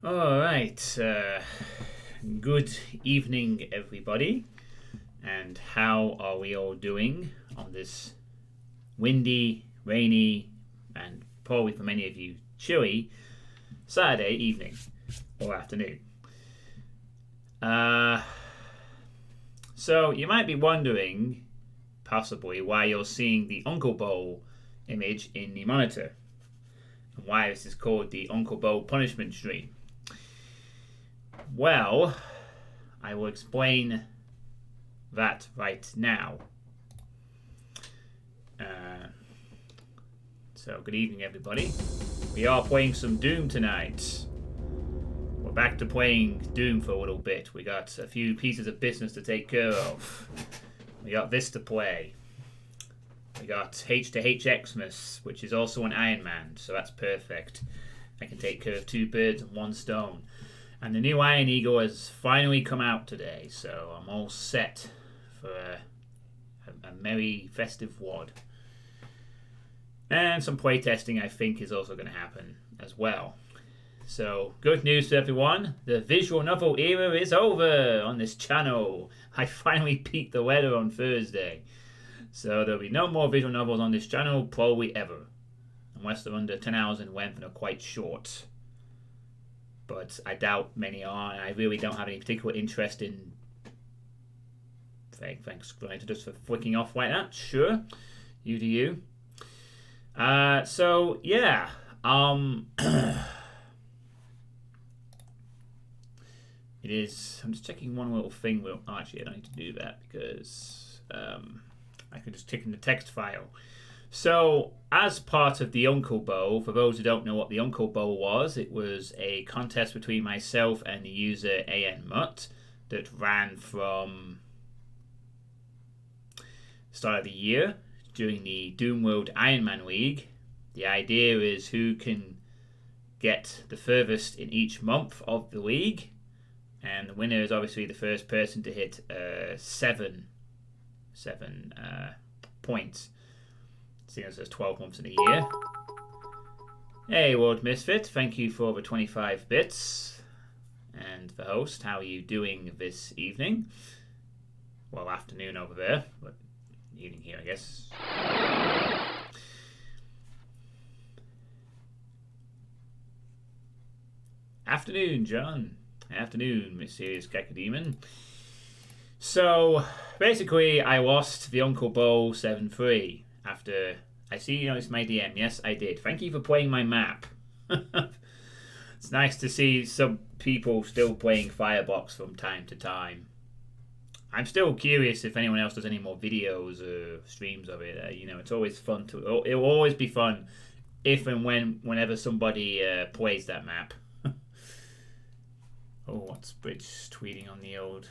All right. Good evening, everybody. And how are we all doing on this windy, rainy, and probably for many of you chilly Saturday evening or afternoon? So you might be wondering, possibly, why you're seeing the Unclebowl image in the monitor, and why this is called the Unclebowl punishment stream. Well, I will explain that right now. So, good evening, everybody. We are playing some Doom tonight. We're back to playing Doom for a little bit. We got a few pieces of business to take care of. We got this to play. We got H to H Xmas, which is also an Iron Man, so that's perfect. I can take care of two birds and one stone. And the new Iron Eagle has finally come out today, so I'm all set for a merry festive wad. And some playtesting, I think, is also going to happen as well. So, good news to everyone. The visual novel era is over on this channel. I finally peaked the weather on Thursday. So, there'll be no more visual novels on this channel, probably ever. Unless they're under 10 hours in length and are quite short. But I doubt many are, and I really don't have any particular interest in... Thanks, Grinder, just for flicking off like that. Sure. You do you. So, yeah. It is... I'm just checking one little thing. Well, actually, I don't need to do that because I can just tick in the text file. So, as part of the Unclebowl, for those who don't know what the Unclebowl was, it was a contest between myself and the user ANMut that ran from the start of the year during the Doom World Iron Man League. The idea is who can get the furthest in each month of the league, and the winner is obviously the first person to hit seven points. Seeing as there's 12 months in a year. Hey, World Misfit, thank you for the 25 bits. And the host, how are you doing this evening? Well, afternoon over there, but evening here, I guess. Afternoon, John. Afternoon, Mysterious Cacodemon. So, basically, I lost the Unclebowl 7-3. After I see you noticed my DM. Yes, I did. Thank you for playing my map. It's nice to see some people still playing Firebox from time to time. I'm still curious if anyone else does any more videos or streams of it. It's always fun to. It will always be fun if and whenever somebody plays that map. Oh, what's Bridge tweeting on the old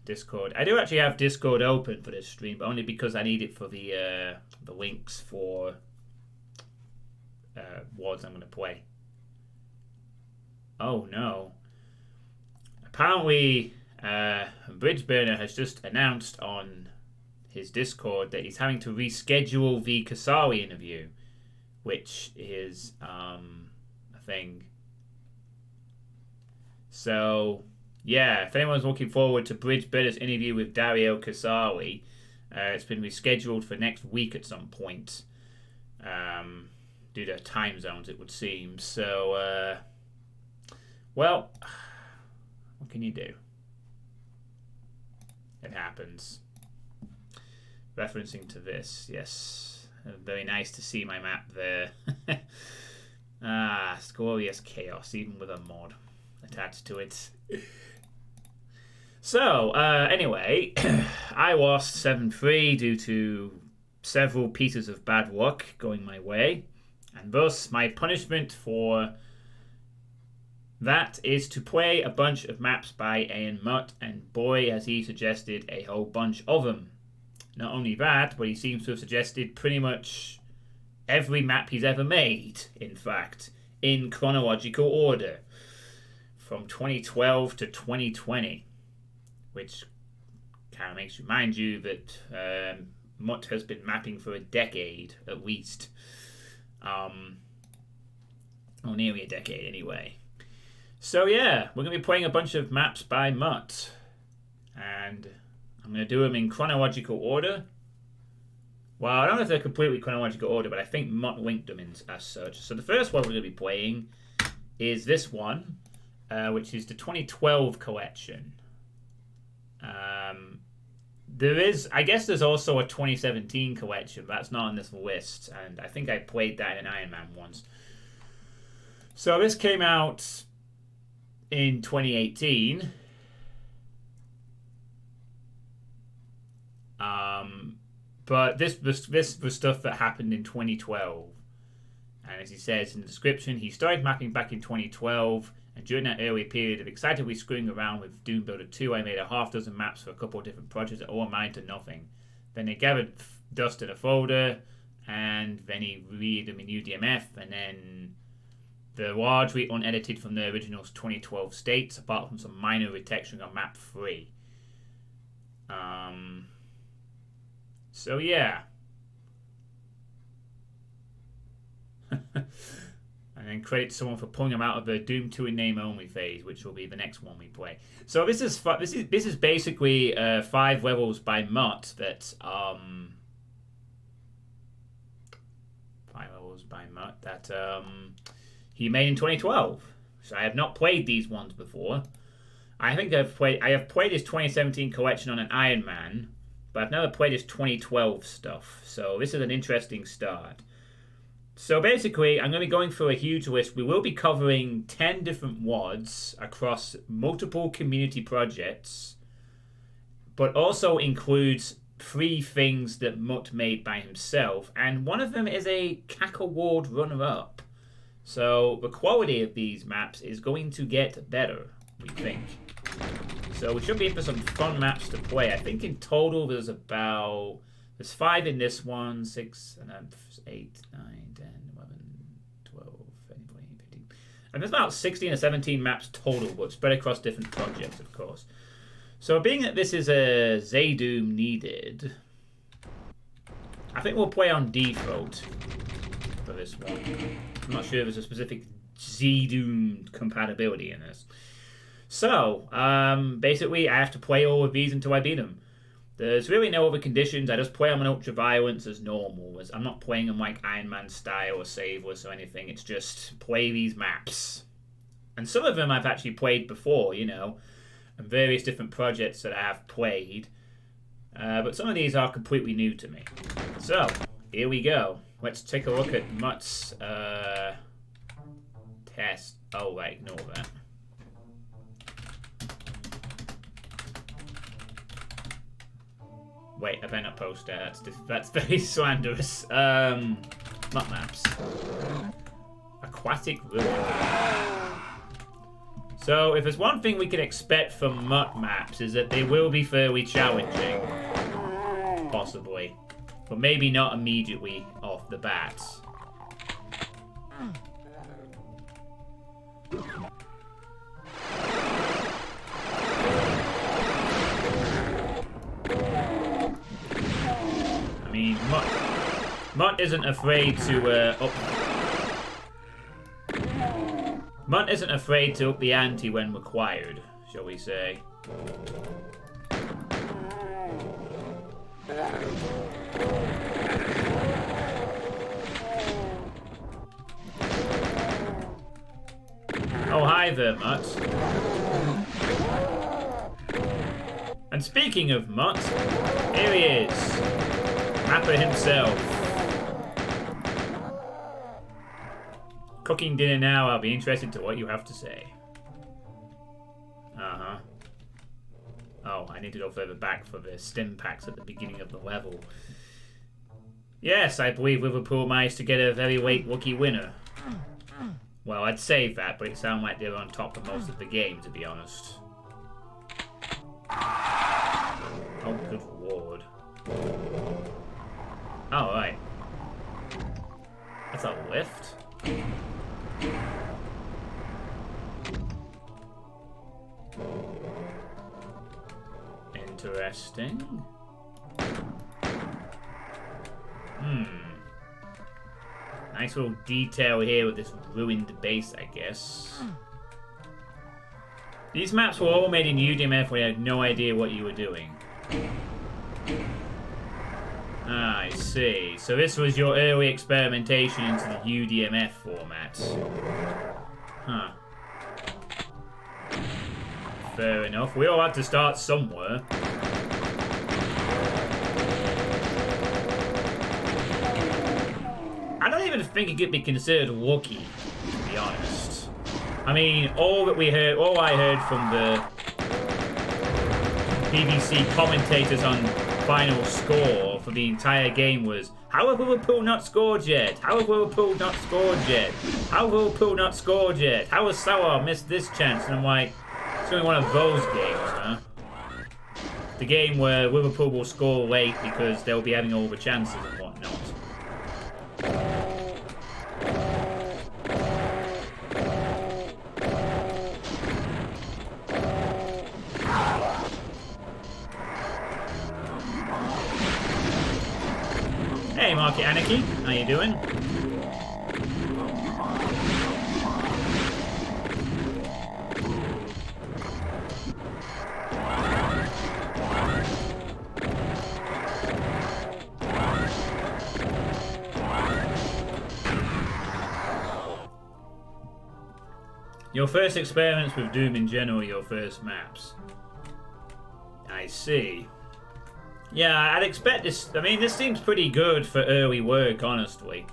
Discord? I do actually have Discord open for this stream, but only because I need it for the links for wards I'm going to play. Oh no! Apparently, Bridgeburner has just announced on his Discord that he's having to reschedule the Kasari interview, which is a thing. So. Yeah, if anyone's looking forward to Bridgeburner's interview with Dario Kasari, it's been rescheduled for next week at some point. Due to time zones, it would seem. So, well, what can you do? It happens. Referencing to this, yes. Very nice to see my map there. It's glorious chaos, even with a mod attached to it. So, anyway, I lost 7-3 due to several pieces of bad luck going my way, and thus my punishment for that is to play a bunch of maps by ANMut, and boy has he suggested a whole bunch of them. Not only that, but he seems to have suggested pretty much every map he's ever made, in fact, in chronological order, from 2012 to 2020. Which kind of makes you mind you that Mutt has been mapping for a decade at least. Or nearly a decade anyway. So yeah, we're going to be playing a bunch of maps by Mutt. And I'm going to do them in chronological order. Well, I don't know if they're completely chronological order, but I think Mutt linked them in as such. So the first one we're going to be playing is this one, which is the 2012 collection. I guess there's also a 2017 collection, but that's not on this list. And I think I played that in an Iron Man once. So this came out in 2018. But this was stuff that happened in 2012. And as he says in the description, he started mapping back in 2012, and during that early period of excitedly screwing around with Doom Builder 2, I made a half dozen maps for a couple of different projects that all amounted to nothing. Then they gathered dust in a folder, and then he read them in UDMF, and then they're largely unedited from the original 2012 states, apart from some minor retexturing on map 3. So yeah. And then credit to someone for pulling them out of the Doom 2 in name only phase, which will be the next one we play. So this is basically 5 levels by Mutt that 5 levels by Mutt that he made in 2012. So I have not played these ones before. I have played his 2017 collection on an Iron Man, but I've never played his 2012 stuff. So this is an interesting start. So basically, I'm going to be going through a huge list. We will be covering 10 different WODs across multiple community projects, but also includes 3 things that Mutt made by himself, and one of them is a CAC Award runner-up. So the quality of these maps is going to get better, we think. So we should be in for some fun maps to play. I think in total there's 5 in this one, 6, and then 8, 9, 10, 11, 12, 13, 14, 15. And there's about 16 or 17 maps total, but spread across different projects, of course. So being that this is a Zaydoom needed, I think we'll play on default for this one. I'm not sure if there's a specific Zaydoom compatibility in this. So, basically, I have to play all of these until I beat them. There's really no other conditions. I just play them on ultra-violence as normal. I'm not playing them like Iron Man style or saveless or anything. It's just play these maps. And some of them I've actually played before, and various different projects that I have played. But some of these are completely new to me. So, here we go. Let's take a look at Mutt's test. Oh, right, ignore that. Wait, I better not post that. That's very slanderous. Mutt maps. Aquatic Ruin. So, if there's one thing we can expect from Mutt maps, is that they will be fairly challenging. Possibly. But maybe not immediately off the bat. I mean, Mutt isn't afraid to Mutt isn't afraid to up the ante when required, shall we say. Oh, hi there, Mutt. And speaking of Mutt, here he is. Mapper himself. Cooking dinner now. I'll be interested to what you have to say. Uh-huh. Oh, I need to go further back for the stim packs at the beginning of the level. Yes, I believe Liverpool managed to get a very late rookie winner. Well, I'd save that, but it sounded like they were on top of most of the game, to be honest. Oh, good lord. Oh, right. That's a lift? Interesting. Nice little detail here with this ruined base, I guess. These maps were all made in UDMF when I had no idea what you were doing. Ah, I see. So this was your early experimentation into the UDMF format. Huh. Fair enough. We all had to start somewhere. I don't even think it could be considered lucky, to be honest. I mean, all I heard from the BBC commentators on final score for the entire game was, how have Liverpool not scored yet? How have Liverpool not scored yet? How have Liverpool not scored yet? How has Salah missed this chance? And I'm like, it's only one of those games, huh? The game where Liverpool will score late because they'll be having all the chances and whatnot. Hey, Market Anarchy, how you doing? Your first experiments with Doom in general, your first maps. I see. Yeah, I'd expect this. I mean, this seems pretty good for early work, honestly.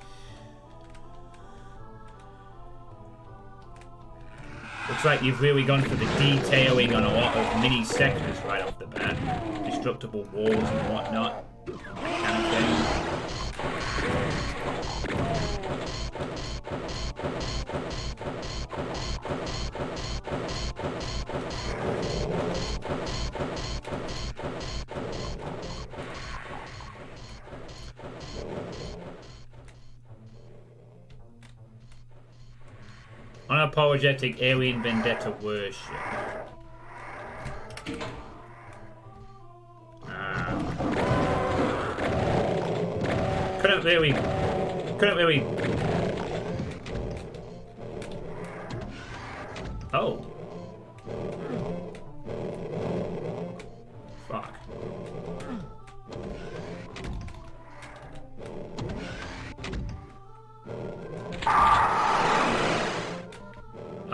Looks like you've really gone for the detailing on a lot of mini sectors right off the bat. Destructible walls and whatnot. Kind of thing. Unapologetic alien vendetta worship. Couldn't really. Oh. Fuck.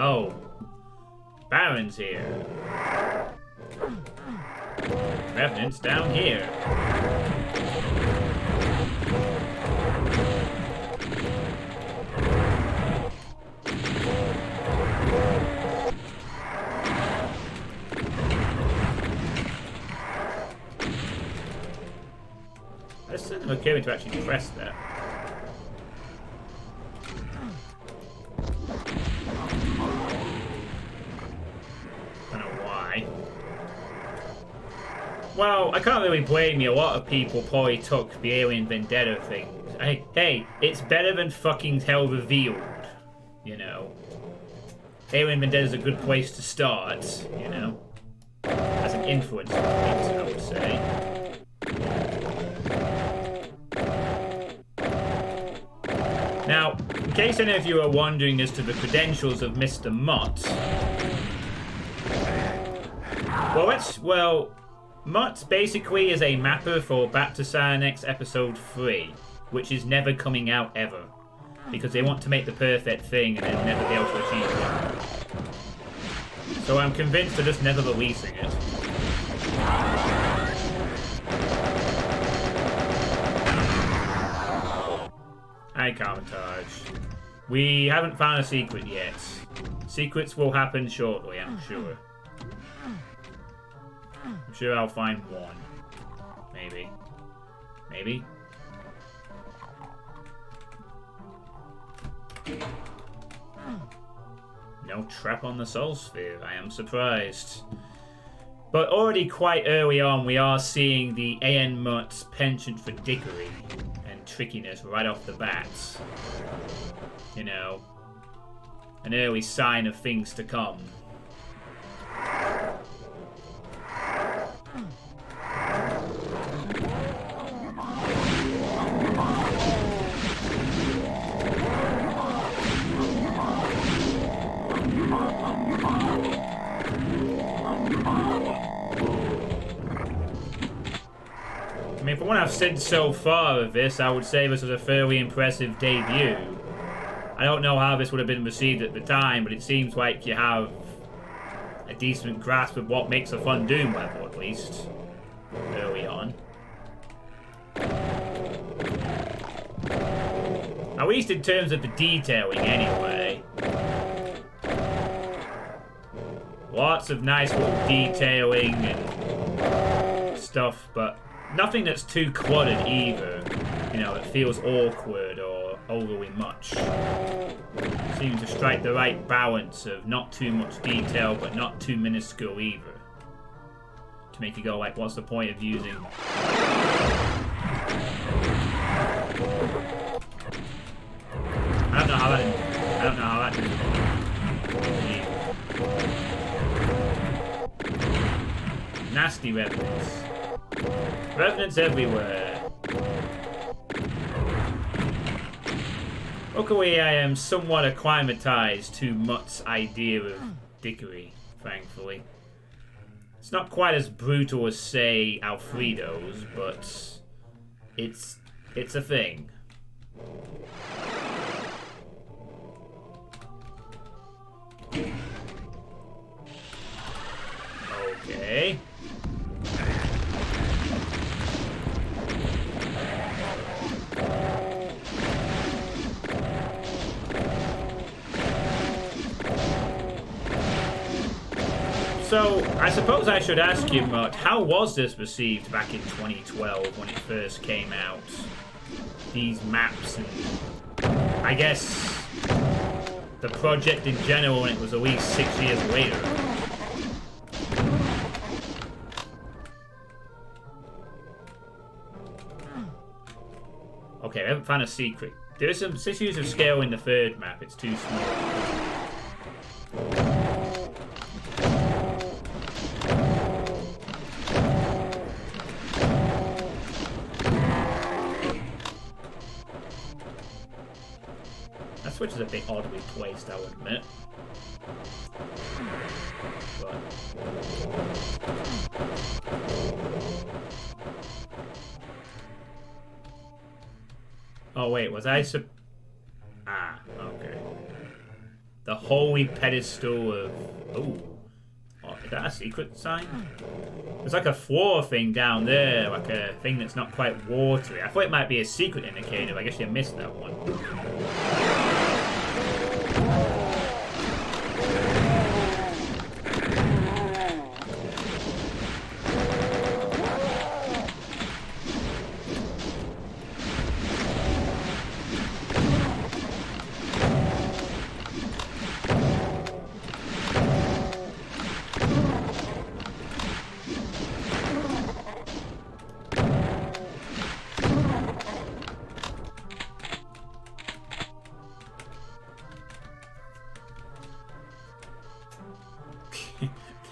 Oh. Baron's here. Revenant's down here. It's sort of okay to actually press that. Well, I can't really blame you. A lot of people probably took the Alien Vendetta thing. Hey, it's better than fucking Hell Revealed, you know. Alien Vendetta's a good place to start, you know. As an influence point, I would say. Now, in case any of you are wondering as to the credentials of Mr. Mott, Mutt basically is a mapper for Back to Cyrenex Episode 3, which is never coming out ever, because they want to make the perfect thing and they'll never be able to achieve it. So I'm convinced they're just never releasing it. Hi, Carmitage. We haven't found a secret yet. Secrets will happen shortly, I'm sure. I'm sure I'll find one. Maybe. Maybe? No trap on the Soul Sphere. I am surprised. But already quite early on, we are seeing the A.N. Mutt's penchant for dickery and trickiness right off the bat. You know, an early sign of things to come. mean, from what I've seen so far of this, I would say this was a fairly impressive debut. I don't know how this would have been received at the time, but it seems like you have a decent grasp of what makes a fun Doom level, at least, early on. At least in terms of the detailing, anyway. Lots of nice little detailing and stuff, but nothing that's too cluttered either. You know, it feels awkward or overly much. Seems to strike the right balance of not too much detail, but not too minuscule either. To make you go like, what's the point of using... I don't know how that did. Nasty revenants. Revenants everywhere. Luckily, I am somewhat acclimatized to Mutt's idea of dickery, thankfully. It's not quite as brutal as, say, Alfredo's, but it's a thing. Okay. So, I suppose I should ask you, Mutt, how was this received back in 2012 when it first came out? These maps and, I guess, the project in general when it was at least 6 years later. Okay, I haven't found a secret. There are some issues of scale in the third map, it's too small. That switch is a bit oddly placed, I would admit. But... oh wait, was I ah, okay. The holy pedestal of... oh, is that a secret sign? There's like a floor thing down there, like a thing that's not quite watery. I thought it might be a secret indicator, but I guess you missed that one.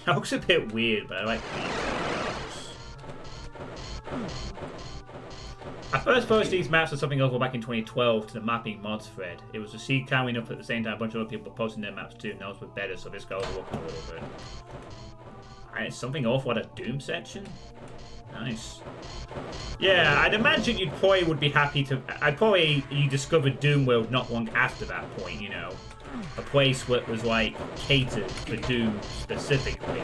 That looks a bit weird, but I like the details. I first posted these maps or something over back in 2012 to the mapping mods thread. It was a seed coming up at the same time, a bunch of other people posting their maps too, and those were better, so this guy was looking a little bit. And it's something awful at a Doom section? Nice. Yeah, I'd imagine you probably would be happy to... you discovered Doom World not long after that point, you know. A place that was, like, catered for Doom specifically.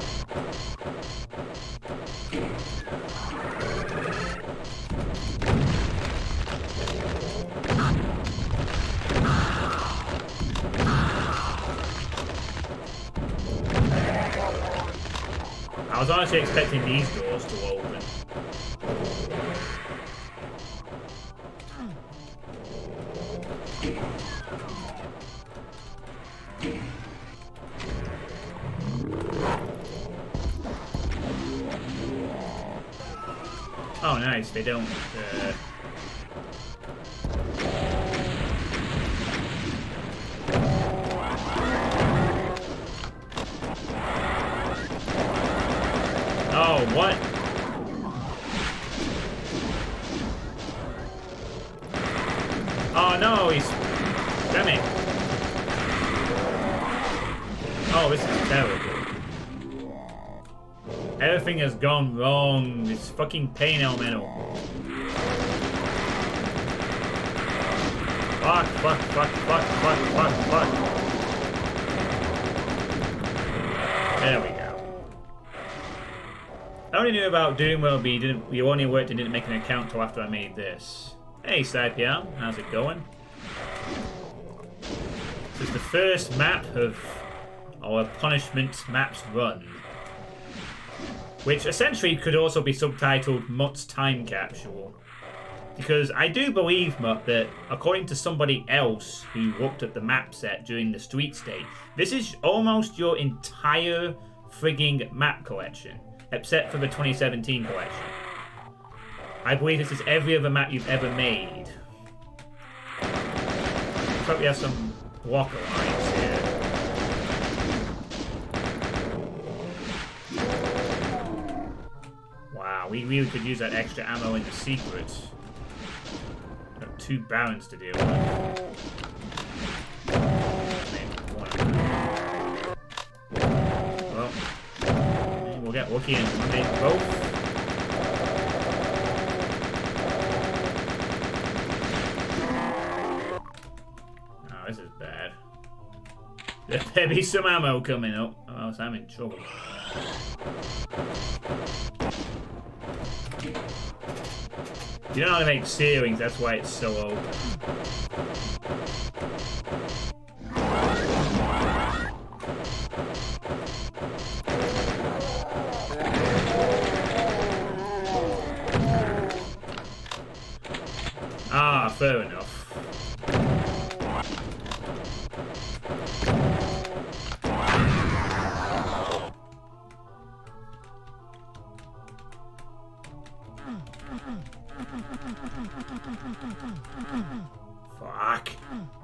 I was honestly expecting these doors to open. Oh, nice. They don't... Oh, what? Oh, no, he's... Damn it. Oh, this is terrible. Everything has gone wrong. It's fucking pain elemental. Fuck, fuck, fuck, fuck, fuck, fuck, fuck. There we go. I only knew about Doomwell, but you only worked and didn't make an account till after I made this. Hey, Suitepee, how's it going? This is the first map of our punishment maps run, which essentially could also be subtitled Mutt's Time Capsule. Because I do believe, Mutt, that according to somebody else who looked at the map set during the street state, this is almost your entire frigging map collection, except for the 2017 collection. I believe this is every other map you've ever made. Hope we have some blocker lines here. Wow, we really could use that extra ammo in the secret. Got 2 barons to deal with. Well, we'll get lucky and make both. Oh, this is bad. There be some ammo coming up, or else I'm in trouble. You don't know how to make ceilings, that's why it's so open. Ah, fair enough. Fuck.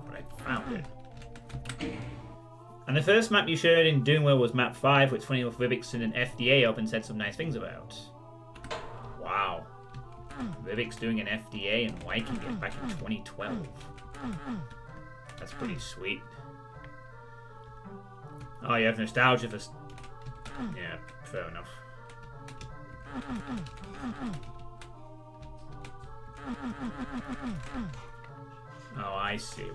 But I found it. And the first map you shared in Doomwell was map 5, which funny enough Rivik sent an FDA up and said some nice things about. Wow. Rivik's doing an FDA and liking it back in 2012. That's pretty sweet. Oh, you have nostalgia for... Yeah, fair enough. Oh, I see.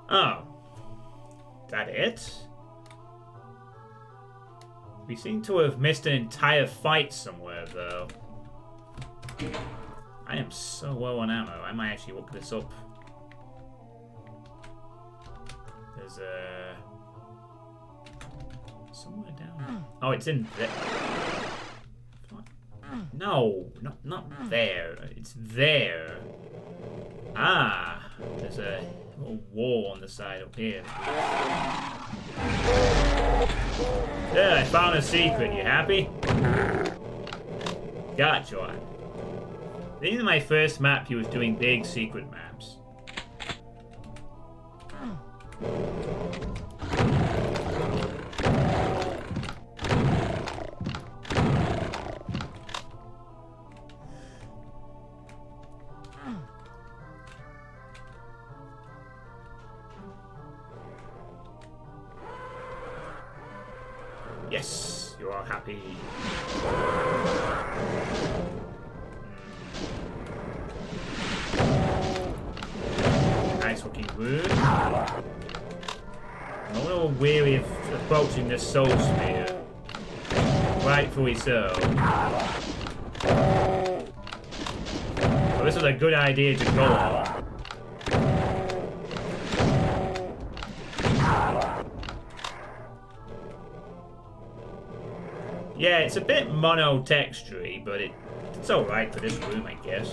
Oh. That it? We seem to have missed an entire fight somewhere, though. I am so low on ammo, I might actually look this up. There's a... somewhere down... Oh, it's in there. No, not there. It's there. Ah, there's a little wall on the side up here. There, I found a secret. You happy? Gotcha. This is my first map he was doing big secret maps. Yes, you are happy. Nice looking wound. I'm a little weary of approaching the soul sphere. Rightfully so. But this was a good idea to go on. Yeah, it's a bit mono-textury, but it's alright for this room, I guess.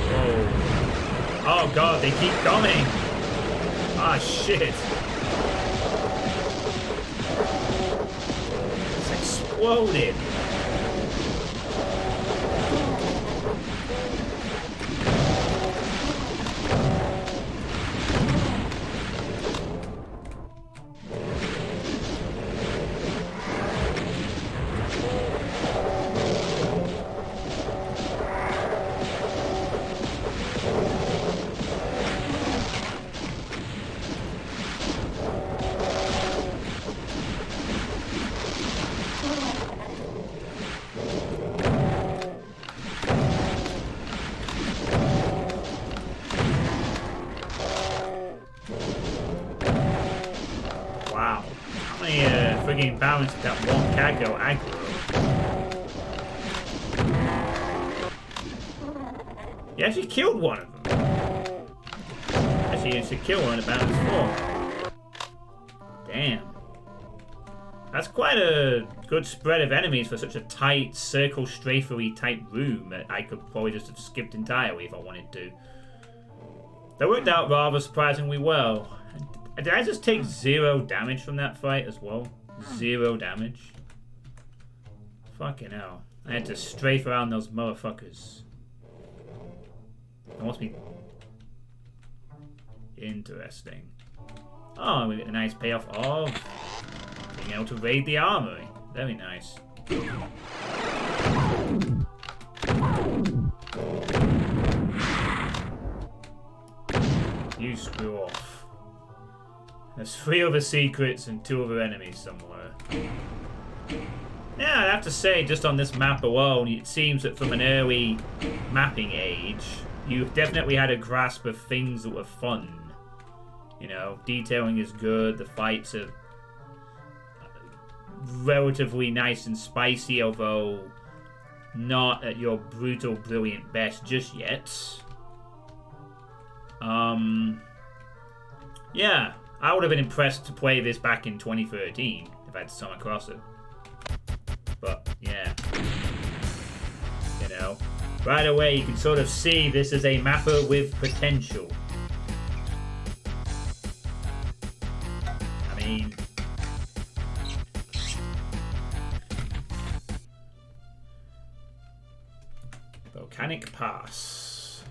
Whoa. Oh god, they keep coming! Ah, shit! It's exploded! between balance if that one can go aggro. He actually killed one of them. Actually, he should kill one at balance 4. Damn. That's quite a good spread of enemies for such a tight circle strafery type room that I could probably just have skipped entirely if I wanted to. That worked out rather surprisingly well. Did I just take 0 damage from that fight as well? 0 damage? Fucking hell. I had to strafe around those motherfuckers. That must be interesting. Oh, we get a nice payoff of being able to raid the armory. Very nice. You screw off. There's 3 other secrets and 2 other enemies somewhere. Yeah, I'd have to say, just on this map alone, it seems that from an early mapping age, you've definitely had a grasp of things that were fun. You know, detailing is good, the fights are relatively nice and spicy, although not at your brutal, brilliant best just yet. Yeah, I would have been impressed to play this back in 2013 if I'd come across it. But, yeah. You know, right away you can sort of see this is a mapper with potential. I mean, Volcanic Pass.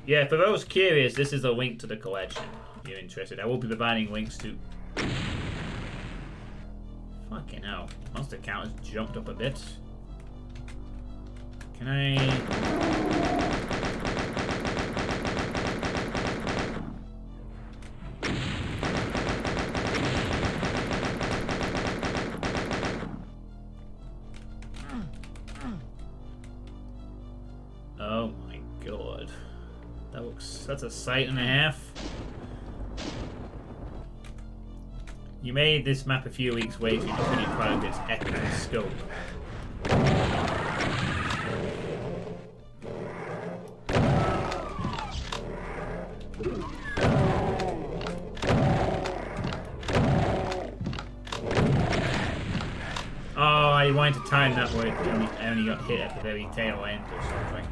Yeah, for those curious, this is a link to the collection. If you're interested, I will be providing links to. Fucking hell. Monster count has jumped up a bit. Can I... Oh my god. That's a sight and a half. You made this map a few weeks later, you're pretty proud of its epic scope. Oh, I wanted to time that where I only got hit at the very tail end or something.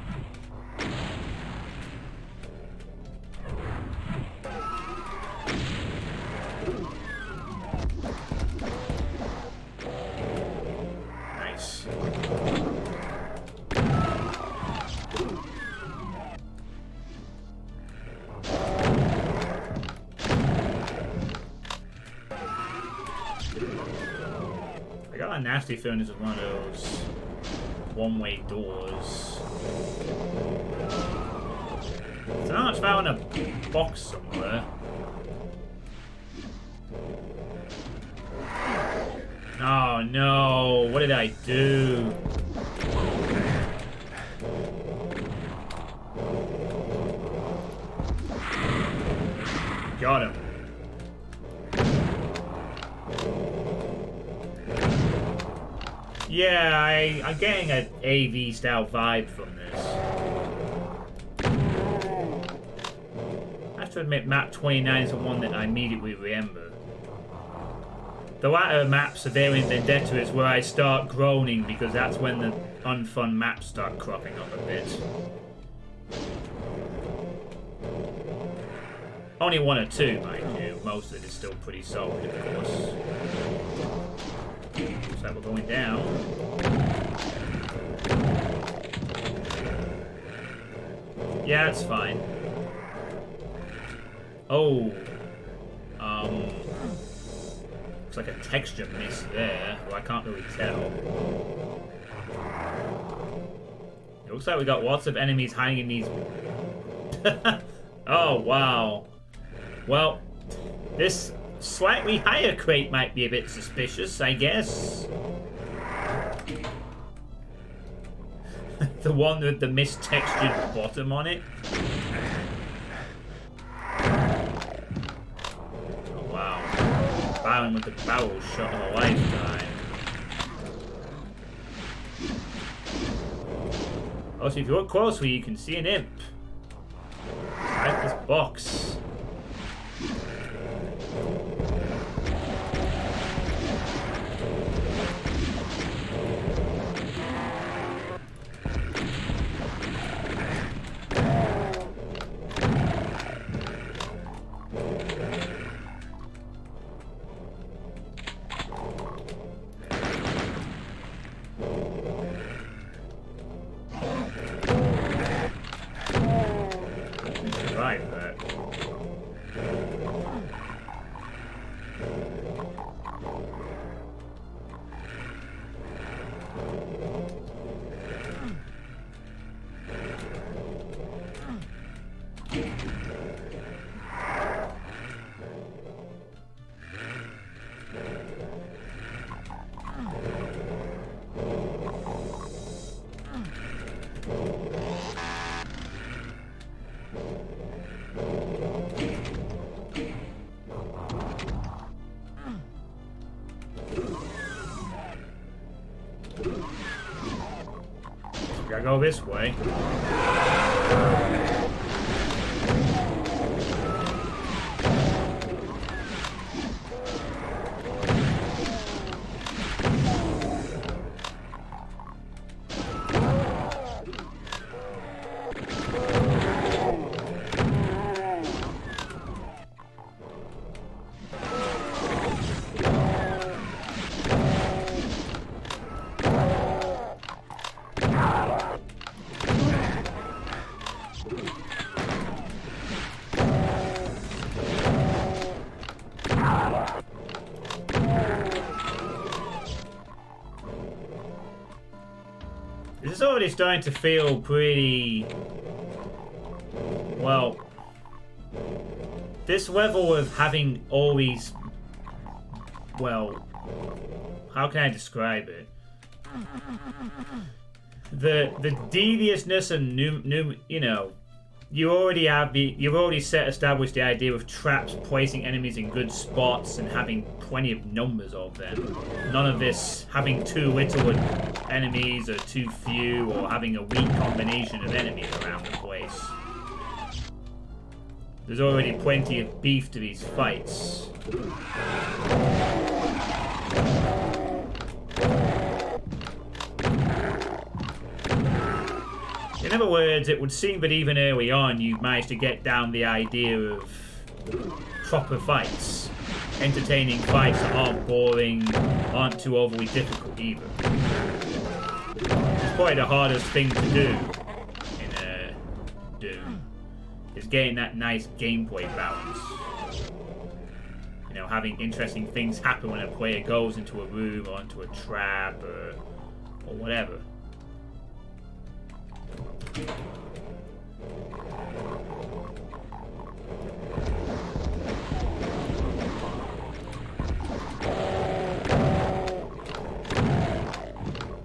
Nasty feeling is one of those one-way doors. So now it's found a box somewhere. Oh no, what did I do? Got him. Yeah, I'm getting an AV style vibe from this. I have to admit, map 29 is the one that I immediately remember. The latter map, Severian Vendetta, is where I start groaning because that's when the unfun maps start cropping up a bit. Only 1 or 2, mind you. Most of it is still pretty solid, of course. So we're going down. Yeah, it's fine. Oh. Looks like a texture miss there. Well, I can't really tell. It looks like we got lots of enemies hiding in these... Oh, wow. Well, this slightly higher crate might be a bit suspicious, I guess. The one with the mistextured bottom on it. Oh, wow. Baron with the barrel shot of a lifetime. Also, if you look closely, you can see an imp. Inside this box. Gotta go this way. This is already starting to feel pretty... well... this level of having all these... well... how can I describe it? The deviousness and you know... you've already established the idea of traps, placing enemies in good spots and having plenty of numbers of them. None of this having too little enemies or too few, or having a weak combination of enemies around the place. There's already plenty of beef to these fights. In other words, it would seem that even early on you managed to get down the idea of proper fights. Entertaining fights that aren't boring, aren't too overly difficult either. It's probably the hardest thing to do in Doom, is getting that nice gameplay balance. You know, having interesting things happen when a player goes into a room or into a trap or whatever.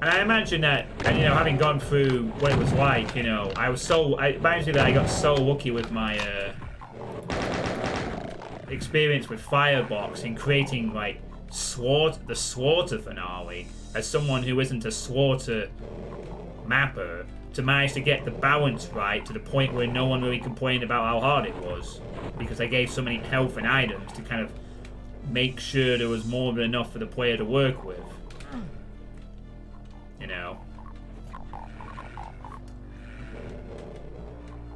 And I imagine that, and you know, having gone through what it was like, you know, I imagine that I got so lucky with my experience with Firebox in creating like the Slaughter finale as someone who isn't a Slaughter mapper, to manage to get the balance right to the point where no one really complained about how hard it was, because I gave so many health and items to kind of make sure there was more than enough for the player to work with. You know.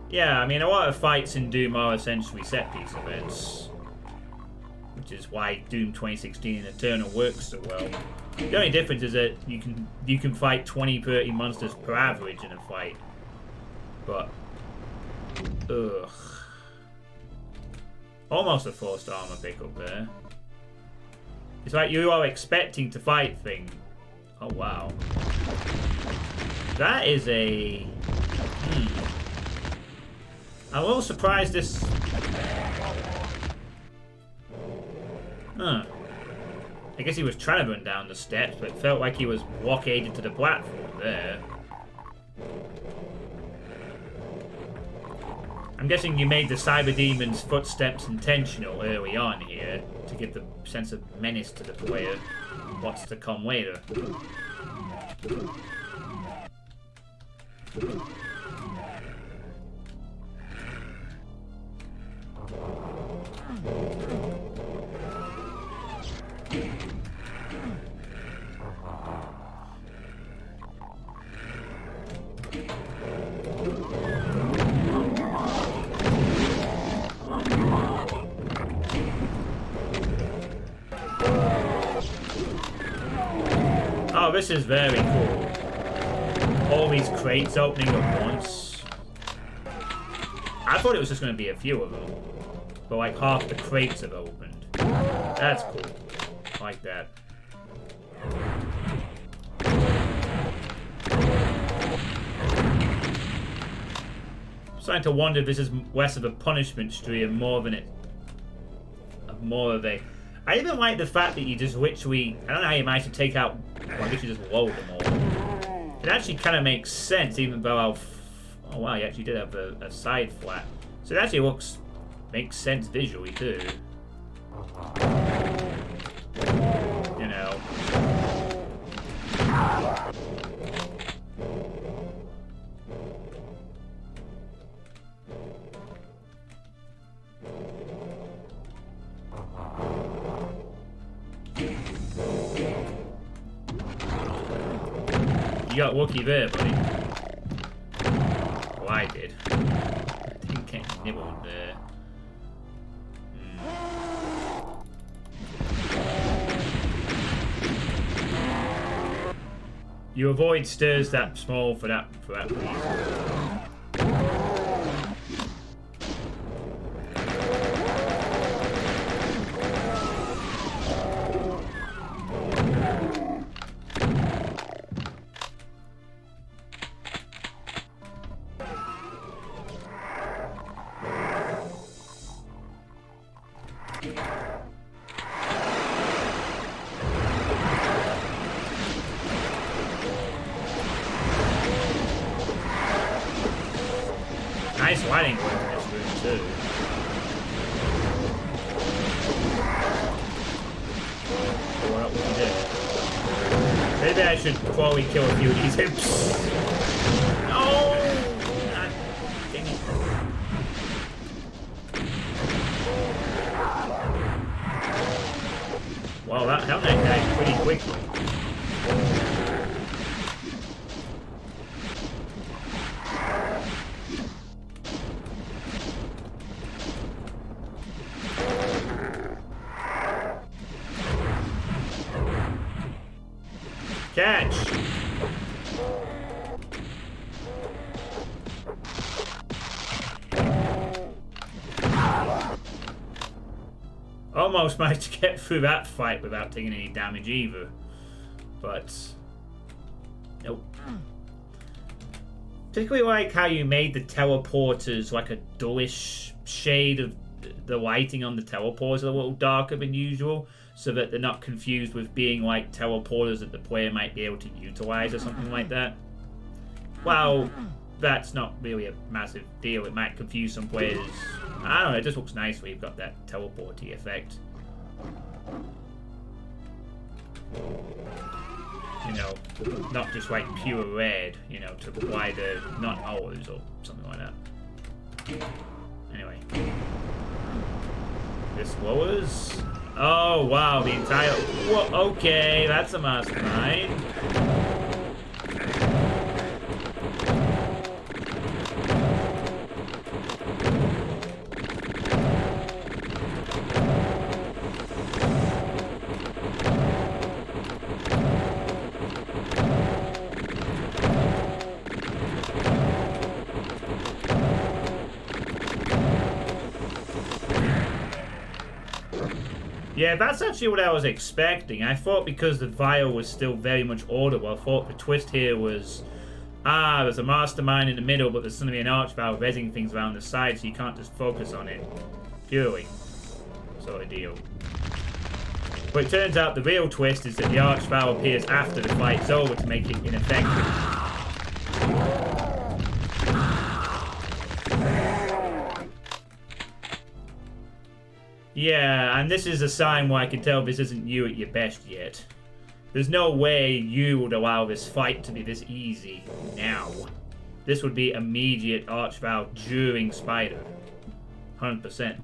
Yeah, I mean, a lot of fights in Doom are essentially set-piece events, which is why Doom 2016 Eternal works so well. The only difference is that you can fight 20-30 monsters per average in a fight, but ugh, almost a forced armor pickup there. It's like you are expecting to fight things. Oh wow, that is a. I'm a little surprised this. Huh. I guess he was trying to run down the steps, but it felt like he was blockaded to the platform there. I'm guessing you made the cyber demon's footsteps intentional early on here to give the sense of menace to the player. What's to come later? Oh, this is very cool. All these crates opening at once. I thought it was just going to be a few of them. But like half the crates have opened. That's cool. I like that. I'm starting to wonder if this is less of a punishment stream, more of a... I even like the fact that you just literally... I don't know how you managed to take out... Well, I guess you just load them all. It actually kind of makes sense, even though I'll... Oh wow, you actually did have a side flat. So it actually makes sense visually too. You know. You got lucky there, buddy. Well, I did. I didn't get nibbled there. You avoid stairs that small for that reason. Nice lighting work in this room too. What else we did? Maybe I should probably kill a few of these imps. No! God dang it. Wow, that helped that guy pretty quickly. Catch! Almost managed to get through that fight without taking any damage either. But... nope. Particularly like how you made the teleporters like a dullish shade of the lighting on the teleporters a little darker than usual, so that they're not confused with being like teleporters that the player might be able to utilize or something like that. Well, that's not really a massive deal. It might confuse some players. I don't know, it just looks nice when you've got that teleporty effect. You know, not just like pure red, you know, to wider, not hours or something like that. Anyway. This lowers. Oh, wow, the entire... Whoa, okay, that's a mastermind. Yeah, that's actually what I was expecting. I thought because the vial was still very much audible, I thought the twist here was, there's a mastermind in the middle, but there's going to be an archvile rezzing things around the side, so you can't just focus on it purely. Sort of deal. But it turns out the real twist is that the archvile appears after the fight's over to make it ineffective. Yeah, and this is a sign where I can tell this isn't you at your best yet. There's no way you would allow this fight to be this easy now. This would be immediate archvile during Spider. 100%.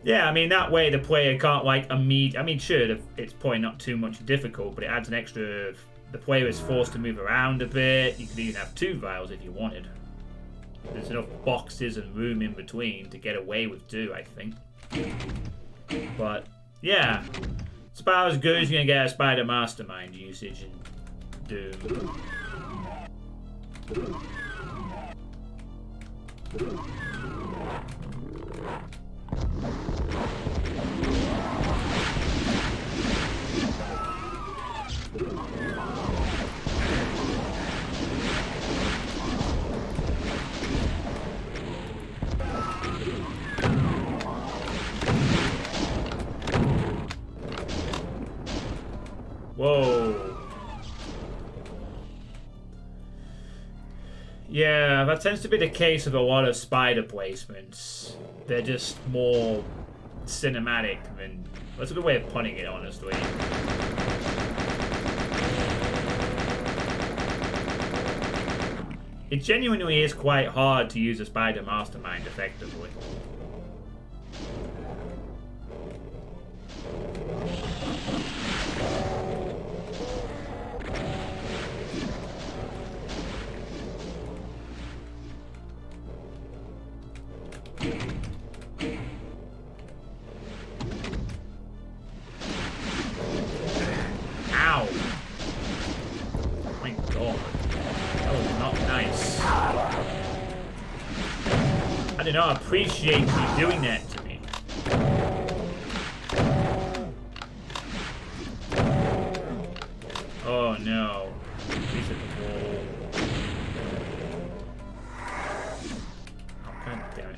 Yeah, I mean, that way the player can't, like, I mean, sure, it's probably not too much difficult, but it adds an extra... The player is forced to move around a bit. You could even have 2 vials if you wanted. There's enough boxes and room in between to get away with 2, I think. But, yeah. It's about as good as you're going to get a Spider Mastermind usage in Doom. Whoa. Yeah, that tends to be the case with a lot of spider placements. They're just more cinematic than... That's a good way of putting it, honestly. It genuinely is quite hard to use a Spider Mastermind effectively. I do not appreciate you doing that to me. Oh no. He's at the wall. Oh, god damn it.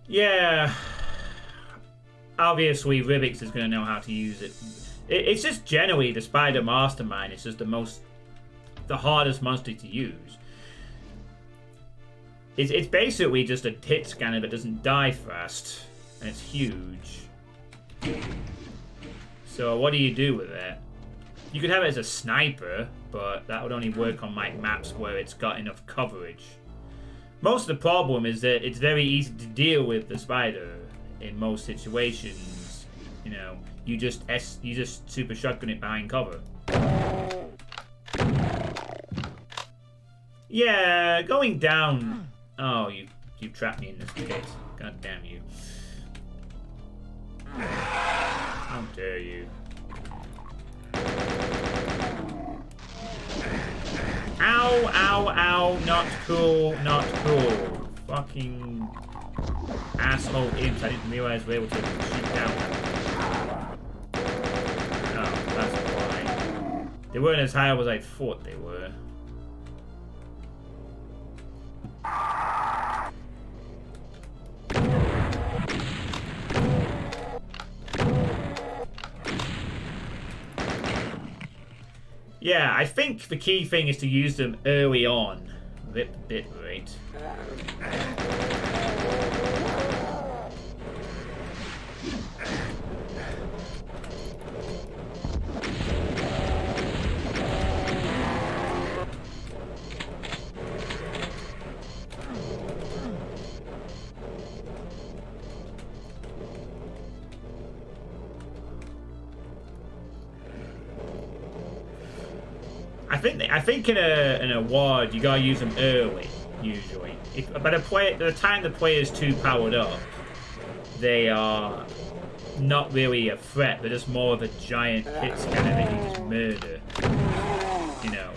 Yeah, obviously Rivix is going to know how to use it. It's just generally the Spider Mastermind. It's just the hardest monster to use. It's basically just a hit scanner that doesn't die fast, and it's huge. So what do you do with it? You could have it as a sniper, but that would only work on like maps where it's got enough coverage. Most of the problem is that it's very easy to deal with the spider in most situations. You know, you just super shotgun it behind cover. Yeah, going down. Oh, you trapped me in this pit. God damn you. How dare you. Ow, ow, ow, not cool, not cool. Fucking asshole imps, I didn't realize we were able to shoot down. Oh, that's why. They weren't as high as I thought they were. Yeah, I think the key thing is to use them early on. Rip bit rate. I think in an award you gotta use them early, usually. By the time the player's too powered up, they are not really a threat. They're just more of a giant hit scanner that you just murder. You know.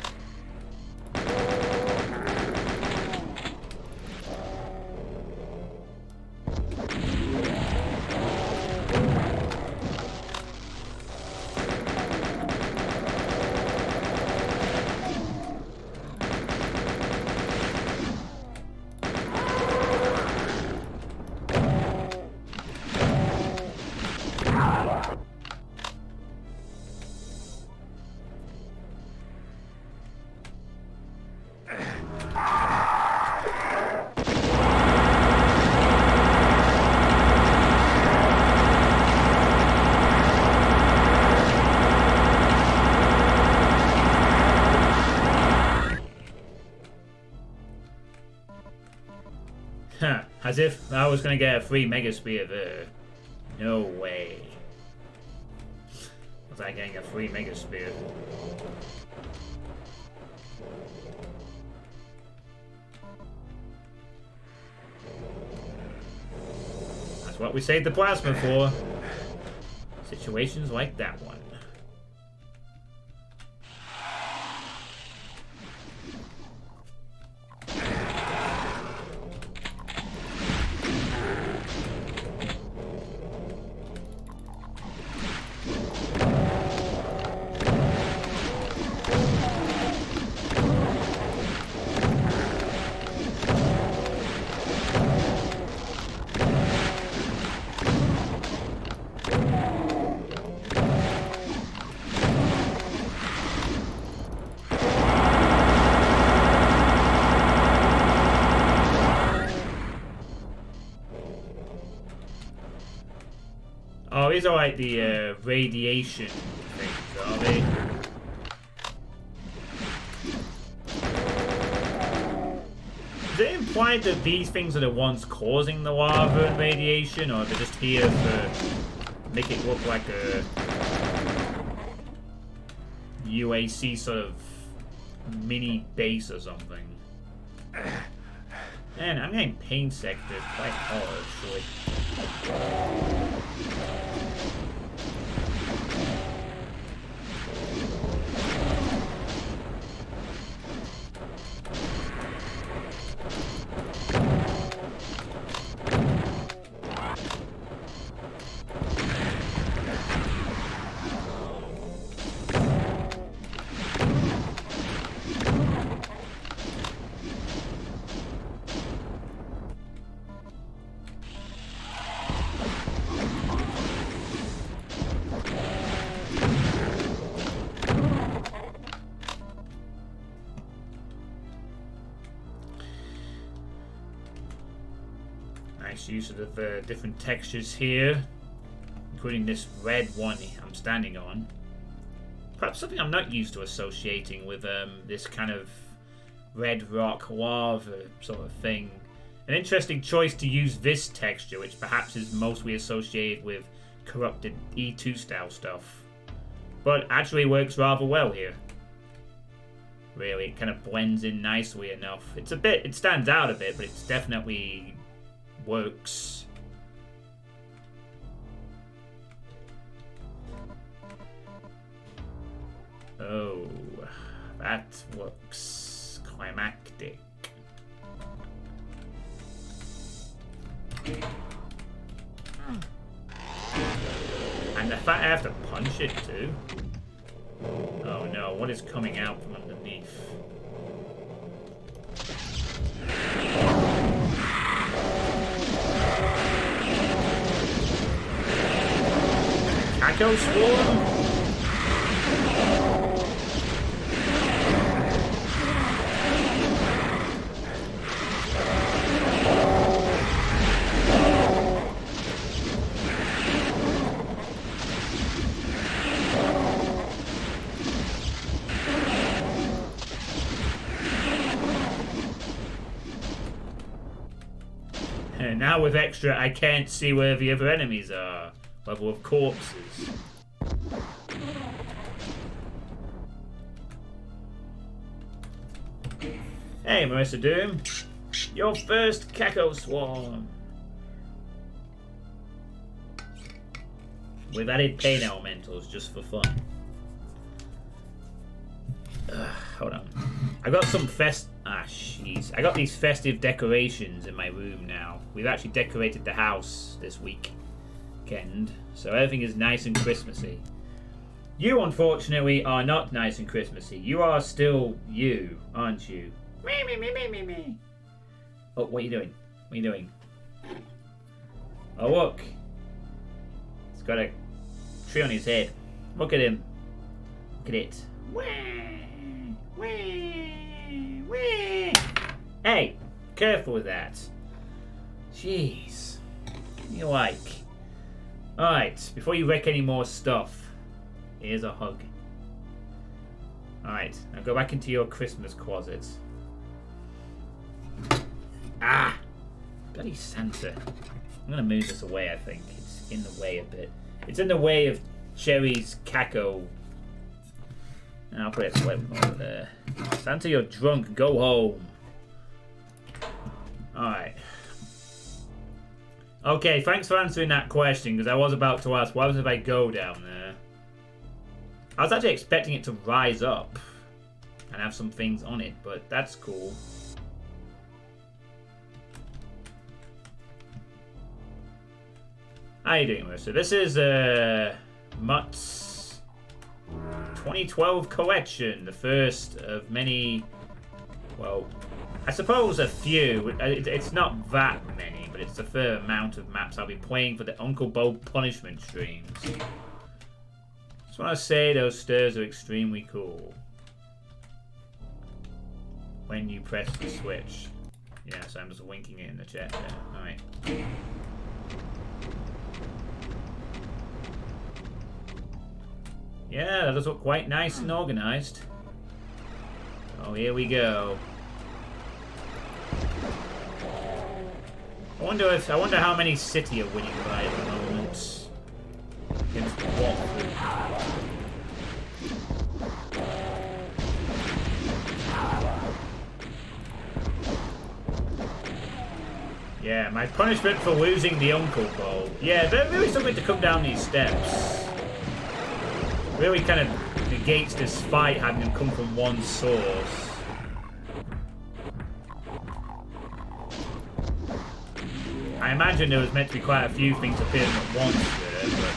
As if I was going to get a free Mega Spear there. No way. Was I getting a free Mega Spear? That's what we saved the plasma for. Situations like that one. Oh, these are like the radiation things, are they? Is it implied that these things are the ones causing the lava and radiation, or they're just here to make it look like a UAC sort of mini base or something? Man, I'm getting pain sectored quite hard, actually. Nice use of the different textures here, including this red one I'm standing on. Perhaps something I'm not used to associating with this kind of red rock lava sort of thing. An interesting choice to use this texture, which perhaps is mostly associated with corrupted E2 style stuff, but actually works rather well here. Really, it kind of blends in nicely enough. It stands out a bit, but it's definitely works. Oh, that looks climactic. And the fact I have to punch it too. Oh no, what is coming out from underneath? Echo Swarm? And now with extra, I can't see where the other enemies are. Level of corpses. Hey, Marissa Doom. Your first Kako Swarm. We've added pain elementals just for fun. Hold on. I got some I got these festive decorations in my room now. We've actually decorated the house this weekend, so everything is nice and Christmassy. You, unfortunately, are not nice and Christmassy. You are still you, aren't you? Me. Oh, what are you doing? What are you doing? Oh, look. He's got a tree on his head. Look at him. Look at it. Hey, careful with that. Jeez. What do you like? Alright, before you wreck any more stuff, here's a hug. Alright, now go back into your Christmas closet. Ah! Bloody Santa. I'm gonna move this away, I think. It's in the way a bit. It's in the way of Cherry's Caco. And I'll put it over there. Santa, you're drunk. Go home. Alright. Okay, thanks for answering that question, because I was about to ask, what happens if I go down there? I was actually expecting it to rise up and have some things on it, but that's cool. How you doing, Marissa? This is Mutt's 2012 collection, the first of many, well, I suppose a few. It's not that many, but it's a fair amount of maps I'll be playing for the Unclebowl punishment streams. Just want to say those stairs are extremely cool. When you press the switch. Yeah, so I'm just winking it in the chat there. Alright. Yeah, that does look quite nice and organised. Oh, here we go. I wonder how many City are winning by at the moment. Against Watford. Yeah, my punishment for losing the Unclebowl. Yeah, there's really something to come down these steps. Really kind of negates this fight having them come from one source. I imagine there was meant to be quite a few things appearing at once there, but...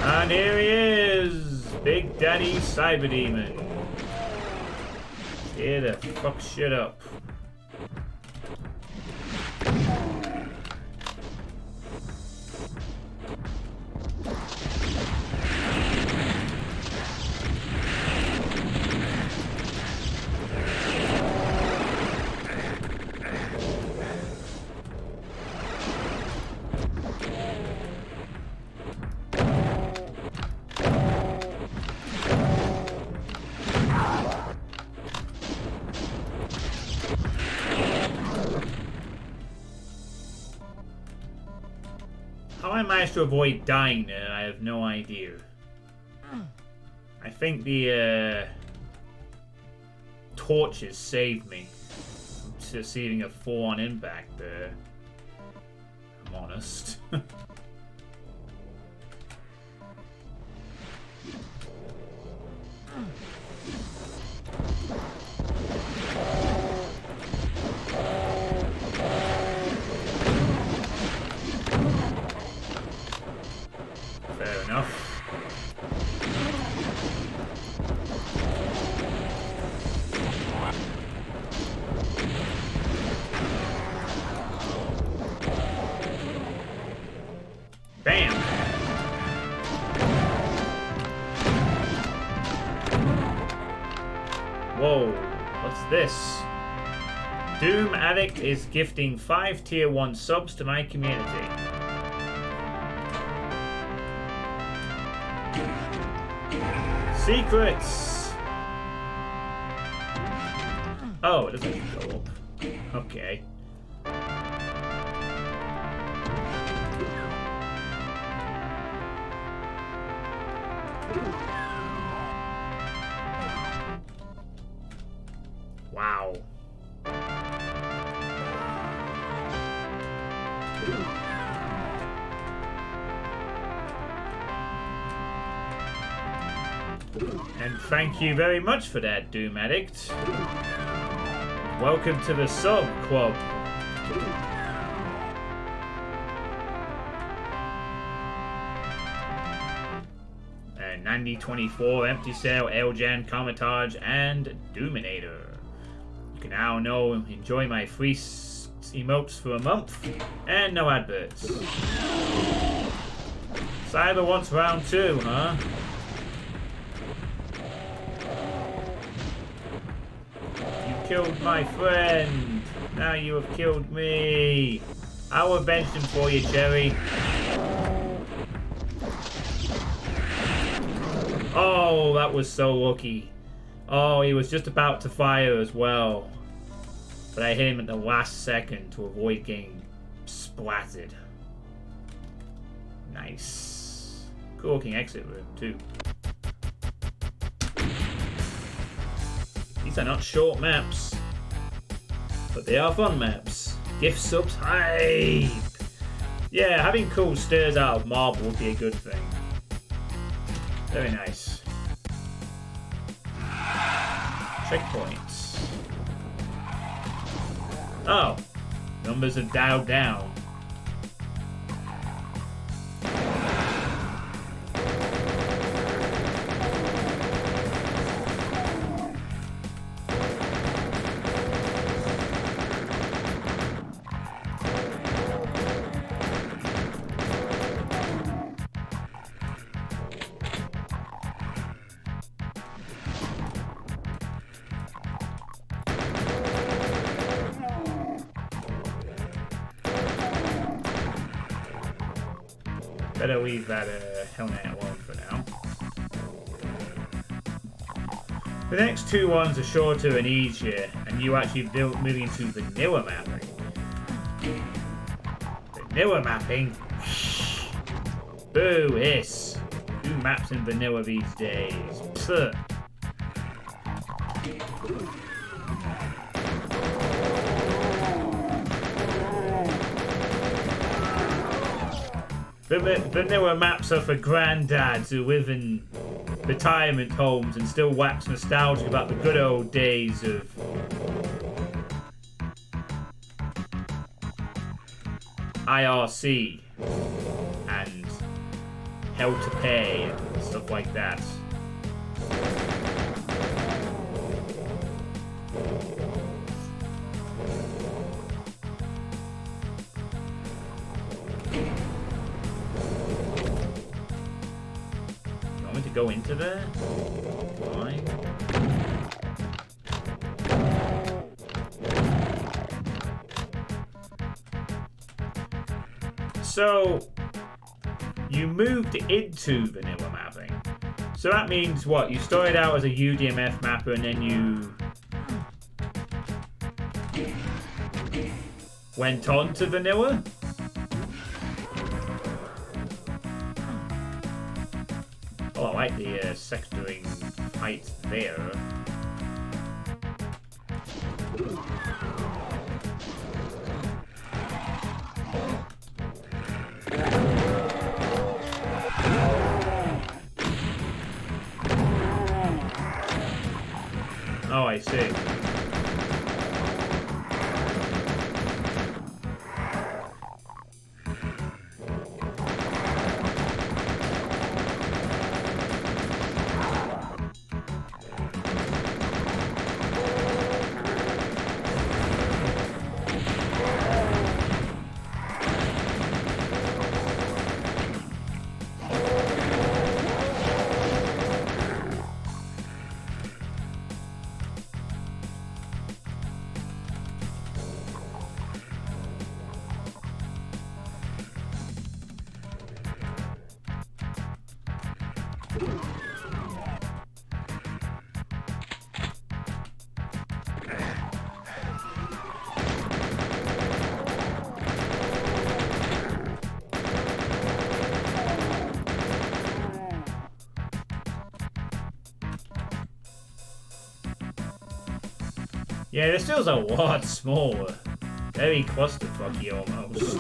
And here he is! Big Daddy Cyber Demon. Here to fuck shit up. How I managed to avoid dying there, I have no idea. I think the torches saved me from receiving a full-on impact there. I'm honest. Fair enough. Bam! Whoa, what's this? Doom Addict is gifting 5 tier 1 subs to my community. Secrets! Oh, it doesn't go up. Okay. Wow. And thank you very much for that, Doom Addict. Welcome to the Sub Club. 9024, Empty Cell, Eljan, Comatage, and Doominator. You can now enjoy my free emotes for a month, and no adverts. Cyber wants round 2, huh? You killed my friend. Now you have killed me. I'll avenge him for you, Jerry. Oh, that was so lucky. Oh, he was just about to fire as well. But I hit him at the last second to avoid getting splattered. Nice. Cool looking exit room, too. These are not short maps, but they are fun maps. Gift subs hype! Yeah, having cool stairs out of marble would be a good thing. Very nice. Checkpoints. Oh, numbers have dialed down. Better leave that Hell Knight alone for now. The next two ones are shorter and easier, and you actually moving into vanilla mapping. Vanilla mapping? Boo, hiss. Who maps in vanilla these days? Pfft. Vanilla maps are for granddads who live in retirement homes and still wax nostalgic about the good old days of IRC and Hell to Pay and stuff like that. Go into there? Fine. So, you moved into vanilla mapping. So that means what? You started out as a UDMF mapper and then you went on to vanilla? Oh, I like the sectoring height there. Oh, I see. Yeah, this feels a lot smaller. Very clusterfucky almost.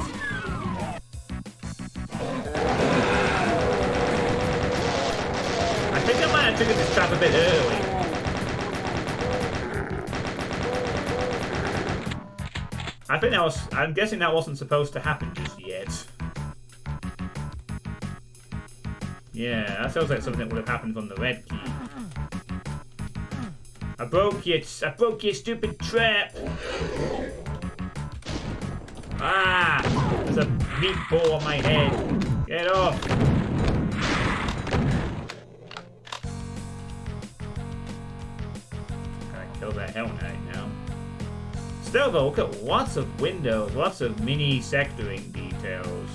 I think I might have triggered this trap a bit early. I'm guessing that wasn't supposed to happen just yet. Yeah, that feels like something that would have happened from the red key. I broke your stupid trap! Ah! There's a meatball on my head. Get off! Gotta kill that Hell Knight now. Still though, look at lots of windows, lots of mini sectoring details.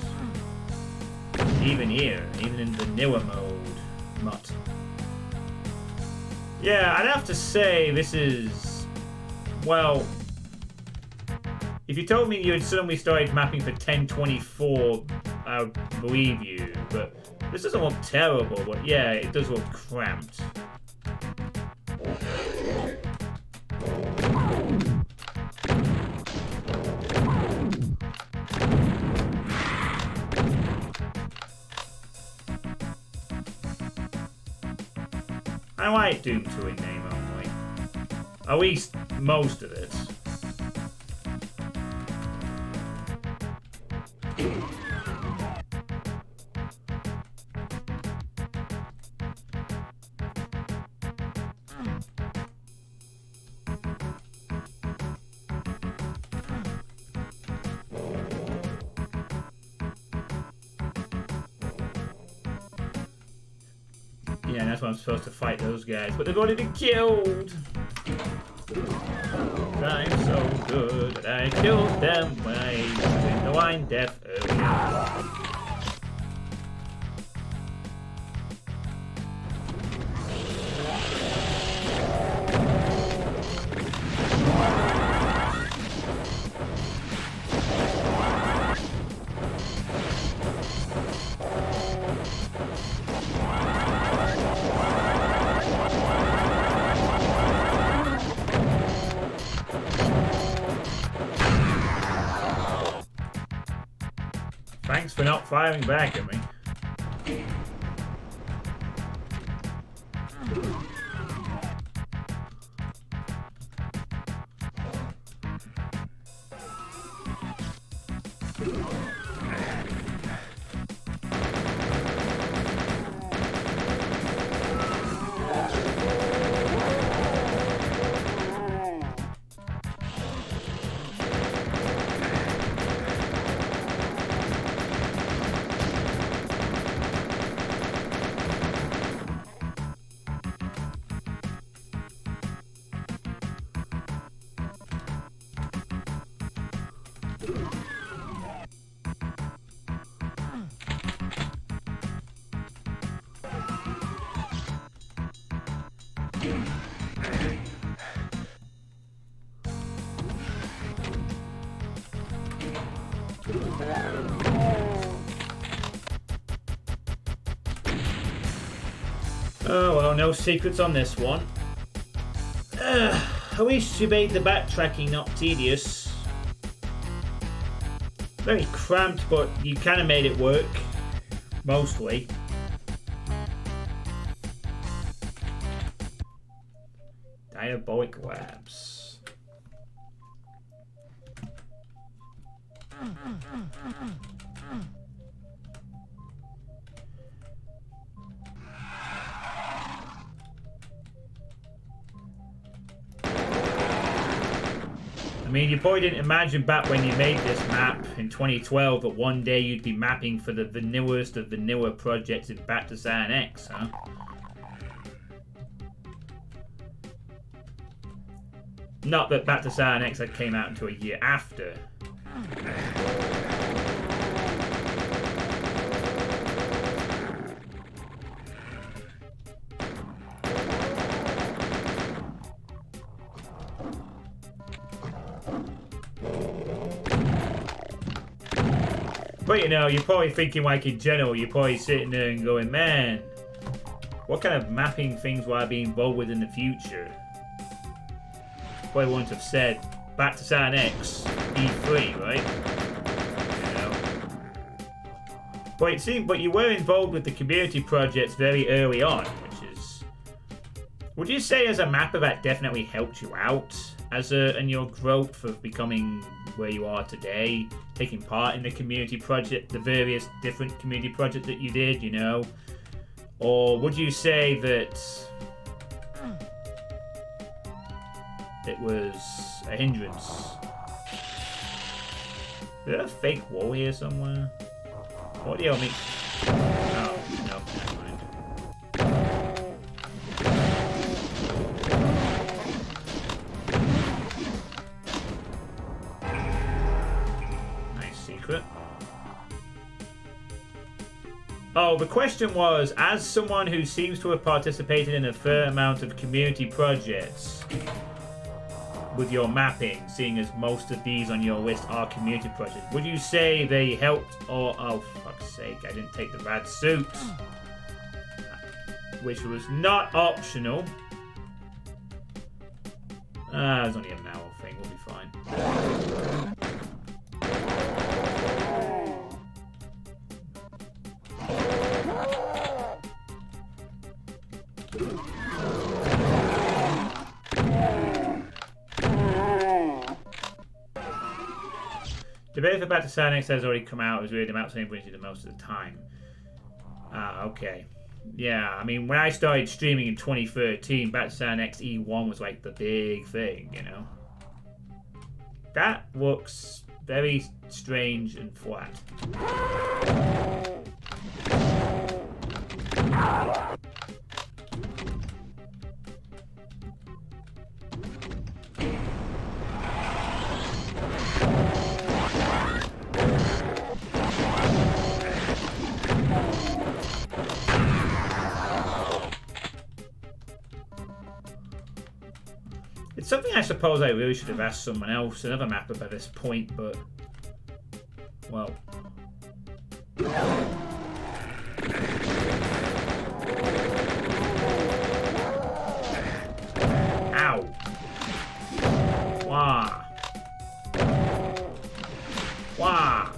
Even here, even in vanilla mode. Not. Yeah, I'd have to say this is... Well... If you told me you had suddenly started mapping for 1024, I would believe you, but this doesn't look terrible, but yeah, it does look cramped. I like Doom 2 in name only. At least most of it. Yeah, and that's why I'm supposed to fight those guys, but they've already been killed! I'm so good that I killed them when I was in the line death earlier. Thanks for not firing back at me. Oh well, no secrets on this one. At least you made the backtracking not tedious. Very cramped, but you kind of made it work. Mostly. Diabolic Labs. I mean, you probably didn't imagine back when you made this map in 2012 that one day you'd be mapping for the vanillest of vanilla projects in Back to San X, huh? Not that Back to San X came out until a year after. But you know, you're probably thinking like in general, you're probably sitting there and going, man, what kind of mapping things will I be involved with in the future? Probably wouldn't have said Back to San X E3, right? You know. But it seemed, but you were involved with the community projects very early on, which is, would you say as a mapper that definitely helped you out as in your growth of becoming where you are today, taking part in the community project, the various different community projects that you did, you know? Or would you say that it was a hindrance? Is there a fake wall here somewhere? What do you mean? Oh, no, never mind. Oh, the question was, as someone who seems to have participated in a fair amount of community projects with your mapping, seeing as most of these on your list are community projects, would you say they helped or... Oh, fuck's sake, I didn't take the rad suit. Which was not optional. It's only an hour thing, we'll be fine. Debate for Back to Sanex has already come out. It was really the map saying brings you the most of the time. Okay. Yeah, I mean, when I started streaming in 2013, Back to Sanex E1 was like the big thing, you know? That looks very strange and flat. It's something I suppose I really should have asked someone else, another mapper by this point, but... Well... Ow! Wah! Wah!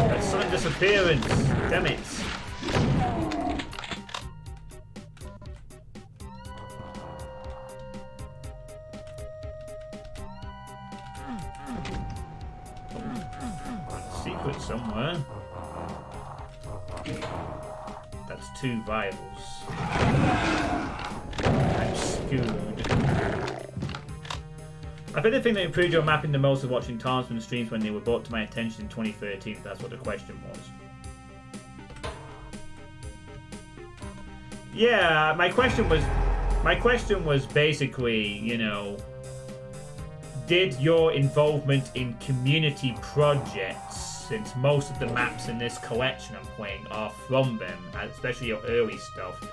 That sudden disappearance! Damn it! Secret somewhere. That's 2 vials. I'm screwed. I think the thing that improved your mapping the most was watching Tarnsman streams when they were brought to my attention in 2013, if that's what the question was. Yeah, my question was basically, you know, did your involvement in community projects, since most of the maps in this collection I'm playing are from them, especially your early stuff,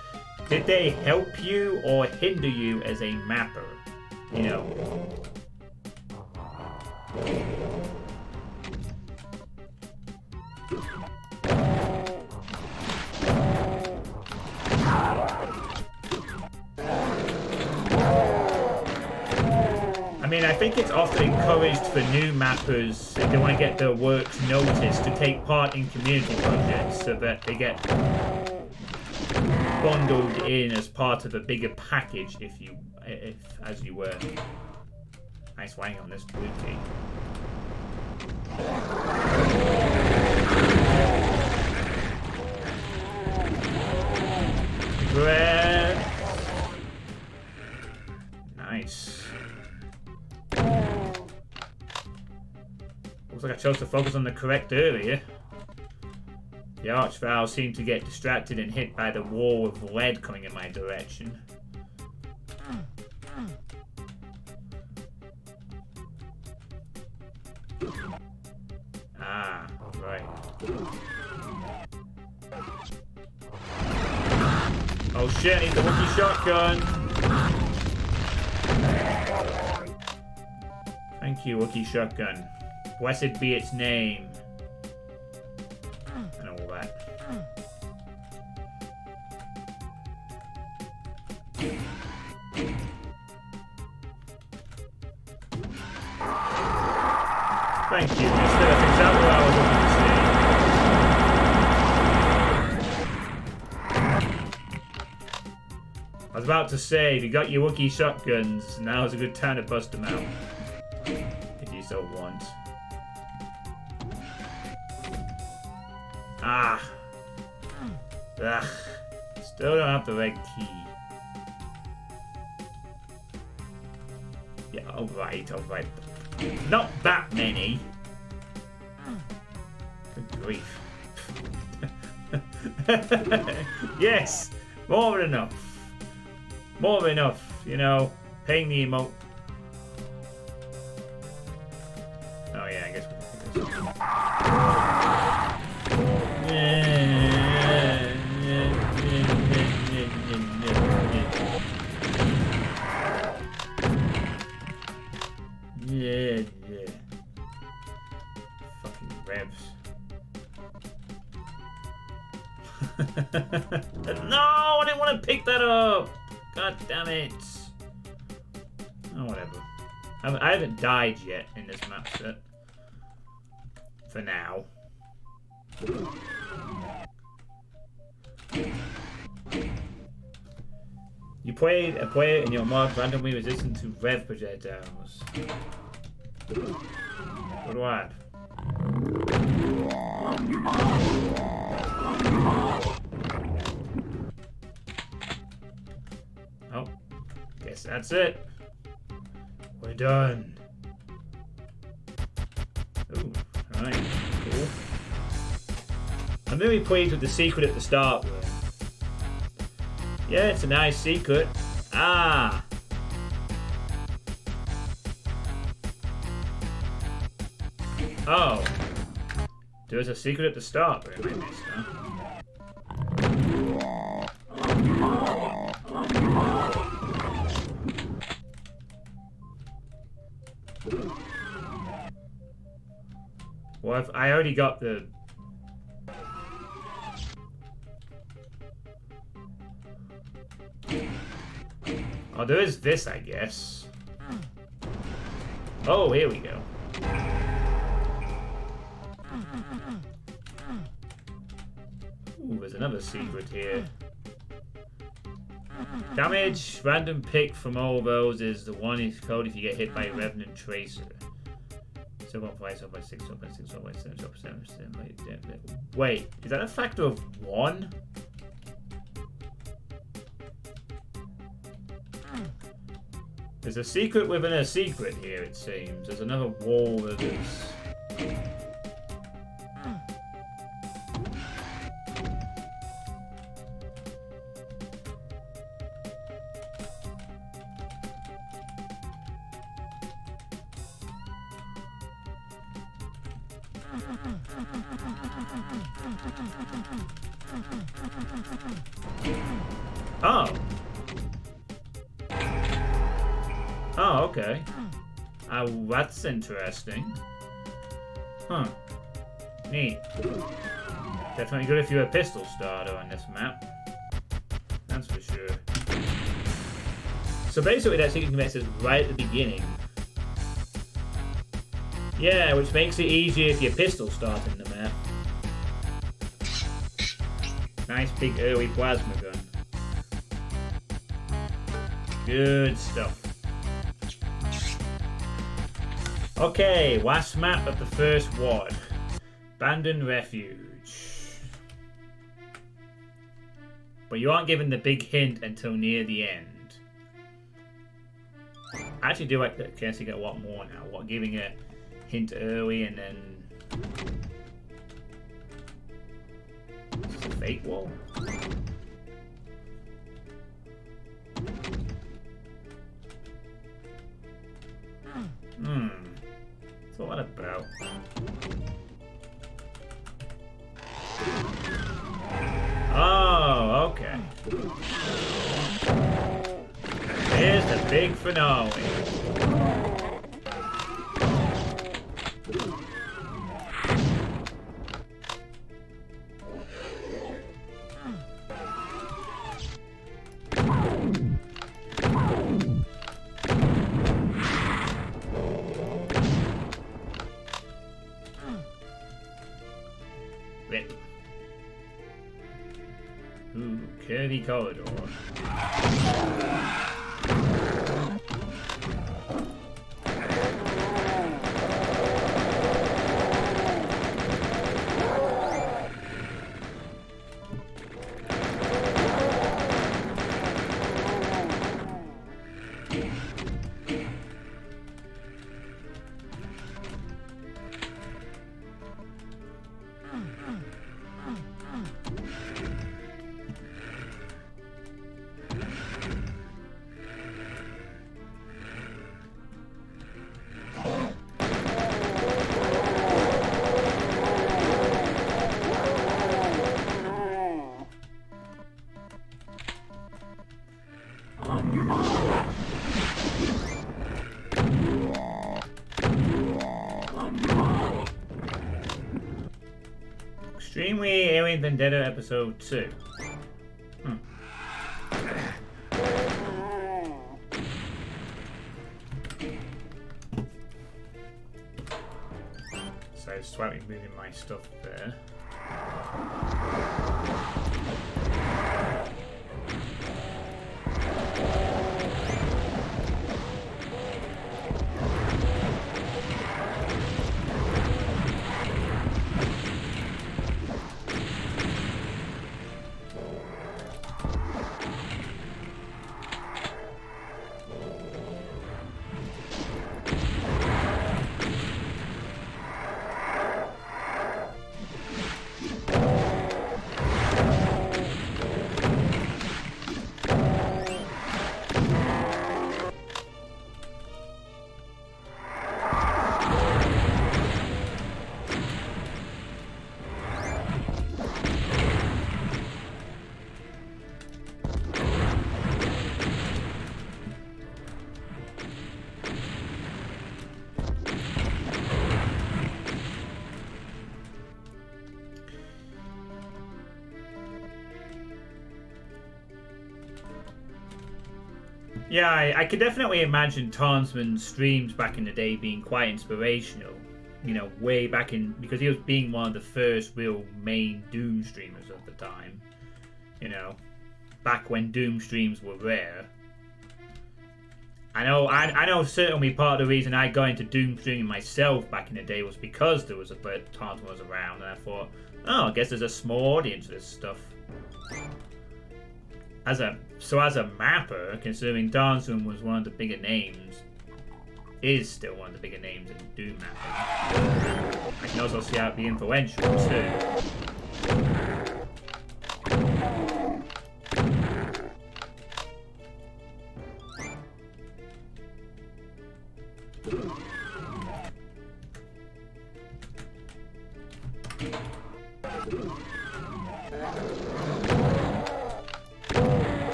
did they help you or hinder you as a mapper? You know. I mean, I think it's often encouraged for new mappers, if they want to get their works noticed, to take part in community projects so that they get bundled in as part of a bigger package, as you were. Nice wang on this blue key. Bread. Nice. Looks like I chose to focus on the correct earlier. The Archvile seemed to get distracted and hit by the wall of lead coming in my direction. Ah, right. Oh shit, I need the Wookiee shotgun! Thank you, Wookiee shotgun. Blessed be its name. And all that. Thank you, mister. That's exactly what I was looking to say. I was about to say, if you got your Wookiee shotguns, now's a good time to bust them out. If you so want. Ah. Ugh. Still don't have the red key. Yeah, alright, alright. Not that many. Good grief. Yes! More than enough. More than enough, you know. Paying the emote. Oh yeah, I guess we can do this. Yeah. Fucking revs. No, I didn't want to pick that up. God damn it. Oh, whatever. I haven't died yet in this map set. For now. You played a player in your mod randomly resistant to rev projectiles. Good lad. Oh, guess that's it. We're done. Ooh, alright, cool. I'm really pleased with the secret at the start, though. Yeah, it's a nice secret. Ah! Oh. There's a secret at the start, but I missed, huh? Well, I already got the... Oh, there is this, I guess. Oh, here we go. Ooh, there's another secret here. Damage, random pick from all those is the one is code if you get hit by a Revenant Tracer. So 1.5, so by 6, so by 6, so by 7, so by 7, so by 7. Wait, is that a factor of 1? There's a secret within a secret here, it seems. There's another wall that is... Oh. Oh, okay. That's interesting. Huh. Neat. Definitely good if you're a pistol starter on this map. That's for sure. So basically that secret commits is right at the beginning. Yeah, which makes it easier if you're pistol starting the map. Nice big early plasma gun. Good stuff. Okay, last map of the first ward. Abandoned Refuge. But you aren't given the big hint until near the end. I actually do like that. Chance to get a lot more now. What, giving a hint early and then... Is this a fake wall? What's all that about? Oh, okay. Here's the big finale. Rip. Ooh, curvy corridor. Extremely Alien Vendetta Episode 2. So I'm slightly moving my stuff there. Yeah, I could definitely imagine Townsman's streams back in the day being quite inspirational. You know, way back in... Because he was being one of the first real main Doom streamers of the time. You know, back when Doom streams were rare. I know certainly part of the reason I got into Doom streaming myself back in the day was because there was a Townsman was around, and I thought, oh, I guess there's a small audience for this stuff. As a mapper, considering Townsman was one of the bigger names, is still one of the bigger names in Doom mapping. I can also see how it'd be influential too.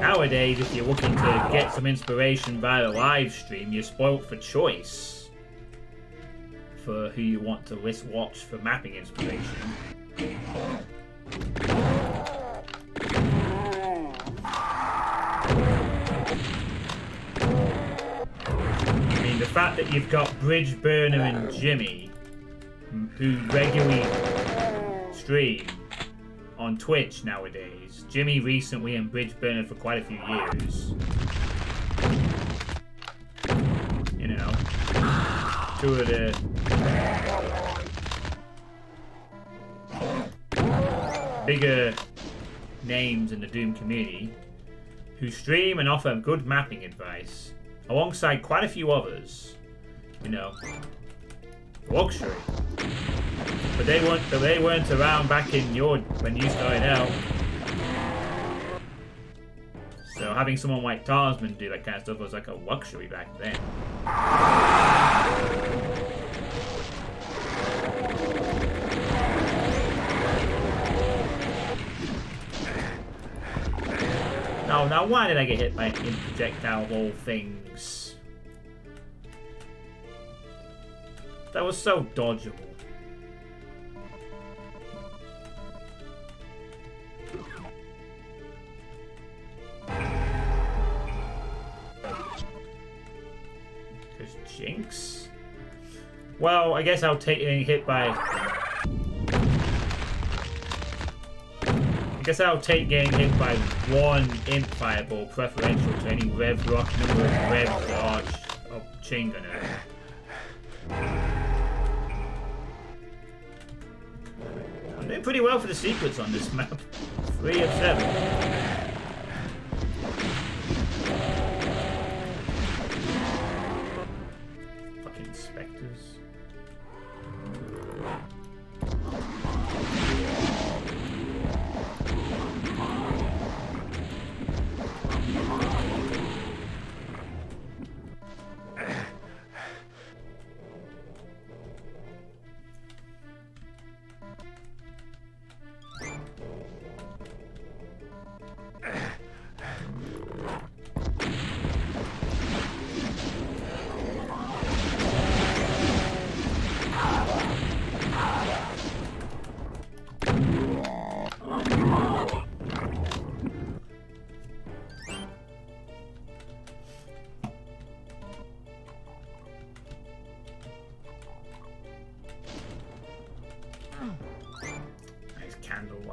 Nowadays, if you're looking to get some inspiration via a live stream, you're spoilt for choice for who you want to watch for mapping inspiration. I mean, the fact that you've got Bridge Burner and Jimmy, who regularly stream on Twitch nowadays. Jimmy recently and Bridge Burner for quite a few years. You know, two of the bigger names in the Doom community who stream and offer good mapping advice alongside quite a few others. You know, luxury. But they weren't around back in when you started out. So having someone like Tarsman do that kind of stuff was like a luxury back then. Now why did I get hit by projectile wall things? That was so dodgeable. Jinx? Well, I guess I'll take getting hit by... one Imp Fireball preferential to any Rev Rock number of Rev Arch of Chain Gunner. I'm doing pretty well for the secrets on this map. 3 of 7. Spectres.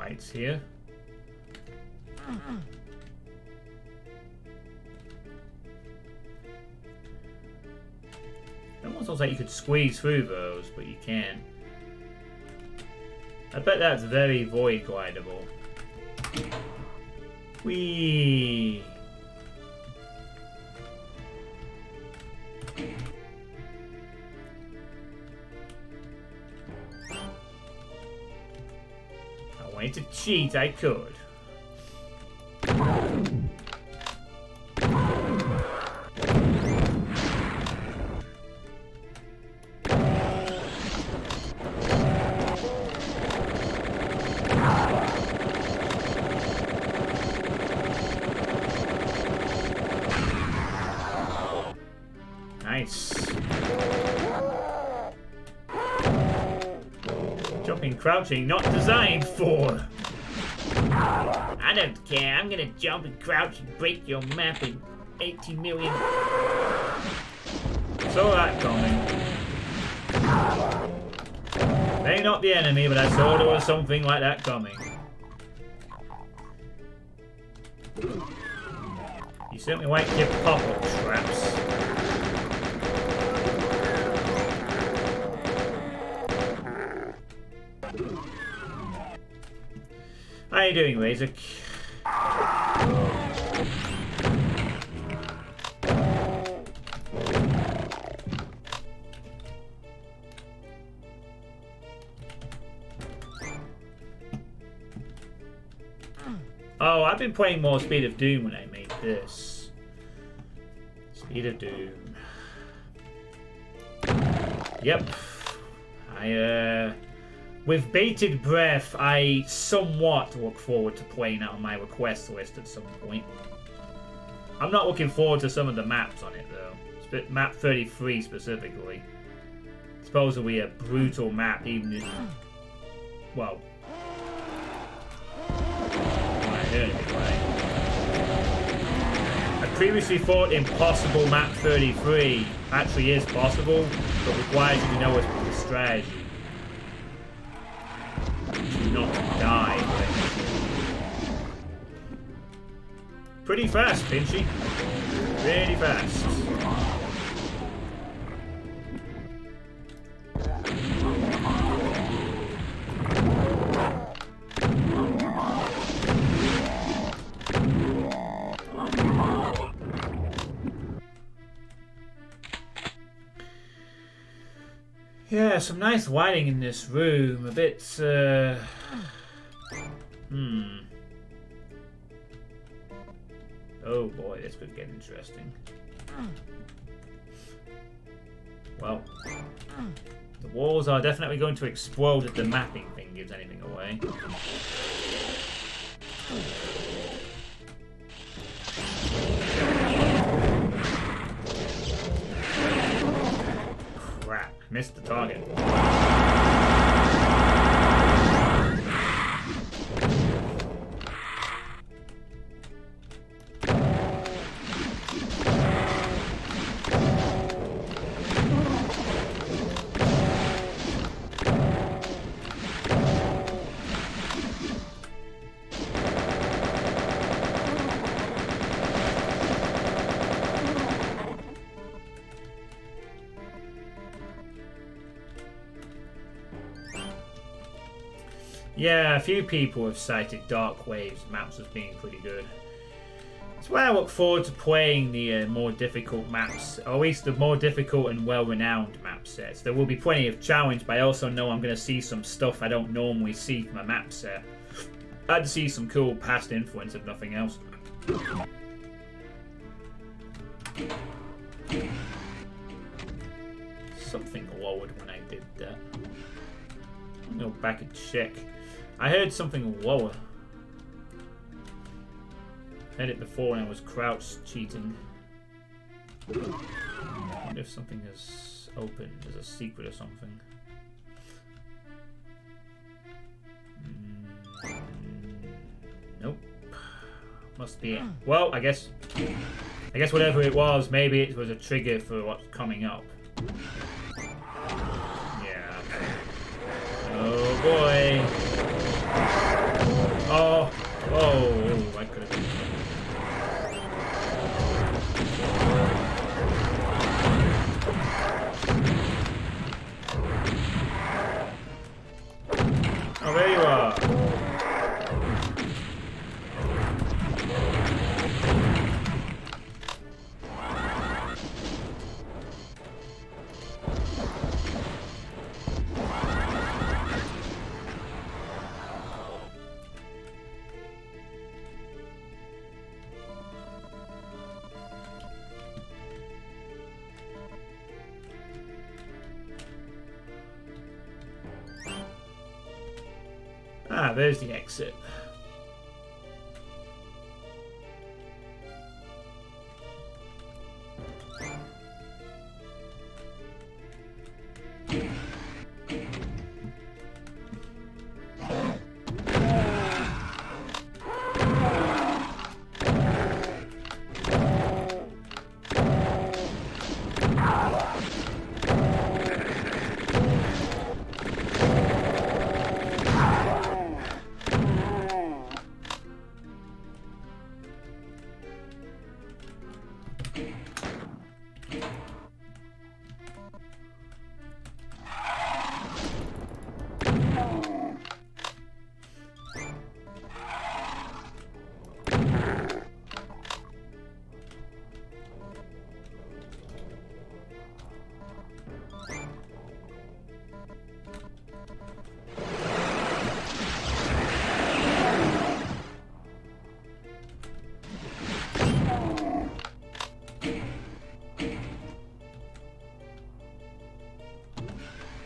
lights here. It almost looks like you could squeeze through those, but you can't. I bet that's very void glidable. Whee! I wanted to cheat, I could. Nice. Jumping, crouching, not designed for. I don't care. I'm gonna jump and crouch and break your map in 80 million. Saw that coming. They're not the enemy, but I saw there was something like that coming. You certainly won't give pop-up traps. How you doing, Razor? Oh, I've been playing more Speed of Doom when I made this. Speed of Doom. Yep. With bated breath, I somewhat look forward to playing that on my request list at some point. I'm not looking forward to some of the maps on it, though. Map 33 specifically. Supposedly a brutal map, even if... Well... I heard it anyway. I previously thought Impossible Map 33 actually is possible, but requires you to know the strategy. Not die. Pretty fast, Pinchy. Really fast. Yeah, some nice lighting in this room. A bit, Oh boy, this could get interesting. Well, the walls are definitely going to explode if the mapping thing gives anything away. Crap, missed the target. Yeah, a few people have cited Dark Waves maps as being pretty good. That's why I look forward to playing the more difficult maps, or at least the more difficult and well-renowned map sets. There will be plenty of challenge, but I also know I'm going to see some stuff I don't normally see from a map set. I'd see some cool past influence, if nothing else. Something lowered when I did that. I'll go back and check. I heard something lower. I heard it before when I was crouched cheating. I wonder if something is open. There's a secret or something. Nope. Must be it. Well, I guess whatever it was, maybe it was a trigger for what's coming up. Yeah. Oh boy. Oh, oh, I could have. Oh, there you are. Ah, there's the exit.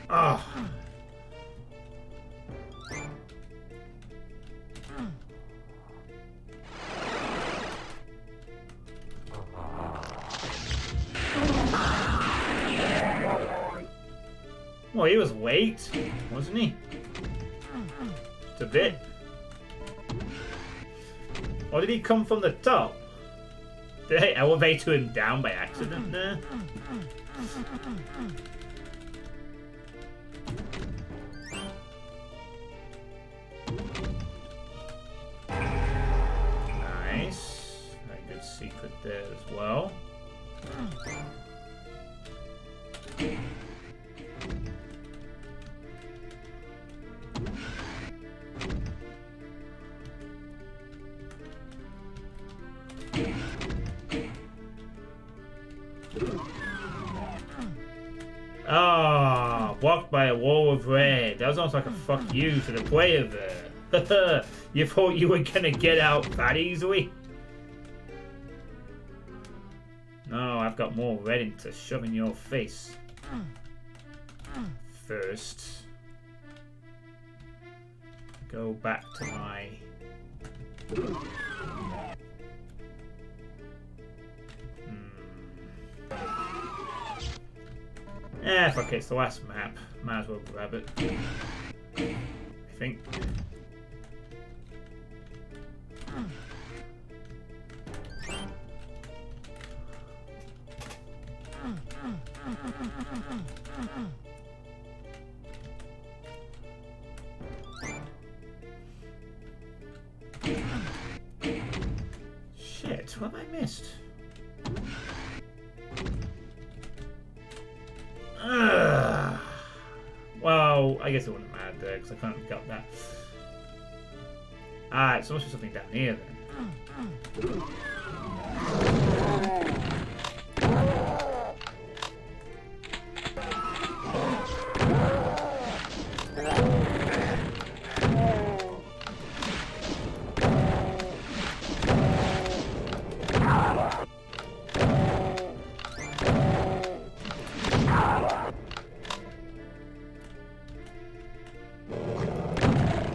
Oh. Well, he was late, wasn't he? Just a bit. Or did he come from the top? Did I elevate him down by accident there? Nice. Very good secret there as well. Ah, blocked by a wall of red. That was almost like a fuck you to the player there. You thought you were gonna get out that easily? No, I've got more red to shove in your face. First, go back to my... Eh, fuck it, it's the last map. Might as well grab it. I think. Shit, what have I missed? Well, I guess it wouldn't matter there because I can't have got that. Alright, so must be something down here then.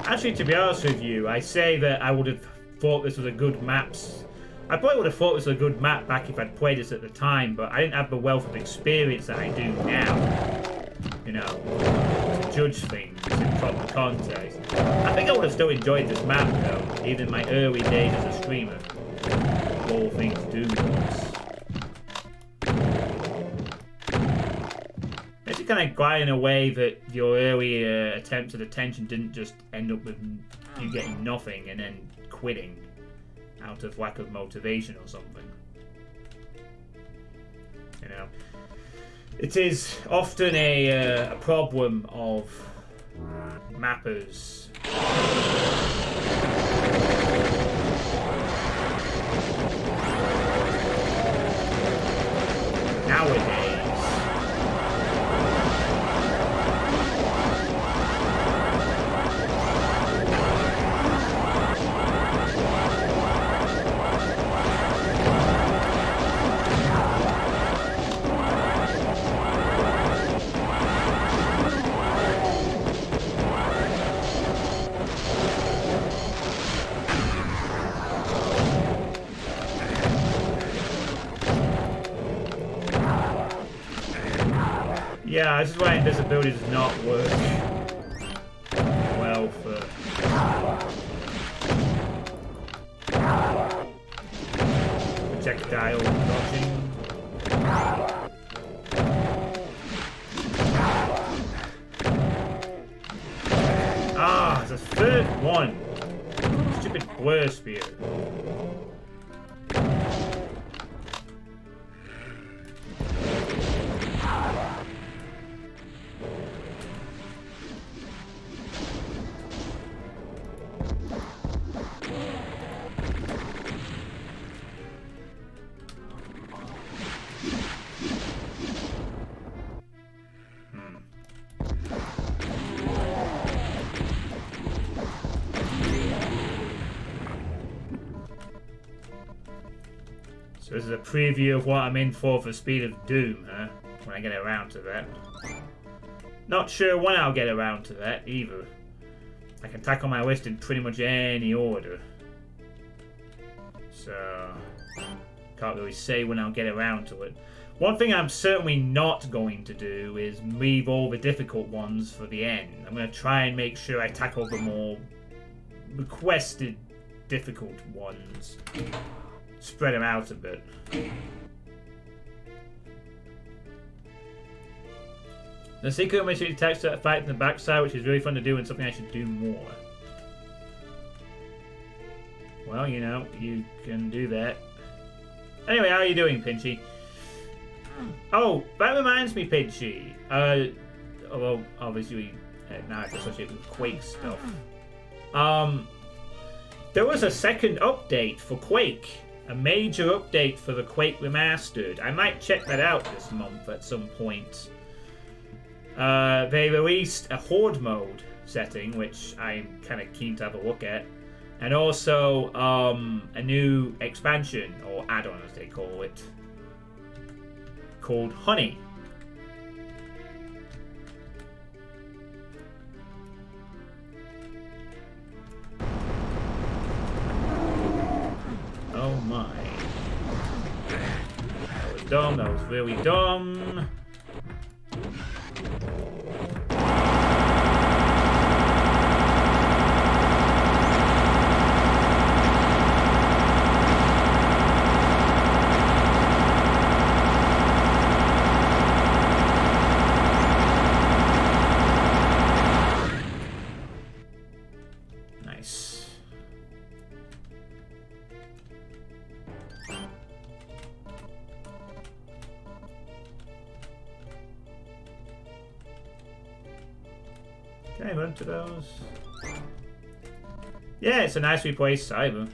Actually, to be honest with you, I say that I would have thought this was a good map. I probably would have thought this was a good map back if I'd played this at the time, but I didn't have the wealth of experience that I do now. You know, to judge things in proper context. I think I would have still enjoyed this map though, even in my early days as a streamer. All things do was. Kind of glad in a way that your early attempts at attention didn't just end up with you getting nothing and then quitting out of lack of motivation or something. You know, it is often a problem of mappers. Nowadays. Yeah, this is why invisibility does not work well for projectile dodging. Ah, it's a third one. Stupid blur spear. So this is a preview of what I'm in for Speed of Doom, huh? When I get around to that. Not sure when I'll get around to that, either. I can tackle my list in pretty much any order. So, can't really say when I'll get around to it. One thing I'm certainly not going to do is leave all the difficult ones for the end. I'm going to try and make sure I tackle the more requested difficult ones. Spread them out a bit. The secret mission attached to that fight in the backside, which is really fun to do and something I should do more. Well, you know, you can do that. Anyway, how are you doing, Pinchy? Oh, that reminds me, Pinchy. Well, obviously, now I have to associate with Quake stuff. There was a second update for Quake. A major update for the Quake Remastered. I might check that out this month at some point. They released a Horde mode setting, which I'm kind of keen to have a look at. And also a new expansion, or add-on as they call it, called Honey. Oh my. That was dumb, that was really dumb. Can I run to those? Yeah, it's a nice replaced Cyber.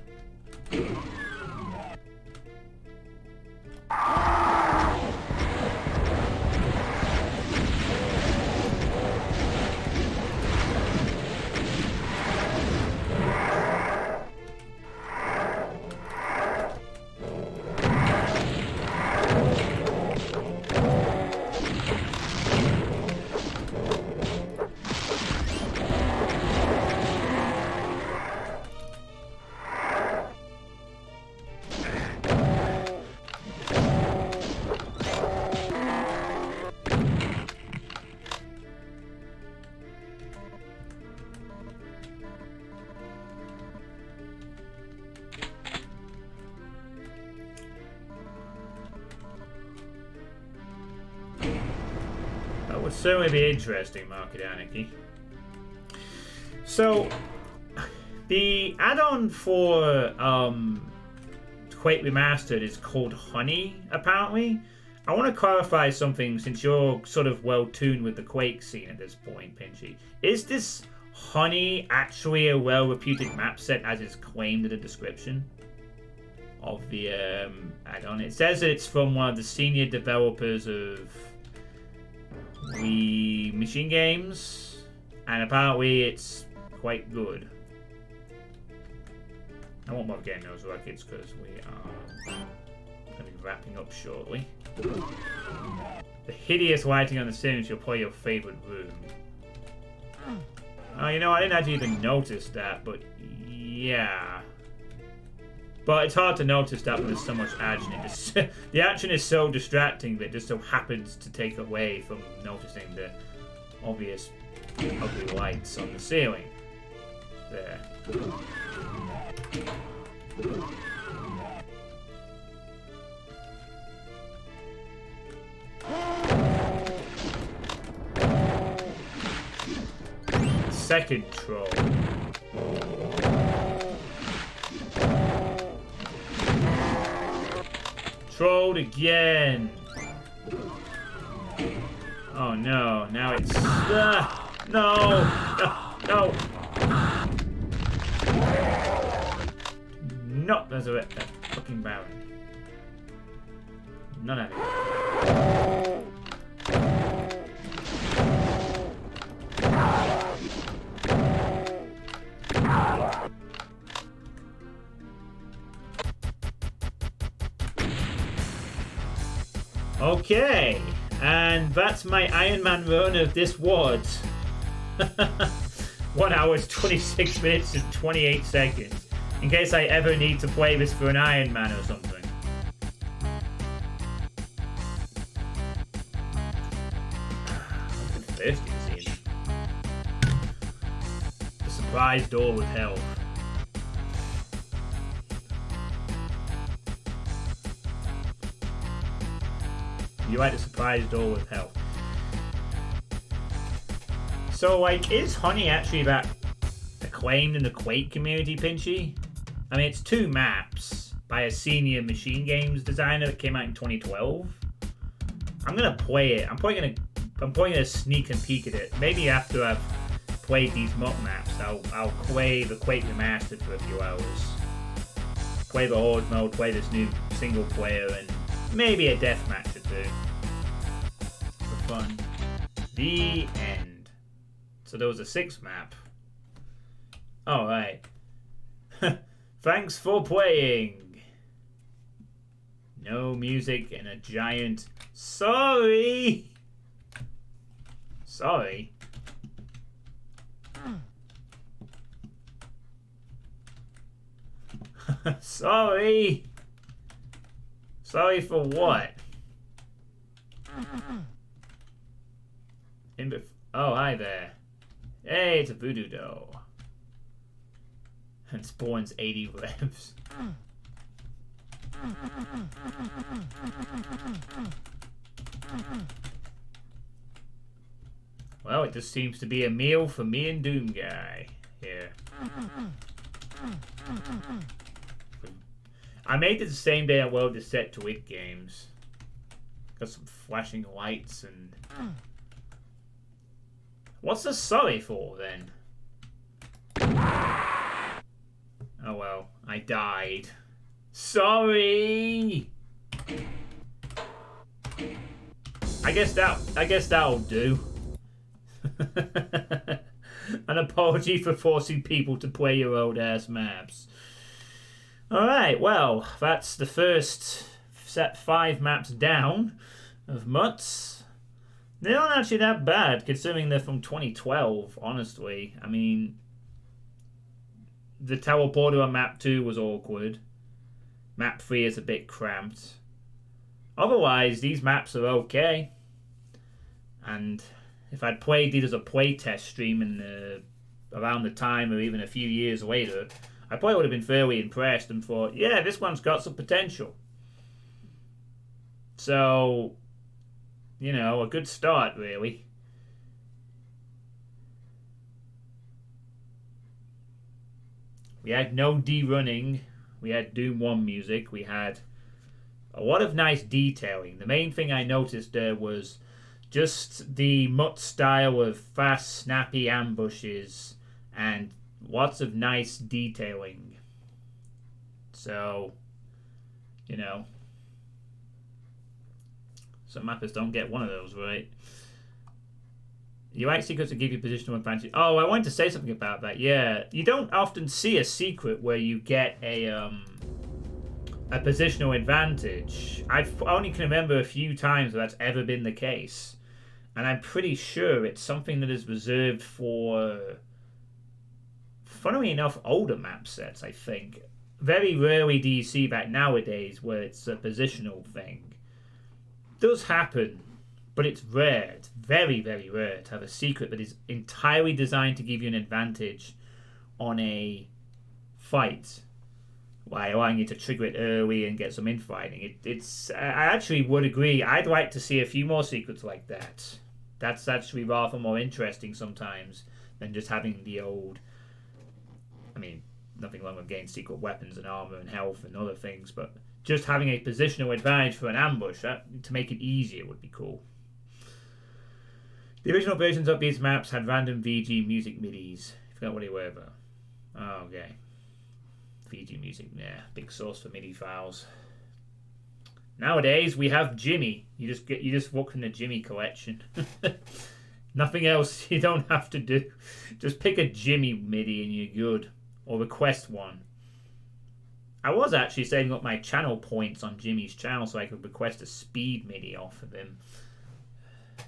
Would certainly be interesting, Market Anarchy. So, The add-on for Quake Remastered is called Honey, apparently. I want to clarify something since you're sort of well tuned with the Quake scene at this point, Pinchy. Is this Honey actually a well-reputed map set as is claimed in the description of the add-on? It says that it's from one of the senior developers of Wii Machine Games, and apparently it's quite good. I won't bother getting those records because we are going to be wrapping up shortly. The hideous lighting on the Sims, you'll play your favorite room. Oh, you know, I didn't actually even notice that, but yeah. But it's hard to notice that when there's so much action. The action is so distracting that it just so happens to take away from noticing the obvious ugly lights on the ceiling. There. Second troll. Trolled again. Oh no, now it's... no! No! No, there's a fucking Baron. None of it. Okay, and that's my Iron Man run of this WOD. 1 hour, 26 minutes and 28 seconds. In case I ever need to play this for an Iron Man or something. I'm thirsty to see it. The surprise door with health. You like the surprise door with health. So, like, is Honey actually that acclaimed in the Quake community, Pinchy? I mean, it's 2 maps by a senior Machine Games designer that came out in 2012. I'm gonna play it. I'm probably gonna sneak and peek at it. Maybe after I've played these mock maps, I'll play the Quake Remastered for a few hours. Play the Horde mode, play this new single player, and maybe a deathmatch or 2. For fun. The end. So there was a 6th map. Alright. Thanks for playing. No music and a giant sorry. Sorry. Sorry. Sorry for what? Oh, hi there. Hey, it's a voodoo doll. And spawns 80 revs. Well, it just seems to be a meal for me and Doom Guy here. I made it the same day I loaded the set to It Games. Got some flashing lights and... What's the sorry for, then? Oh well, I died. Sorry! I guess that'll do. An apology for forcing people to play your old ass maps. Alright, well, that's the first set 5 maps down of Mutts. They aren't actually that bad, considering they're from 2012, honestly. I mean, the teleporter on map 2 was awkward. Map 3 is a bit cramped. Otherwise, these maps are okay. And if I'd played these as a playtest stream in around the time or even a few years later, I probably would have been fairly impressed and thought, yeah, this one's got some potential. So, you know, a good start, really. We had no derunning. We had Doom 1 music. We had a lot of nice detailing. The main thing I noticed there was just the MUT style of fast, snappy ambushes and lots of nice detailing. So, you know, some mappers don't get one of those right. You like secrets that give you positional advantage. Oh, I wanted to say something about that. Yeah, you don't often see a secret where you get a positional advantage. I only can remember a few times where that's ever been the case. And I'm pretty sure it's something that is reserved for, funnily enough, older map sets, I think. Very rarely do you see that nowadays where it's a positional thing. It does happen, but it's rare. It's very, very rare to have a secret that is entirely designed to give you an advantage on a fight, by allowing you to trigger it early and get some infighting. I actually would agree. I'd like to see a few more secrets like that. That's actually rather more interesting sometimes than just having the old... I mean, nothing wrong with getting secret weapons and armor and health and other things, but just having a positional advantage for an ambush to make it easier would be cool. The original versions of these maps had random VG music MIDIs. I forgot what they were though. Oh, okay. VG music, yeah, big source for MIDI files. Nowadays we have Jimmy. You just walk in the Jimmy collection. Nothing else you don't have to do. Just pick a Jimmy MIDI and you're good. Or request one. I was actually saving up my channel points on Jimmy's channel so I could request a speed MIDI off of him.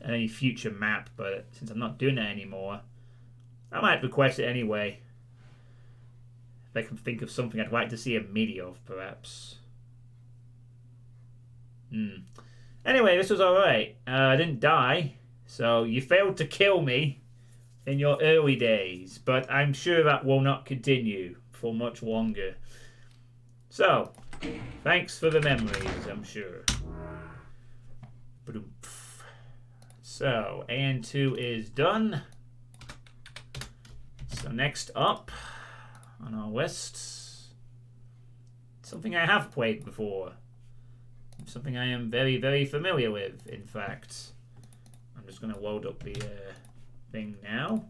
And any future map, but since I'm not doing that anymore, I might request it anyway. If I can think of something I'd like to see a MIDI of, perhaps. Anyway, this was alright. I didn't die, so you failed to kill me in your early days, but I'm sure that will not continue for much longer. So, thanks for the memories, I'm sure. So, AN2 is done. So next up on our list, something I have played before. Something I am very, very familiar with, in fact. I'm just going to load up the thing now.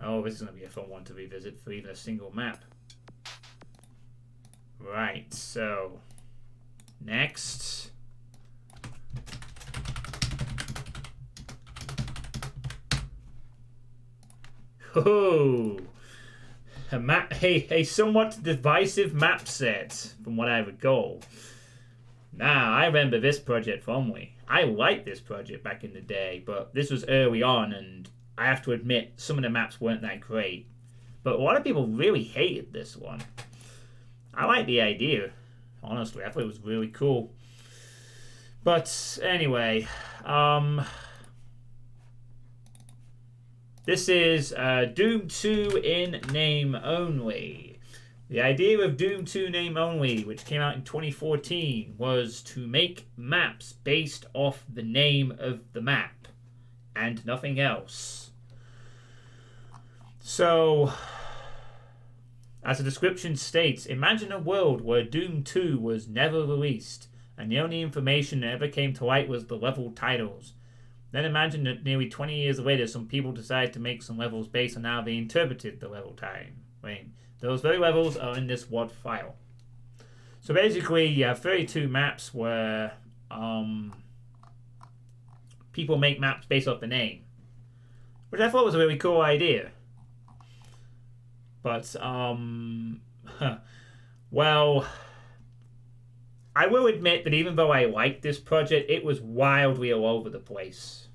Oh, this is going to be a fun one to revisit for even a single map. Right, so next. Oh, a somewhat divisive map set, from what I recall. Now, I remember this project fondly. I liked this project back in the day, but this was early on, and I have to admit, some of the maps weren't that great. But a lot of people really hated this one. I like the idea, honestly. I thought it was really cool. But anyway, this is Doom 2 in name only. The idea of Doom 2 name only, which came out in 2014, was to make maps based off the name of the map and nothing else. So, as the description states, imagine a world where Doom 2 was never released, and the only information that ever came to light was the level titles. Then imagine that nearly 20 years later, some people decided to make some levels based on how they interpreted the level time. Those very levels are in this WAD file. So basically, you have 32 maps where people make maps based off the name, which I thought was a really cool idea. But, well, I will admit that even though I liked this project, it was wildly all over the place.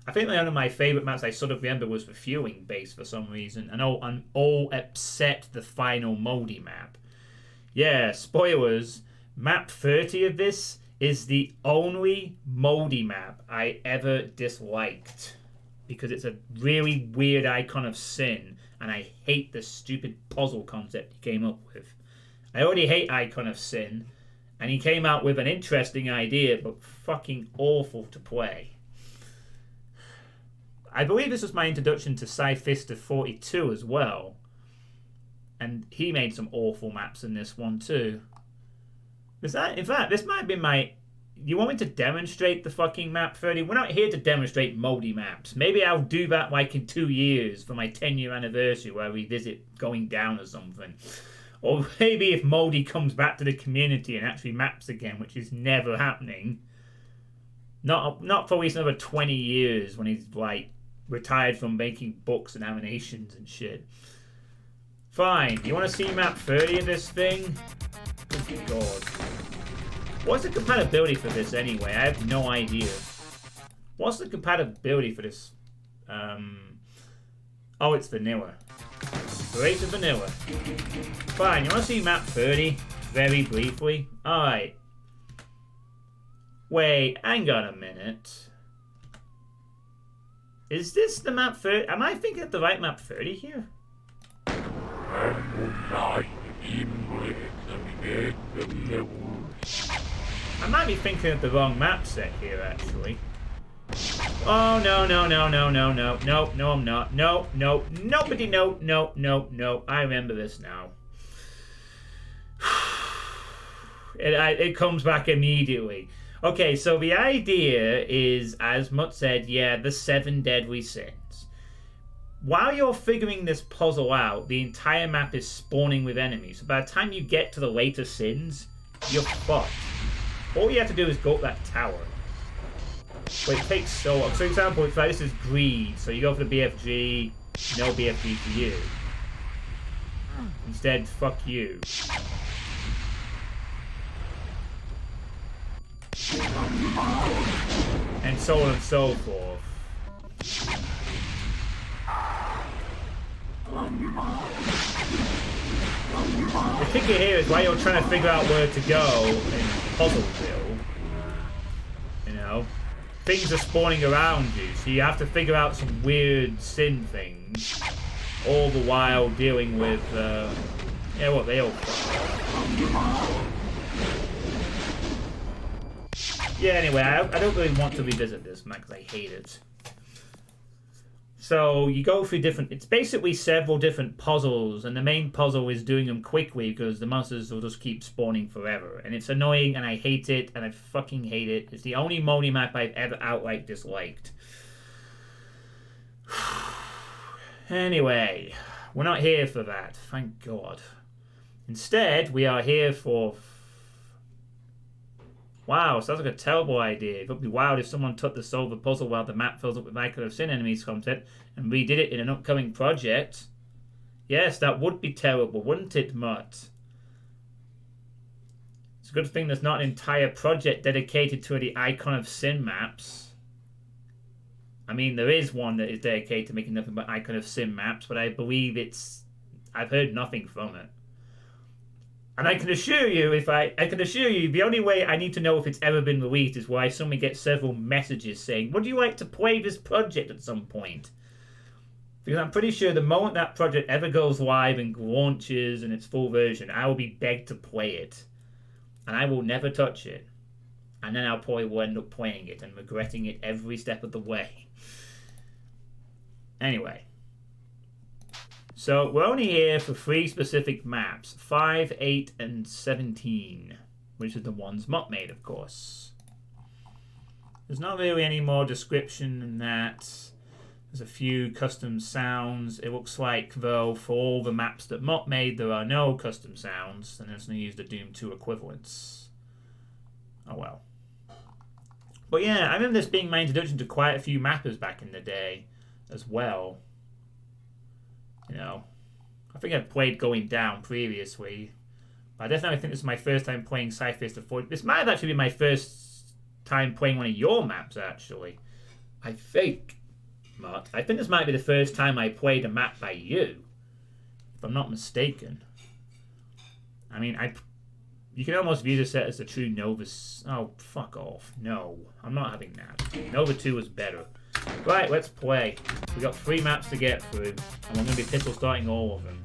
I think one of my favourite maps I sort of remember was the Fueling base for some reason, and all except the final Moldy map. Yeah, spoilers, map 30 of this is the only Moldy map I ever disliked, because it's a really weird icon of sin, and I hate the stupid puzzle concept he came up with. I already hate Icon of Sin, And he came out with an interesting idea, but fucking awful to play. I believe this was my introduction to Sci-Fister 42 as well. And he made some awful maps in this one too. In fact, this might be my... You want me to demonstrate the fucking map 30? We're not here to demonstrate moldy maps. Maybe I'll do that like in 2 years for my 10-year anniversary where we visit Going Down or something. Or maybe if Moldy comes back to the community and actually maps again, which is never happening. Not for at least another 20 years when he's like retired from making books and animations and shit. Fine. You want to see map 30 of this thing? Good God. What's the compatibility for this anyway? I have no idea. What's the compatibility for this? Oh, it's vanilla. Straight to vanilla. Fine, you want to see map 30? Very briefly? Alright. Wait, hang on a minute. Is this the map 30? Am I thinking of the right map 30 here? I might be thinking of the wrong map set here, actually. Oh, no, I'm not. Nobody, no. I remember this now. It comes back immediately. Okay, so the idea is, as Mutt said, yeah, the 7 deadly sins. While you're figuring this puzzle out, the entire map is spawning with enemies. So by the time you get to the later sins, you're fucked. All you have to do is go up that tower. But it takes so long. So, for example, if this is greed, so you go for the BFG, no BFG for you. Instead, fuck you. And so on and so forth. The kicker here is while you're trying to figure out where to go in Puzzleville, you know, things are spawning around you, so you have to figure out some weird sin things, all the while dealing with, yeah, what they all... Yeah, anyway, I don't really want to revisit this map because I hate it. So you go through it's basically several different puzzles, and the main puzzle is doing them quickly because the monsters will just keep spawning forever. And it's annoying, and I hate it, and I fucking hate it. It's the only Moldy map I've ever outright disliked. Anyway, we're not here for that, thank God. Instead, we are here for... Wow, sounds like a terrible idea. It would be wild if someone took the solve the puzzle while the map fills up with I Could Have Seen Enemies content and redid it in an upcoming project. Yes, that would be terrible, wouldn't it, Mutt? It's a good thing there's not an entire project dedicated to the Icon of Sin maps. I mean, there is one that is dedicated to making nothing but Icon of Sin maps, but I believe I've heard nothing from it. And I can assure you, the only way I need to know if it's ever been released is where I suddenly get several messages saying, would you like to play this project at some point? Because I'm pretty sure the moment that project ever goes live and launches in its full version, I will be begged to play it. And I will never touch it. And then I'll probably will end up playing it and regretting it every step of the way. Anyway. So we're only here for 3 specific maps, 5, 8, and 17, which are the ones Mutt made, of course. There's not really any more description than that. There's a few custom sounds. It looks like, though, for all the maps that Mutt made, there are no custom sounds, and it's going to use the Doom 2 equivalents. Oh well. But yeah, I remember this being my introduction to quite a few mappers back in the day as well. You know, I think I've played Going Down previously, but I definitely think this is my first time playing Sci-Fister 40. This might have actually been my first time playing one of your maps, actually. I think, Mutt. I think this might be the first time I played a map by you, if I'm not mistaken. I mean, you can almost view this set as a true Nova... Oh, fuck off. No, I'm not having that. Nova 2 was better. Right, let's play. We got 3 maps to get through, and we're going to be pistol starting all of them.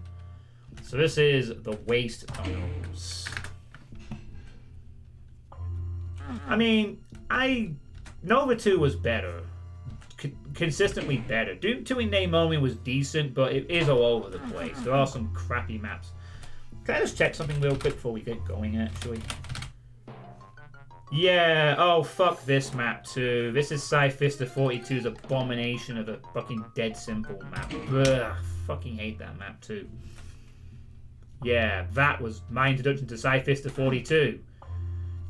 So this is the Waste Tunnels. I mean, Nova 2 was better. Consistently better. Doom 2 in name only was decent, but it is all over the place. There are some crappy maps. Can I just check something real quick before we get going, actually? Yeah, oh, fuck this map, too. This is Cyphister 42's abomination of a fucking dead simple map. Ugh, fucking hate that map, too. Yeah, that was my introduction to Cyphister 42.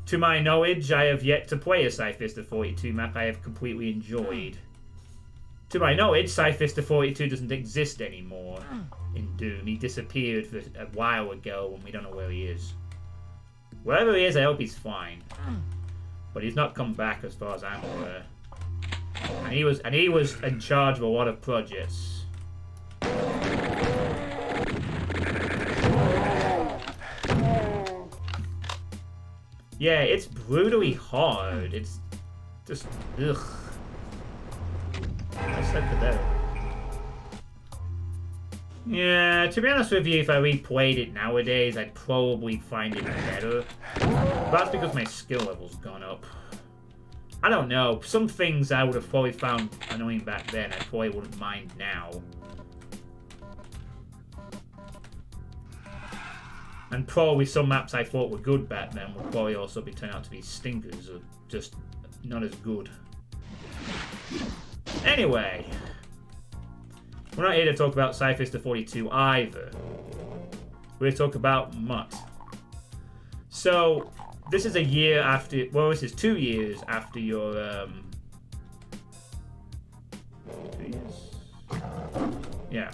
To my knowledge, I have yet to play a Cyphister 42 map I have completely enjoyed. To my knowledge, Cyphister 42 doesn't exist anymore in Doom. He disappeared a while ago and we don't know where he is. Wherever he is, I hope he's fine. But he's not come back as far as I'm aware. And he was in charge of a lot of projects. Yeah, it's brutally hard. It's just ugh. I said to that. Yeah, to be honest with you, if I replayed it nowadays, I'd probably find it better. But that's because my skill level's gone up. I don't know. Some things I would have probably found annoying back then, I probably wouldn't mind now. And probably some maps I thought were good back then would probably also be turned out to be stinkers, or just not as good. Anyway. We're not here to talk about Cyphister 42 either. We're here to talk about Mutt. So, this is a year after... Well, this is 2 years after your... 2 years? Yeah.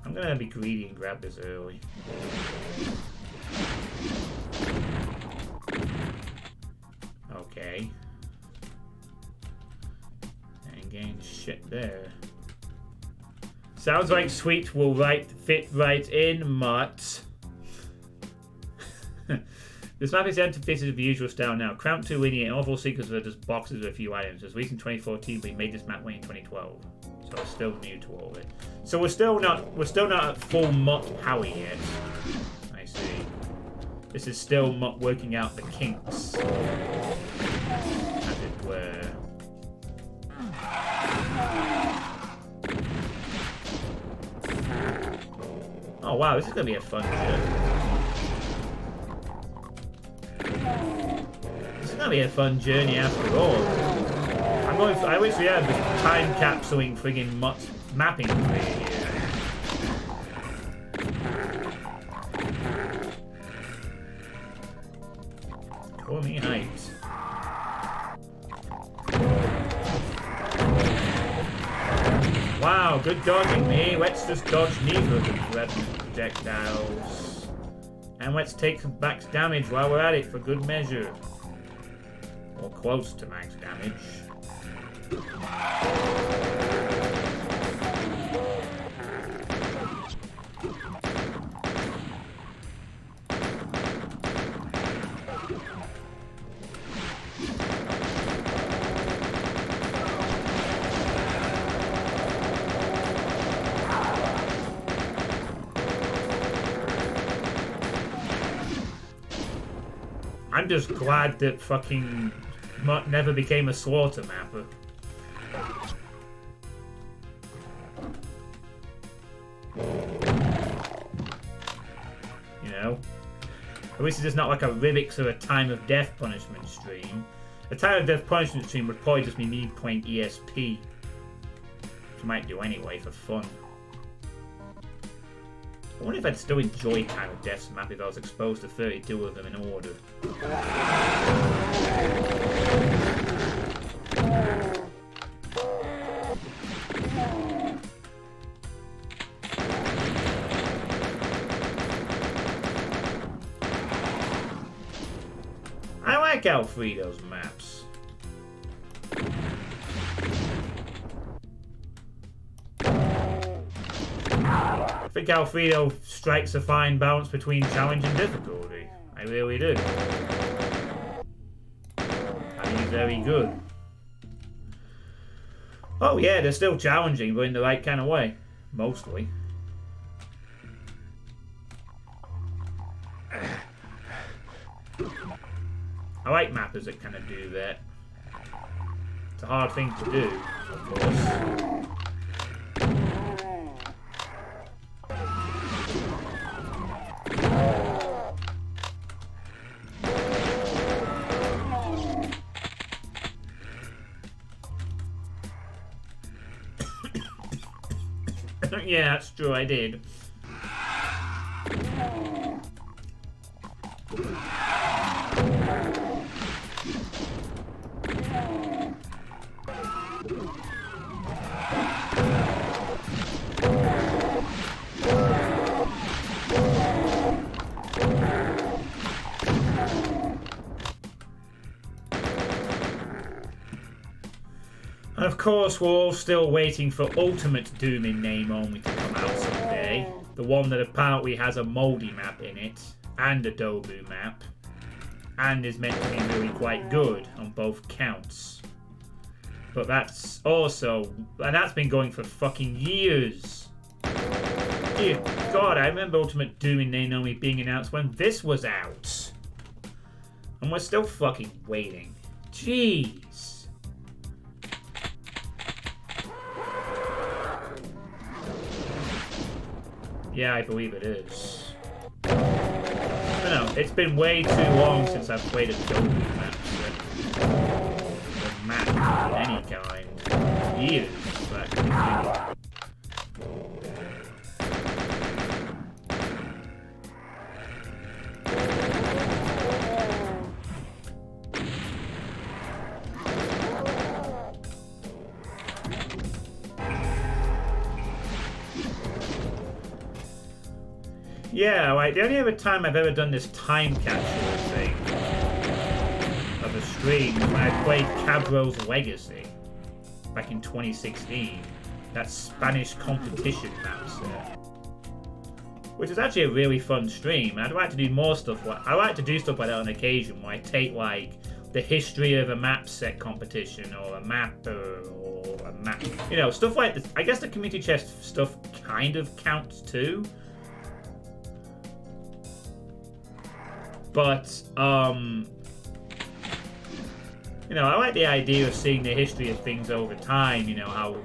I'm gonna be greedy and grab this early. Okay. Gain shit there. Sounds like Sweet will fit right in, Mutt. This map is the antithesis of the usual style now. Cramped too linear, and awful secrets are just boxes with a few items. It was released in 2014, but he made this map way in 2012. So it's still new to all of it. So we're still not at full Mutt power yet. I see. This is still Mutt working out the kinks, as it were. Oh wow, this is gonna be a fun journey. This is gonna be a fun journey after all. I wish we had the time capsuling friggin' mapping tree here. Call me hyped. Wow, good dodging me. Let's just dodge neither of the threatened projectiles. And let's take some max damage while we're at it for good measure. Or close to max damage. I'm just glad that fucking Mutt never became a slaughter mapper. You know? At least it's just not like a Rivix or a Time of Death punishment stream. A Time of Death punishment stream would probably just be me playing ESP. Which I might do anyway for fun. I wonder if I'd still enjoy Time of Death's map if I was exposed to 32 of them in order. I like Alfredo's maps. I think Alfredo strikes a fine balance between challenge and difficulty. I really do. And he's very good. Oh yeah, they're still challenging, but in the right kind of way. Mostly. I like mappers that kind of do that. It's a hard thing to do, of course. Yeah, that's true, I did. And of course, we're all still waiting for Ultimate Doom in name only to come out someday. The one that apparently has a Moldy map in it, and a Dobu map, and is meant to be really quite good on both counts. But that's also, and that's been going for fucking years. Dear God, I remember Ultimate Doom in name only being announced when this was out. And we're still fucking waiting. Jeez. Yeah, I believe it is. I don't know, it's been way too long since I've played a Dobu map. A map of any kind. Years, in fact. Yeah, like, the only other time I've ever done this time capsule thing of a stream was when I played Cabro's Legacy back in 2016. That Spanish competition map set. Which is actually a really fun stream. I'd like to do more stuff like, I like to do stuff like that on occasion where I take like the history of a map set competition or a map or a map, you know, stuff like this. I guess the community chest stuff kind of counts too. But, you know, I like the idea of seeing the history of things over time, you know, how...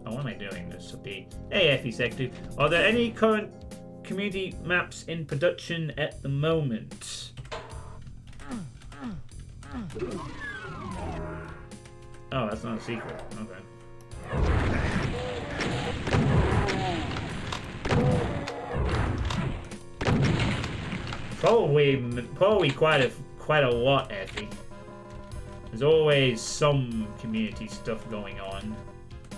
Oh, what am I doing? This would be... Hey, FE Sector. Are there any current community maps in production at the moment? Oh, that's not a secret. Okay. Probably quite a lot, Effie. There's always some community stuff going on.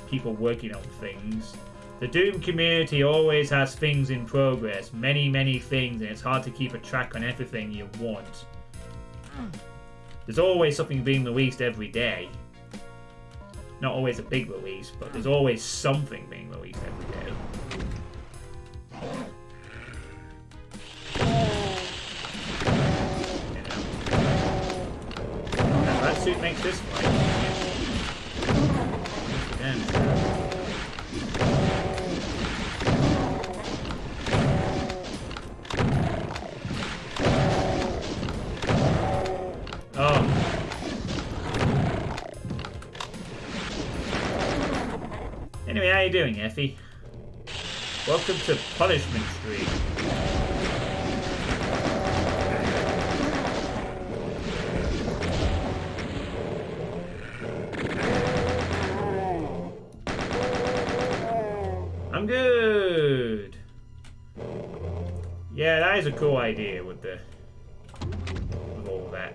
People working on things. The Doom community always has things in progress. Many things, and it's hard to keep a track on everything you want. There's always something being released every day. Not always a big release, but there's always something being released every day. That suit makes this fight. Oh. Anyway, how you doing, Effie? Welcome to Punishment Street. I'm good. Yeah, that is a cool idea with all that.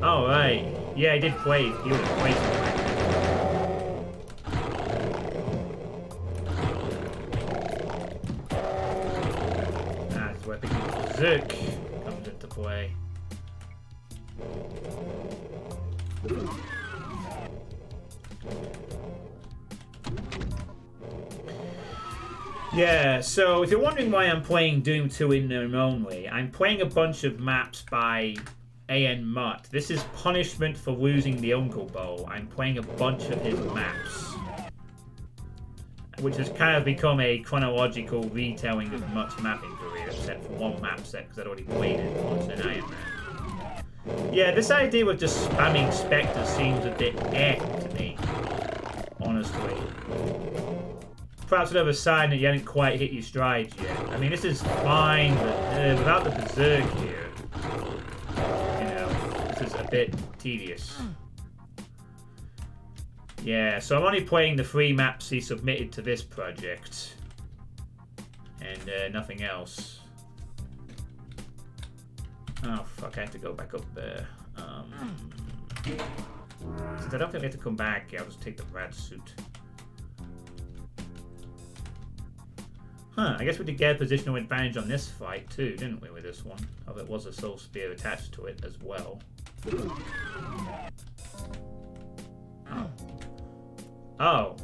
All right. Yeah, I did play. You would have played something. That's where the Berserk comes into play. Yeah, so if you're wondering why I'm playing Doom 2 in name only, I'm playing a bunch of maps by AN Mutt. This is punishment for losing the Unclebowl. I'm playing a bunch of his maps, which has kind of become a chronological retelling of Mutt's mapping career, except for one map set because I'd already played it once in Iron Man. Yeah, this idea of just spamming Spectres seems a bit to me, honestly. Perhaps another sign that you haven't quite hit your strides yet. I mean, this is fine, but without the Berserk here, you know, this is a bit tedious. Yeah, so I'm only playing the 3 maps he submitted to this project, and nothing else. Oh fuck, I have to go back up there. Since I don't think we have to come back, I'll just take the rad suit. Huh, I guess we did get a positional advantage on this fight too, didn't we, with this one? Oh, there was a soul spear attached to it as well. Oh. Oh.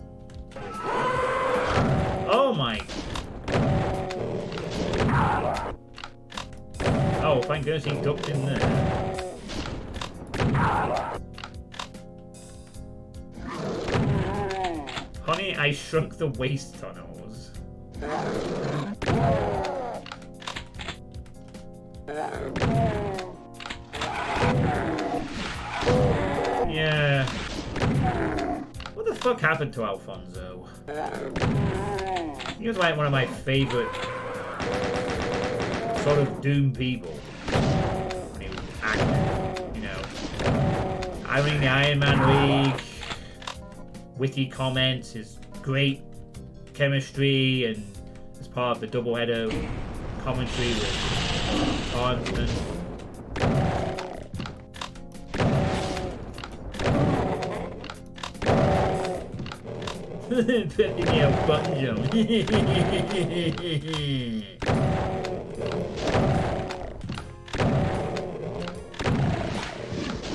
Oh my. Oh, thank goodness he ducked in there. Honey, I shrunk the waste tunnels. Yeah. What the fuck happened to Alfonso? He was like one of my favorite sort of Doom people. When he was active, you know. I mean, the Iron Man League, witty comments, his great chemistry, and as part of the doubleheader commentary with Arnsman. Put me a button jump.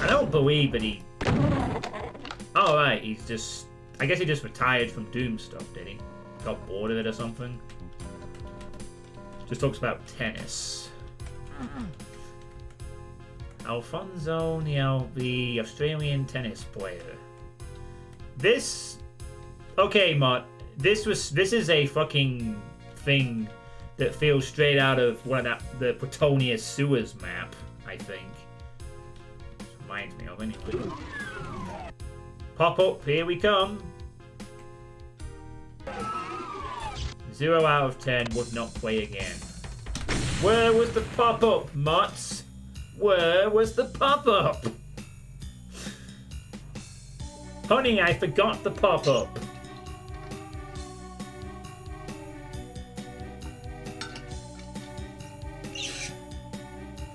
I don't believe that he... Oh right, he's just... I guess he just retired from Doom stuff, did he? Got bored of it or something? Just talks about tennis. Alfonso Niel, the Australian tennis player. This... Okay, Mott. This is a fucking thing that feels straight out of one of the Plutonius Sewers map, I think. This reminds me of anyway. Pop up, here we come. 0 out of 10, would not play again. Where was the pop-up, Mutts? Where was the pop-up? Honey, I forgot the pop-up.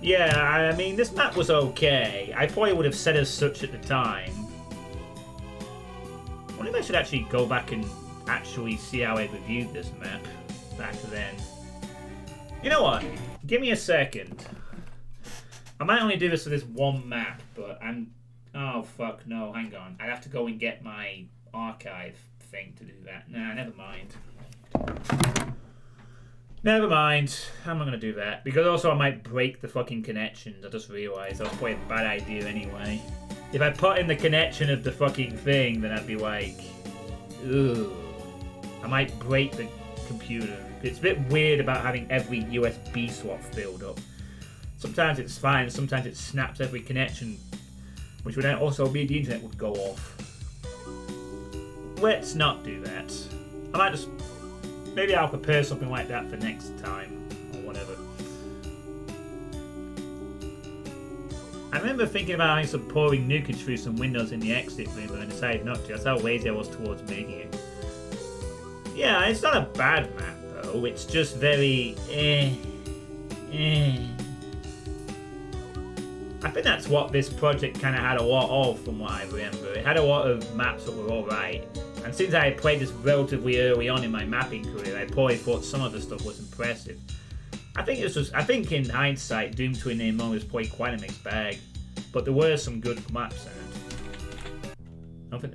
Yeah, I mean, this map was okay. I probably would have said as such at the time. I wonder if I should actually go back and actually see how I reviewed this map back then. You know what? Give me a second. I might only do this for this one map, but I'm... Oh, fuck, no, hang on. I'd have to go and get my archive thing to do that. Nah, never mind. Never mind. I'm not going to do that. Because also I might break the fucking connections. I just realised that was probably a bad idea anyway. If I put in the connection of the fucking thing, then I'd be like... Ugh. I might break the computer. It's a bit weird about having every USB slot filled up. Sometimes it's fine, sometimes it snaps every connection, which would also mean the internet would go off. Let's not do that. I might just... Maybe I'll prepare something like that for next time, or whatever. I remember thinking about having some pouring nukage through some windows in the exit room, but I decided not to. That's how lazy I was towards making it. Yeah, it's not a bad map, though. It's just very... I think that's what this project kind of had a lot of, from what I remember. It had a lot of maps that were alright. And since I had played this relatively early on in my mapping career, I probably thought some of the stuff was impressive. I think in hindsight, Doom Twin Nemo was probably quite a mixed bag. But there were some good maps in it.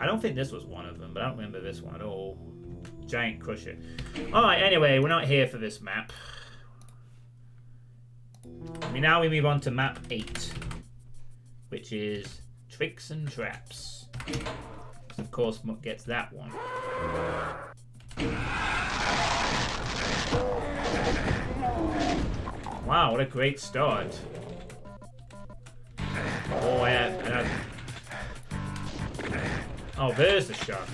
I don't think this was one of them, but I don't remember this one at all. Giant Crusher. Alright, anyway, we're not here for this map. Now we move on to map 8, which is Tricks and Traps. Of course, Mutt gets that one. Wow, what a great start. Oh, oh, there's the shark.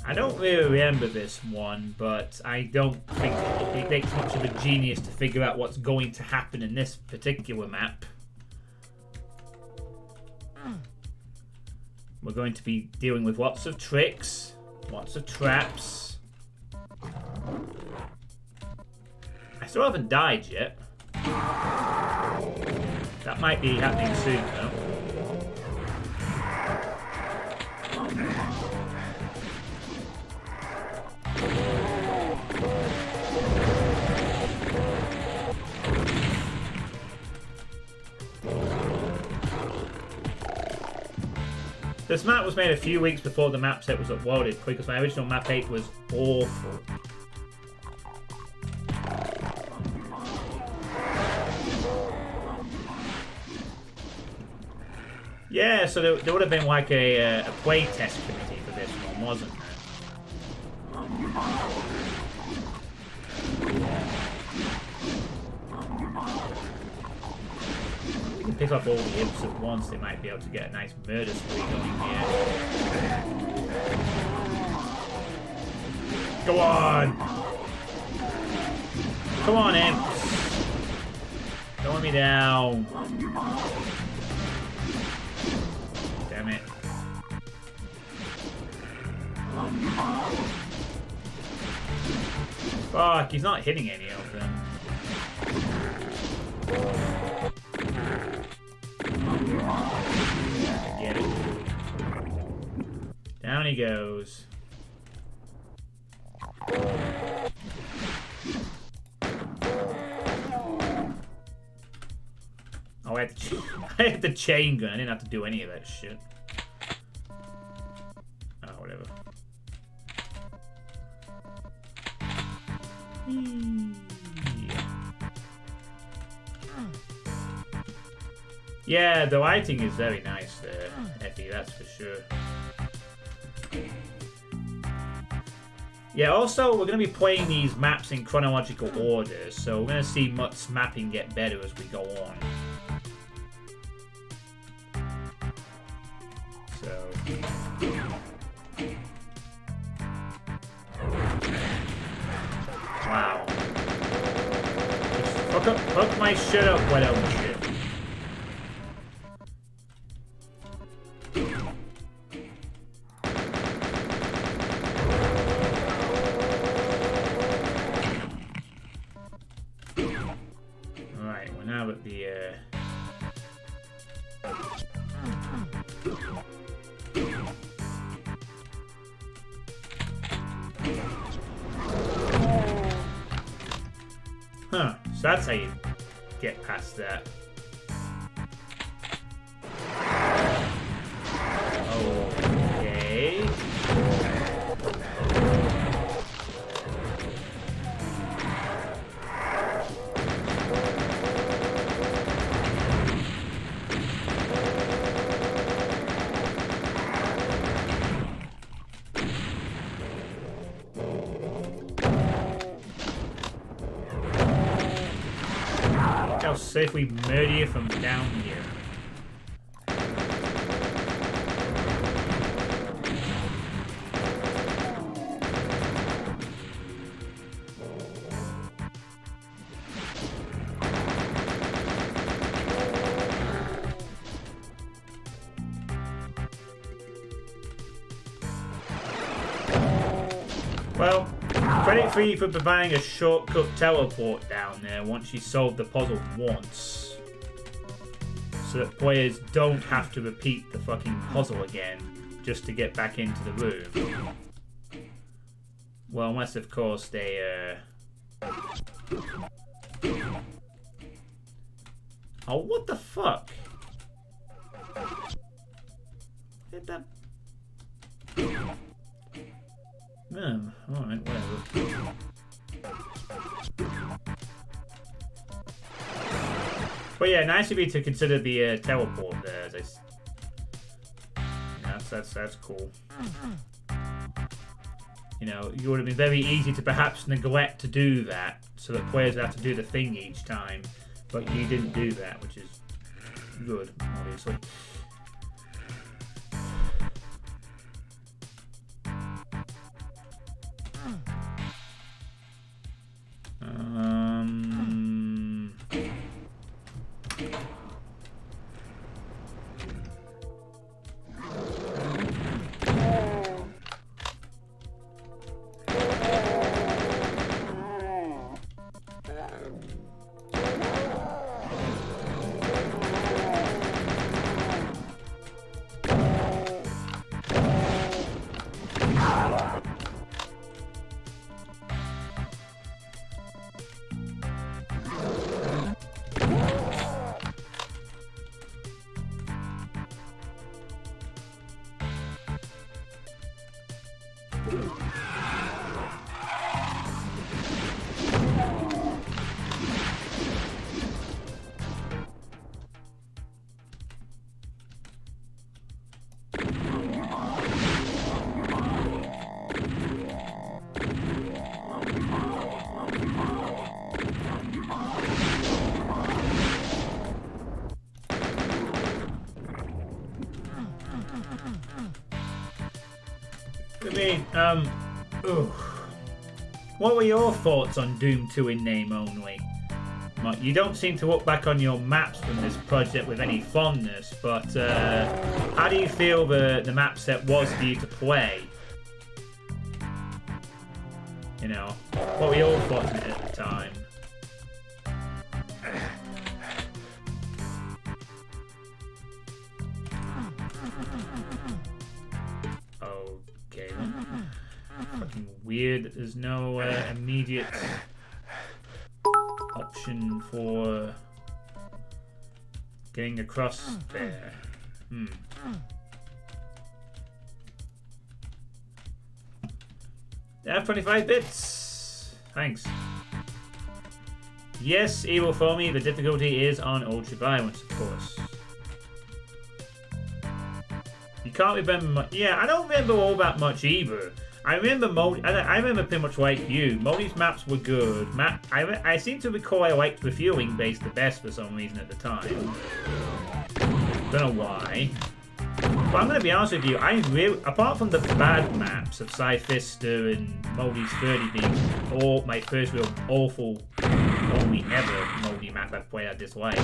I don't really remember this one, but I don't think it takes much of a genius to figure out what's going to happen in this particular map. We're going to be dealing with lots of tricks, lots of traps. I still haven't died yet. That might be happening soon, though. This map was made a few weeks before the map set was uploaded because my original map 8 was awful. Yeah, so there would have been like a play test committee for this one, wasn't there? We can pick up all the imps at once, they might be able to get a nice murder spree going here. Go on! Come on, imps! Don't let me down. Damn it. Fuck, he's not hitting any of them. Get it. Down he goes. Oh, I had the chain gun. I didn't have to do any of that shit. Oh, whatever. Yeah, the lighting is very nice there, Effie, that's for sure. Yeah, also, we're going to be playing these maps in chronological order, so we're going to see Mutt's mapping get better as we go on. So... Wow. Just hook my shit up, why don't you? Alright, we're now at the Huh, so that's how you get past that. Okay. How safe we murder you from down here. Well, credit for you for providing a shortcut teleport down there once you solve the puzzle once. So that players don't have to repeat the fucking puzzle again. just to get back into the room. Well, unless of course they oh, what the fuck? Hit that. Alright, whatever. But yeah, nice of you to consider the teleport there. That's cool. You know, it would have been very easy to perhaps neglect to do that, so that players have to do the thing each time. But you didn't do that, which is good, obviously. What were your thoughts on Doom 2 in name only? You don't seem to look back on your maps from this project with any fondness, but how do you feel the map set was for you to play? You know, what were your thoughts on it at the time? Okay then. Fucking weird that there's no immediate option for getting across there. Yeah, 25 bits. Thanks. Yes, Evil for me, the difficulty is on ultra violence, of course. You can't remember much. Yeah, I don't remember all that much either. I remember I remember pretty much like you. Modi's maps were good. I seem to recall I liked Refueling Base the best for some reason at the time. Don't know why. But I'm going to be honest with you, apart from the bad maps of Sci-Fister and Modi's 30 being all my first real awful, only ever Modi map I've played I dislike,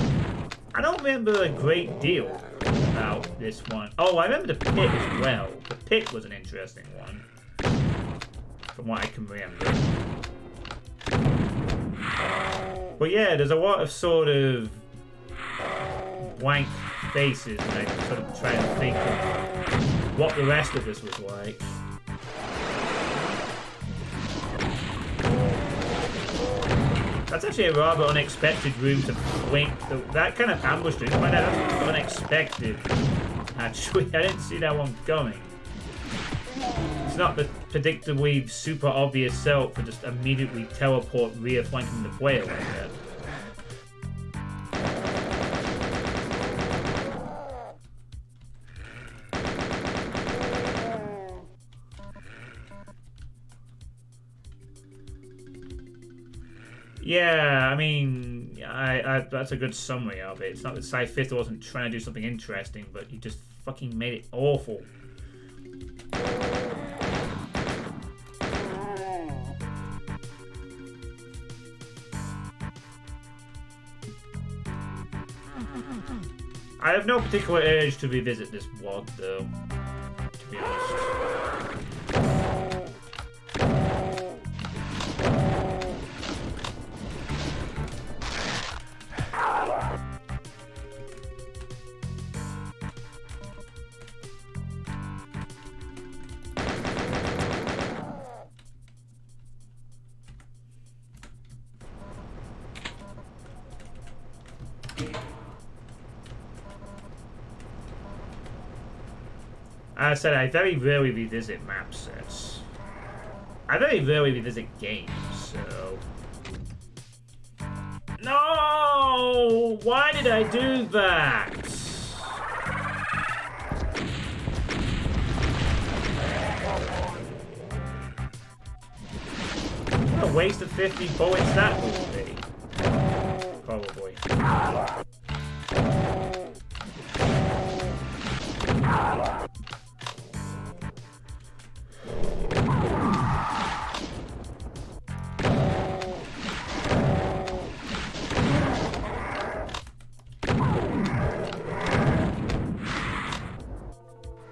I don't remember a great deal about this one. Oh, I remember the pit as well. The pit was an interesting one, from what I can remember. But yeah, there's a lot of sort of blank faces, and I sort of try to think of what the rest of this was like. That's actually a rather unexpected room to blink. That kind of ambush didn't find out that's unexpected. Actually, I didn't see that one coming. It's not the predictably super obvious setup for just immediately teleport rear flanking the player like that. Yeah, I mean, that's a good summary of it. It's not that Sci-Fister wasn't trying to do something interesting, but you just fucking made it awful. I have no particular urge to revisit this WOD, though, to be honest. I said I very rarely revisit map sets. I very rarely revisit games, so... No! Why did I do that? What a waste of 50 bullets that would be. Probably.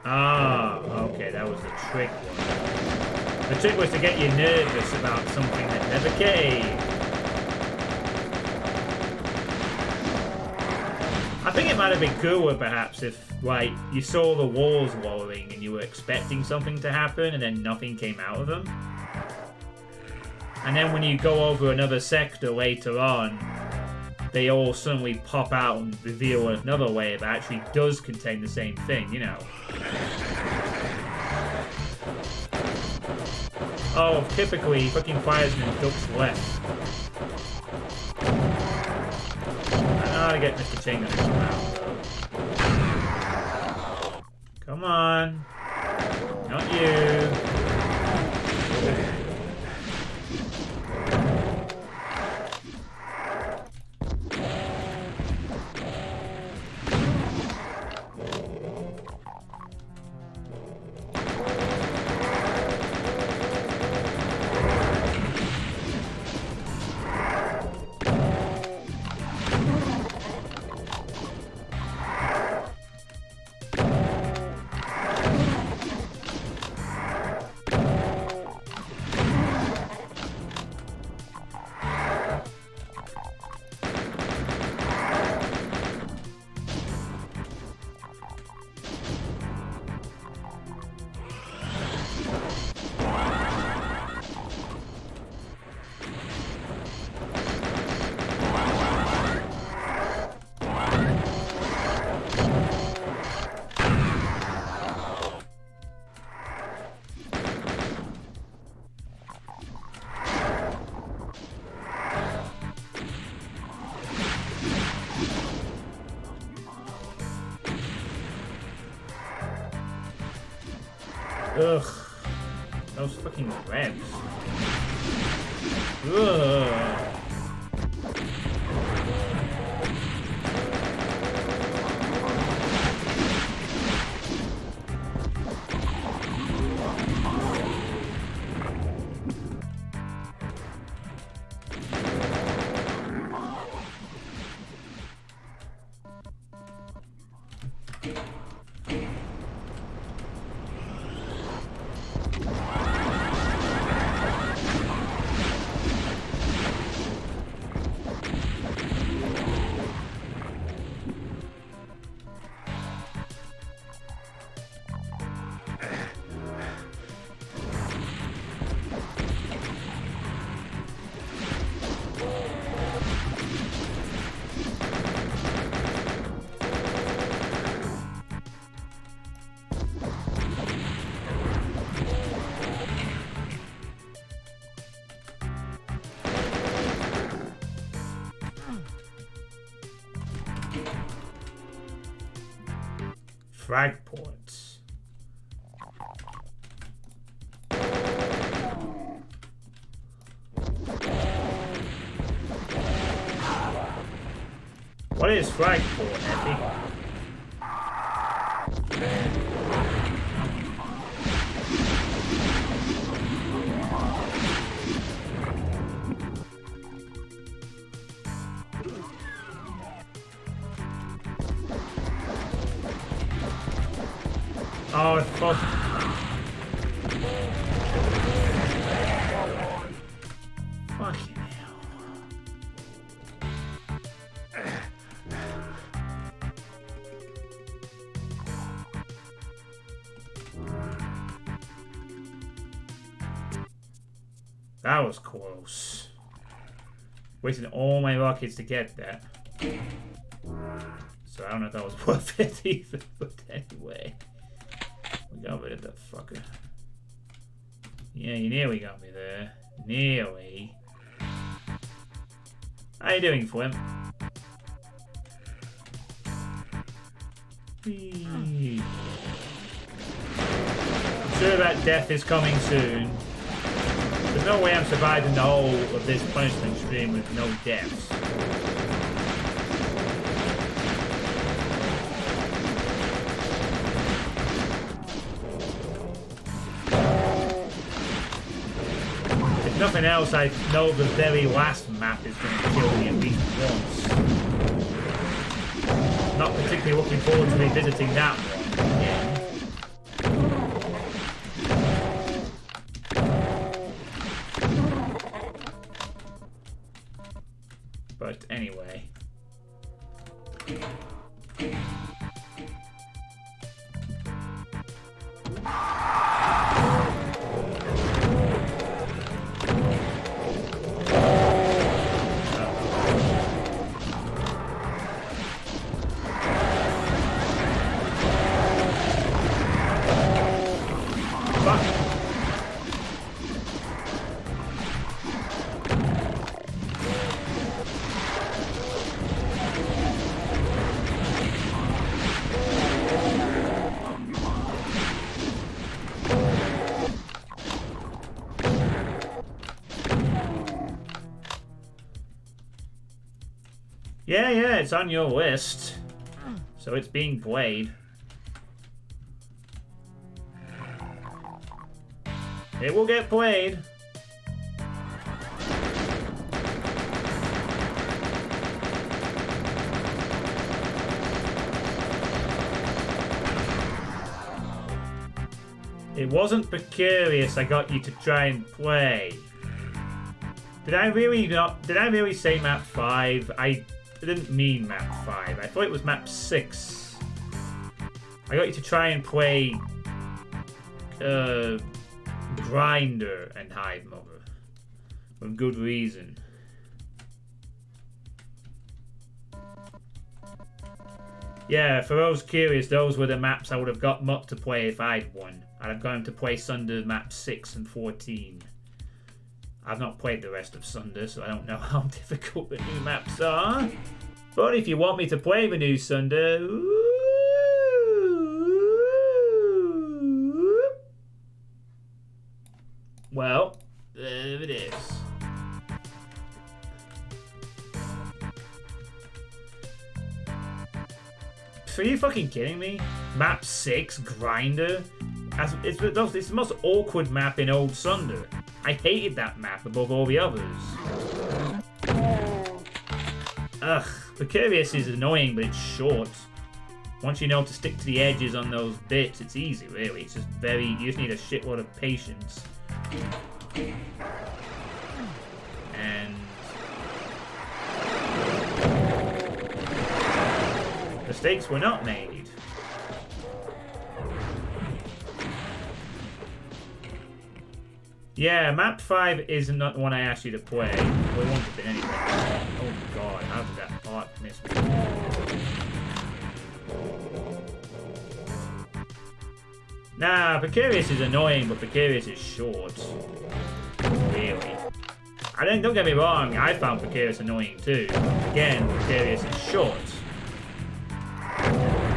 Ah, okay, that was the trick one. The trick was to get you nervous about something that never came. I think it might have been cooler, perhaps, if, like, you saw the walls lowering and you were expecting something to happen and then nothing came out of them. And then when you go over another sector later on, they all suddenly pop out and reveal another wave that actually does contain the same thing, you know. Oh, typically, fucking firesman ducks left. I know how to get Mr. Ching to come out, though. Come on. Not you. Ugh. Those fucking webs. Ugh. Frag ports. What is frag port, Effie? Oh, fuck. Fucking hell. That was close. Wasting all my rockets to get that. So I don't know if that was worth it either, but anyway. We get that fucker. Yeah, you nearly got me there. Nearly. How you doing, Flim? I'm sure that death is coming soon. There's no way I'm surviving the whole of this punishment stream with no deaths. If nothing else, I know the very last map is going to kill me at least once. Not particularly looking forward to revisiting that one again. But anyway. Yeah, it's on your list. So it's being played. It will get played. It wasn't precarious I got you to try and play. Did I really say map 5? I didn't mean map 5. I thought it was map 6. I got you to try and play Grinder and Hive Mother. For good reason. Yeah, for those curious, those were the maps I would have got Mutt to play if I'd won. I'd have gone to play Sunder map 6 and 14. I've not played the rest of Sunder, so I don't know how difficult the new maps are. But if you want me to play the new Sunder... well, there it is. Are you fucking kidding me? Map 6, Grinder? It's the most awkward map in Old Sunder. I hated that map above all the others. Ugh, Precarious is annoying, but it's short. Once you know to stick to the edges on those bits, it's easy, really. It's just you just need a shitload of patience. And... mistakes were not made. Yeah, map 5 is not the one I asked you to play. Well, it wouldn't have been anyway. Oh god, how did that part miss me? Nah, Precarious is annoying, but Precarious is short. Really. Don't get me wrong, I found Precarious annoying too. Again, Precarious is short.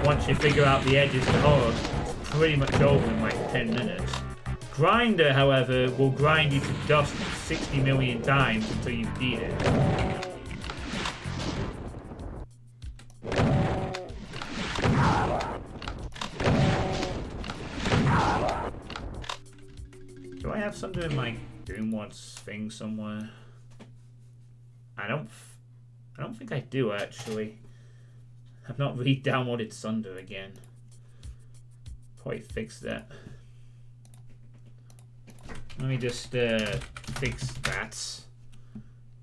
Once you figure out the edges to horror, it's pretty much over in like 10 minutes. Grinder, however, will grind you to dust 60 million times until you beat it. Do I have something in my Doomwad's thing somewhere? I don't think I do, actually. I've not re-downloaded Sunder again. Probably fix that. Let me just fix that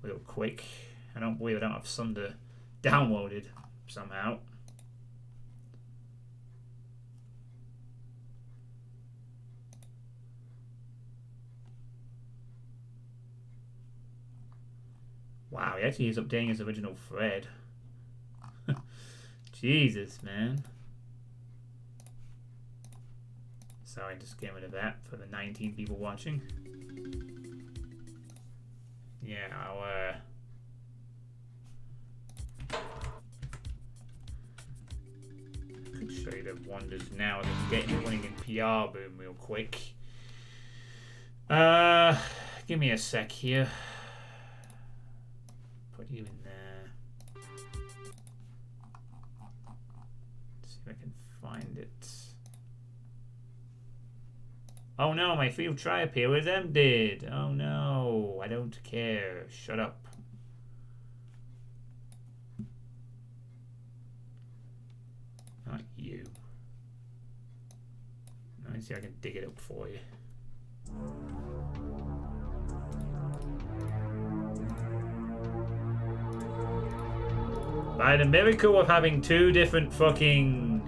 real quick. I don't believe I don't have Sunder downloaded somehow. Wow, he actually is updating his original thread. Jesus, man. Sorry, just get rid of that for the 19 people watching. Yeah, I'll could show you the wonders now. I'm getting running in PR boom real quick. Give me a sec here. Put you in there. Let's see if I can find it. Oh no, my field trial here was ended. Oh no, I don't care. Shut up. Not you. Let me see if I can dig it up for you. By the miracle of having two different fucking...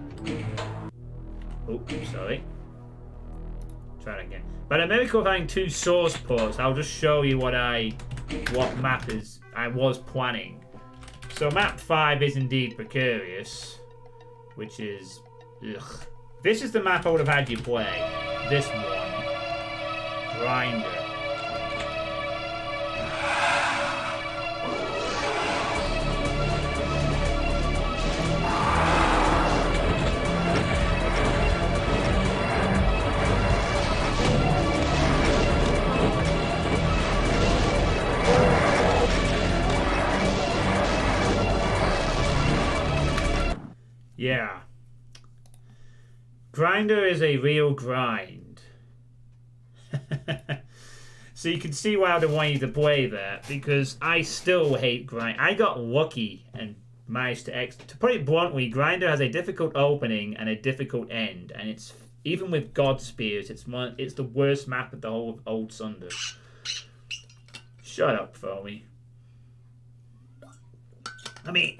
Oh, sorry. Try it again. By the miracle of having two source ports, I'll just show you what map is I was planning. So map 5 is indeed precarious, which is... Ugh. This is the map I would have had you play. This one. Grinder. Yeah. Grinder is a real grind. So you can see why I don't want you to play that, because I still hate grind. I got lucky and managed to put it bluntly, Grinder has a difficult opening and a difficult end, and it's even with God Spears, it's the worst map of the whole of Old Sunder. Shut up, Foamy. I mean,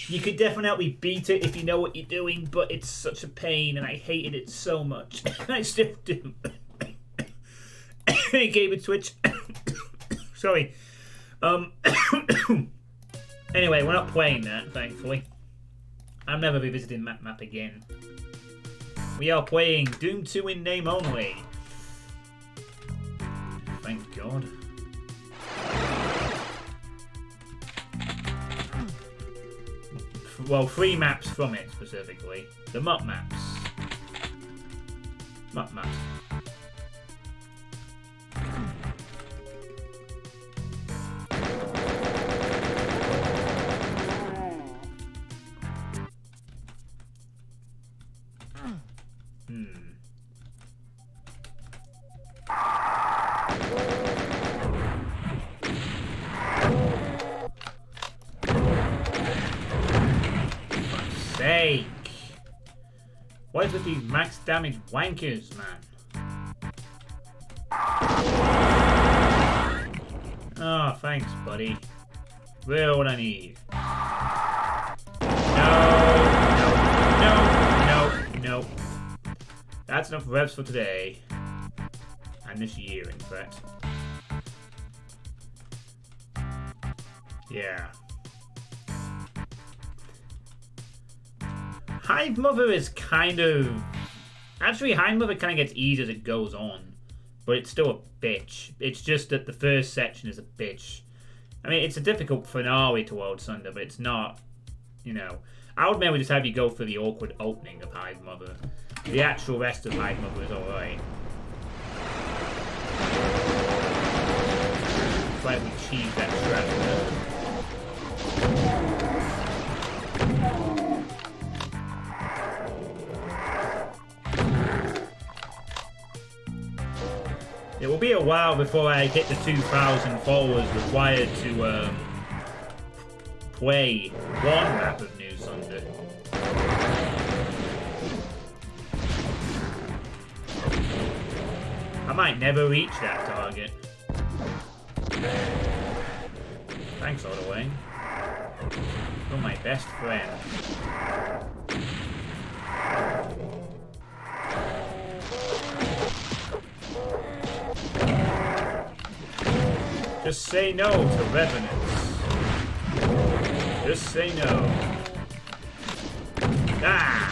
you could definitely beat it if you know what you're doing, but it's such a pain, and I hated it so much. I still do. Game and Switch. Sorry. Anyway, we're not playing that, thankfully. I'm never revisiting that map again. We are playing Doom 2 in name only. Thank God. Well, 3 maps from it, specifically. The MUP maps. MUP maps. Sake. What is with these max damage wankers, man? Oh, thanks, buddy. Real what I need. No. That's enough revs for today. And this year, in fact. Yeah. Hive Mother is kind of... Actually, Hive Mother kind of gets easier as it goes on. But it's still a bitch. It's just that the first section is a bitch. I mean, it's a difficult finale to World Sunder, but it's not, you know... I would maybe just have you go for the awkward opening of Hive Mother. The actual rest of Hive Mother is alright. Slightly cheese that trap. It will be a while before I hit the 2,000 followers required to play one map of New Sunder. I might never reach that target. Thanks, all the way. You're my best friend. Just say no to revenants. Just say no. Ah!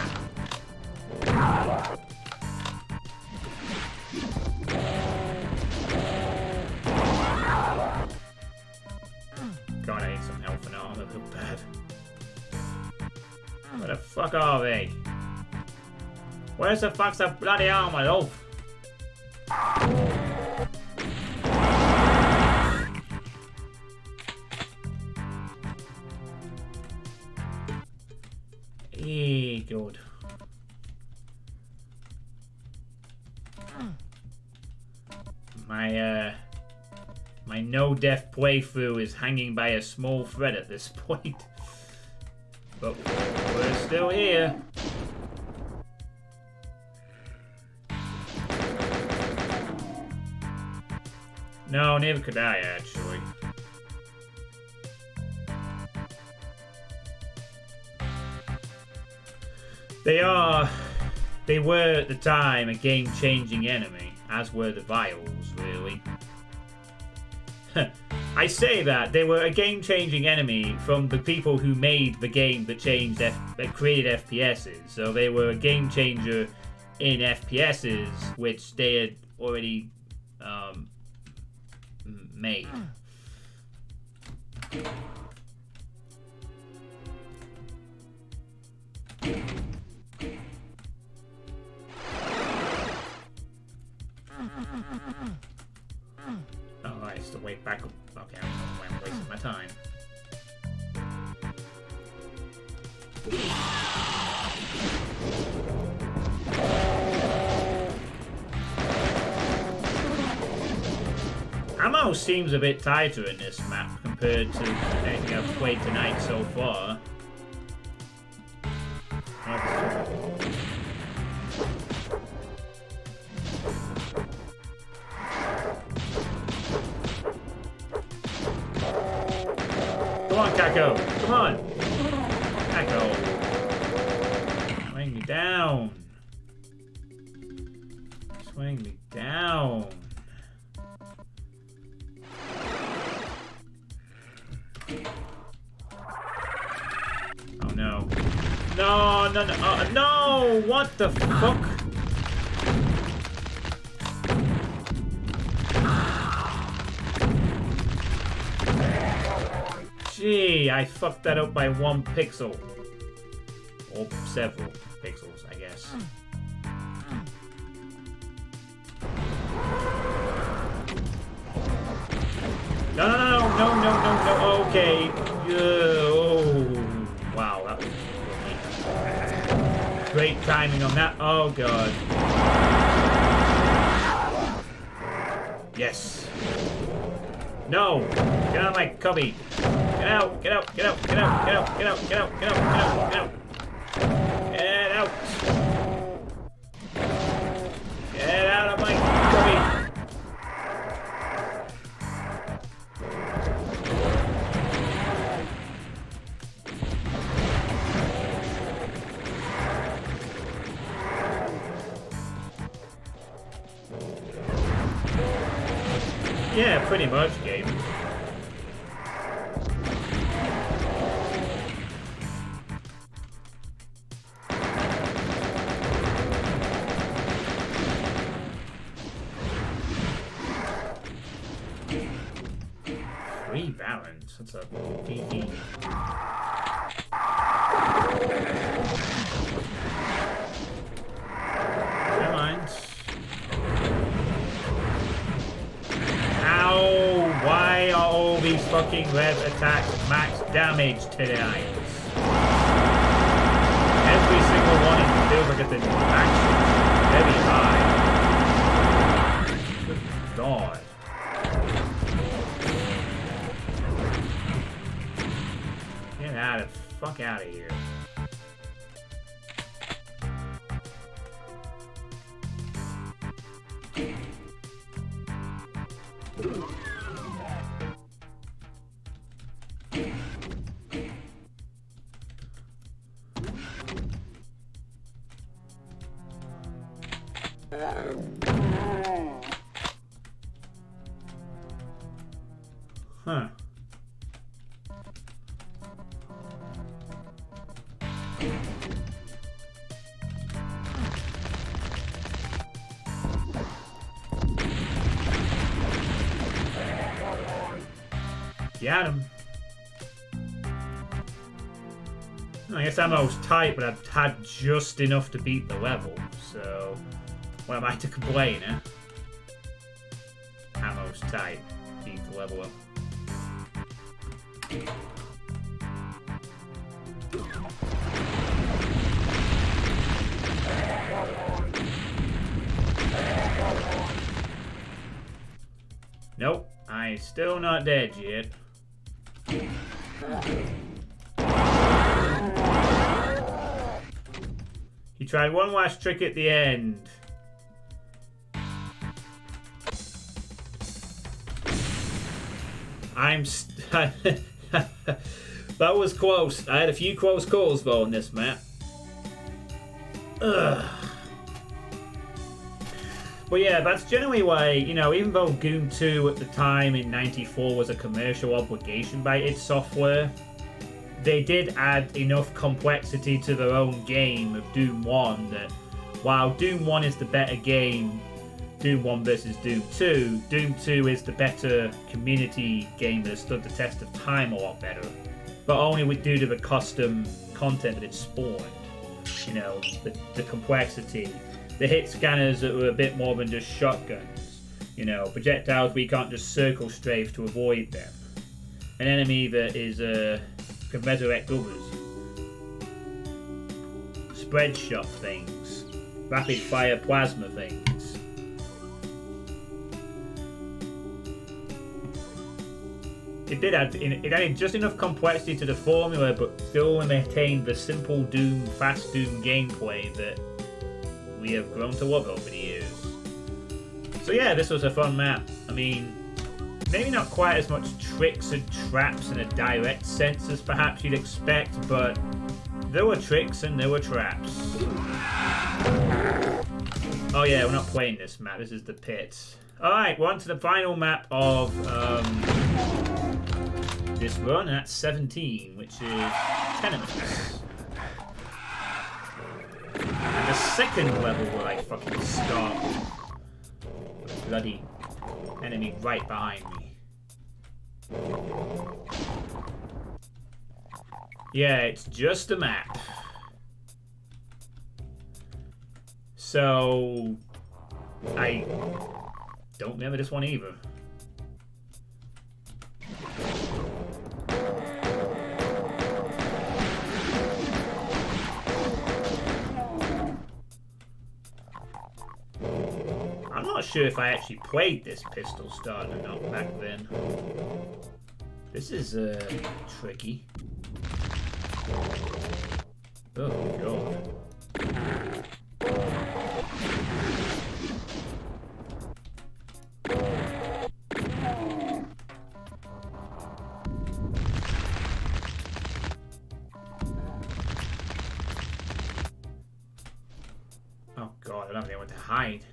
fuck are they? Where's the fuck's the bloody armor, love? Good. My no-death playthrough is hanging by a small thread at this point. But we're still here. No, neither could I, actually. They were at the time a game-changing enemy, as were the vials, really. I say that they were a game-changing enemy from the people who made the game that created FPSs. So they were a game changer in FPSs, which they had already made. Oh, I have to wait back up. Okay, I don't know why I'm wasting my time. Ammo seems a bit tighter in this map compared to anything I've played tonight so far. Come on, Kako! Come on! Kako! Swing me down! Swing me down! Oh no. No, no, no, no! What the fuck? Gee, I fucked that up by 1 pixel. Or several pixels, I guess. No, no, no, no, no, no, no, okay. Oh, wow, that was great timing on that. Oh, God. Yes. No! Get out of my cubby! Get out! Get out! Get out! Get out! Get out! Get out! Get out! Get out! Get out! Get out! Get out of my cubby! Yeah, pretty much, game. Balance. That's a beefy. Never mind. Ow! Why are all these fucking rev attacks max damage tonight? Every single one feels like it's actually very high. Good God. Get the fuck out of here. Huh. Got him. I guess ammo's tight, but I've had just enough to beat the level, so what am I to complain, eh? Ammo's tight. Beat the level up. Nope, I'm still not dead yet. He tried one last trick at the end. That was close. I had a few close calls though on this map. Ugh. But yeah, that's generally why, you know, even though Doom 2 at the time in '94 was a commercial obligation by id Software, they did add enough complexity to their own game of Doom 1 that while Doom 1 is the better game, Doom 1 versus Doom 2, Doom 2 is the better community game that has stood the test of time a lot better. But only due to the custom content that it spawned. You know, the complexity. The hit scanners that were a bit more than just shotguns. You know, projectiles we can't just circle strafe to avoid them. An enemy that is can resurrect others. Spread shot things. Rapid fire plasma things. It added just enough complexity to the formula, but still maintained the simple Doom, fast Doom gameplay that we have grown to love over the years. So yeah, this was a fun map. I mean, maybe not quite as much tricks and traps in a direct sense as perhaps you'd expect, but there were tricks and there were traps. Oh yeah, we're not playing this map, this is the pit. Alright, we're on to the final map of this run, and that's 17, which is Tenements. And the second level where I fucking start with a bloody enemy right behind me. Yeah, it's just a map. So I don't remember this one either. I'm not sure if I actually played this pistol start or not back then. This is tricky. Oh god. Oh god, I don't have anywhere to hide.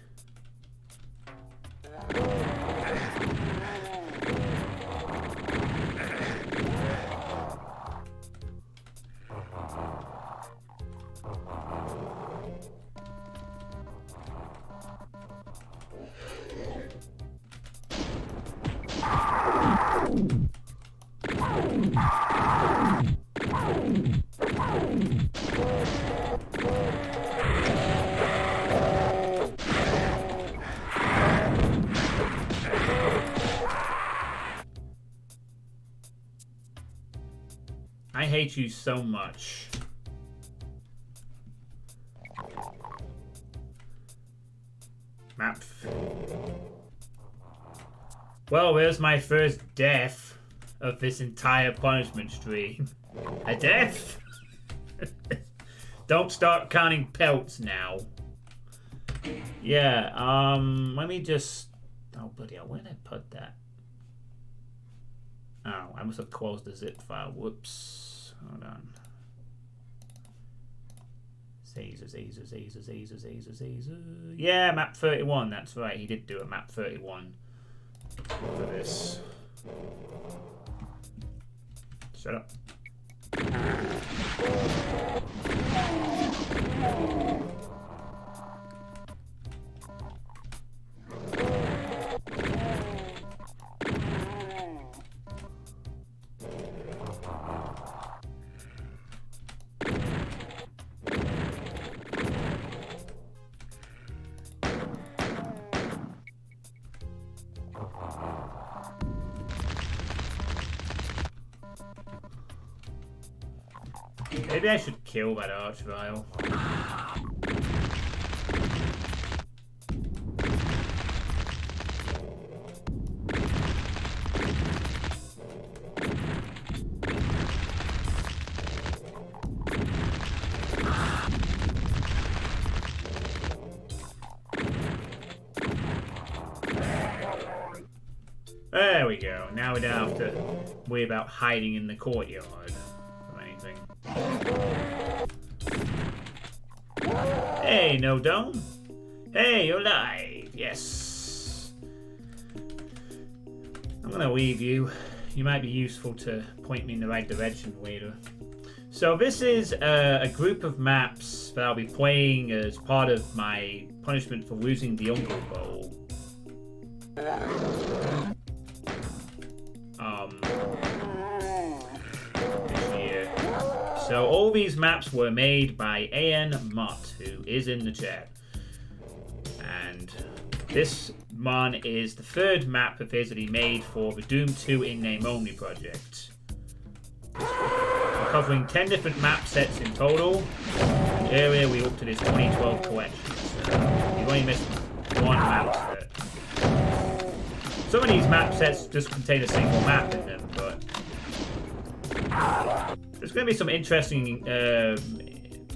I hate you so much. Map. Well, there's my first death of this entire punishment stream. A death? Don't start counting pelts now. Yeah, let me just... Oh, bloody hell, where did I put that? Oh, I must have closed the zip file. Whoops. Hold on. Zazer. Yeah, map 31, that's right. He did do a map 31 for this. Shut up. Maybe I should kill that archvile. There we go. Now we don't have to worry about hiding in the courtyard or anything. Hey, no dome. Hey, you're alive. Yes. I'm gonna leave you. You might be useful to point me in the right direction later. So this is a group of maps that I'll be playing as part of my punishment for losing the Unclebowl. This year. So all these maps were made by AN Mott, who is in the chat. And this one is the third map of his that he made for the Doom 2 in-name only project. We're covering 10 different map sets in total. And earlier we looked at his 2012 collection. So you've only missed one map set. Some of these map sets just contain a single map in them, but there's going to be some interesting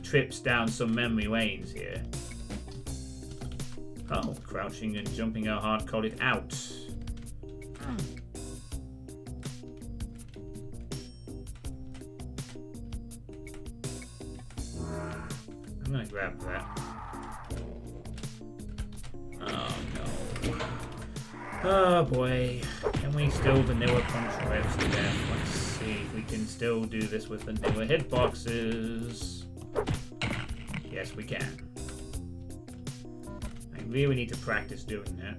trips down some memory lanes here. Oh, crouching and jumping are hard-coded out. I'm going to grab that. Oh, no. Oh boy, can we still vanilla punch revs to death? Let's see if we can still do this with vanilla hitboxes. Yes, we can. I really need to practice doing that.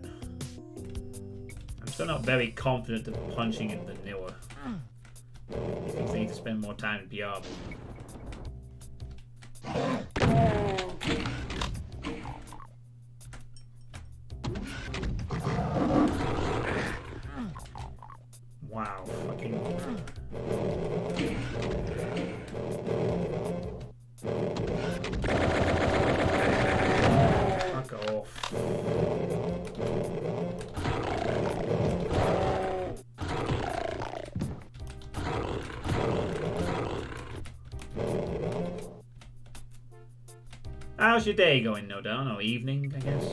I'm still not very confident of punching in vanilla. I think I need to spend more time in Diablo. Wow, fucking... Fuck off. How's your day going, no doubt, or evening, I guess?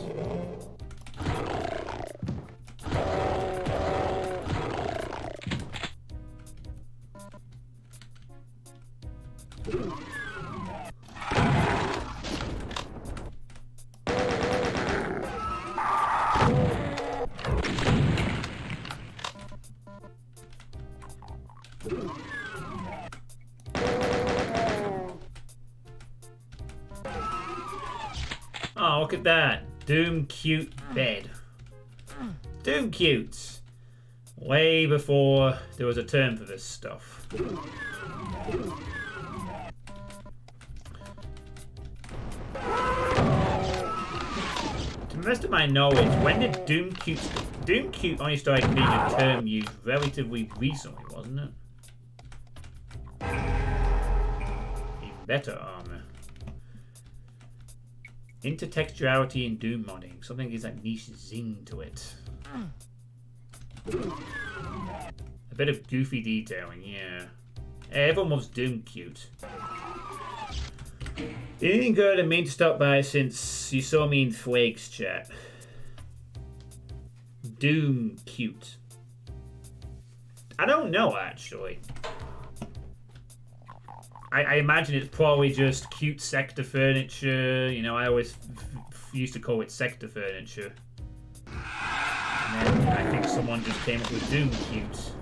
Oh, look at that. Doom cute bed. Doom cute. Way before there was a term for this stuff. To the rest of my knowledge, when did Doom cute only started being a term used relatively recently, wasn't it? Even better armor. Intertextuality in Doom modding. Something is that niche zing to it. A bit of goofy detailing, yeah. Everyone loves Doom cute. Anything good? I mean to stop by since you saw me in Flakes chat. Doom cute. I don't know, actually. I imagine it's probably just cute sector furniture. You know, I always used to call it sector furniture. And then I think someone just came up with Doom cute.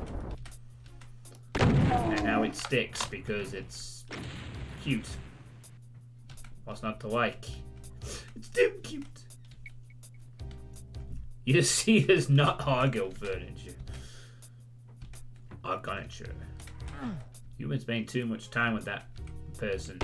And now it sticks because it's cute. What's not to like? It's Doom cute. You see, there's not Argo furniture. Argonature. Humans spend too much time with that person.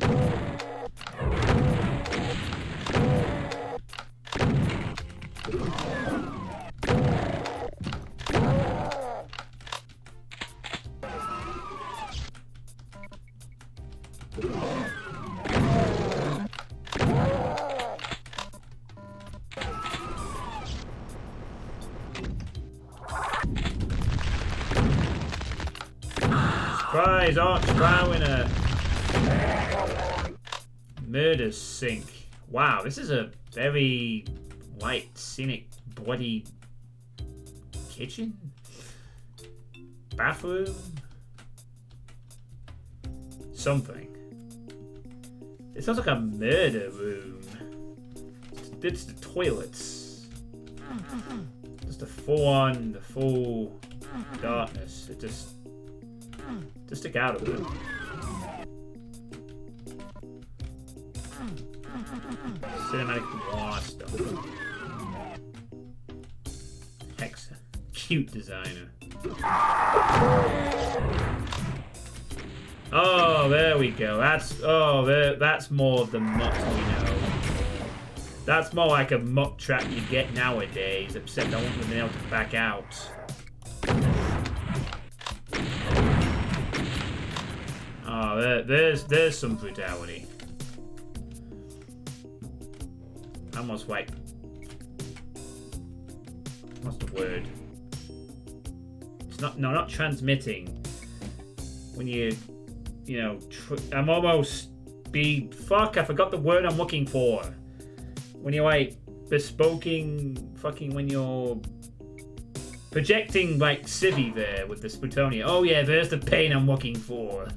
Surprise, Archbow in a murder sink. Wow, this is a very light, scenic, bloody kitchen? Bathroom? Something. It sounds like a murder room. It's the toilets. Just the full darkness. It just stick out of it. Cinematic noir stuff. Hex, cute designer. Oh, there we go. That's more of the mutt we know. That's more like a mutt trap you get nowadays, except I wouldn't have been able to back out. Oh, there's some brutality. Almost like, what's the word? It's not transmitting. When you know, I'm almost fuck, I forgot the word I'm looking for. When you're like bespoking, when you're projecting like civvy there with the Sputonia. Oh yeah, there's the pain I'm looking for.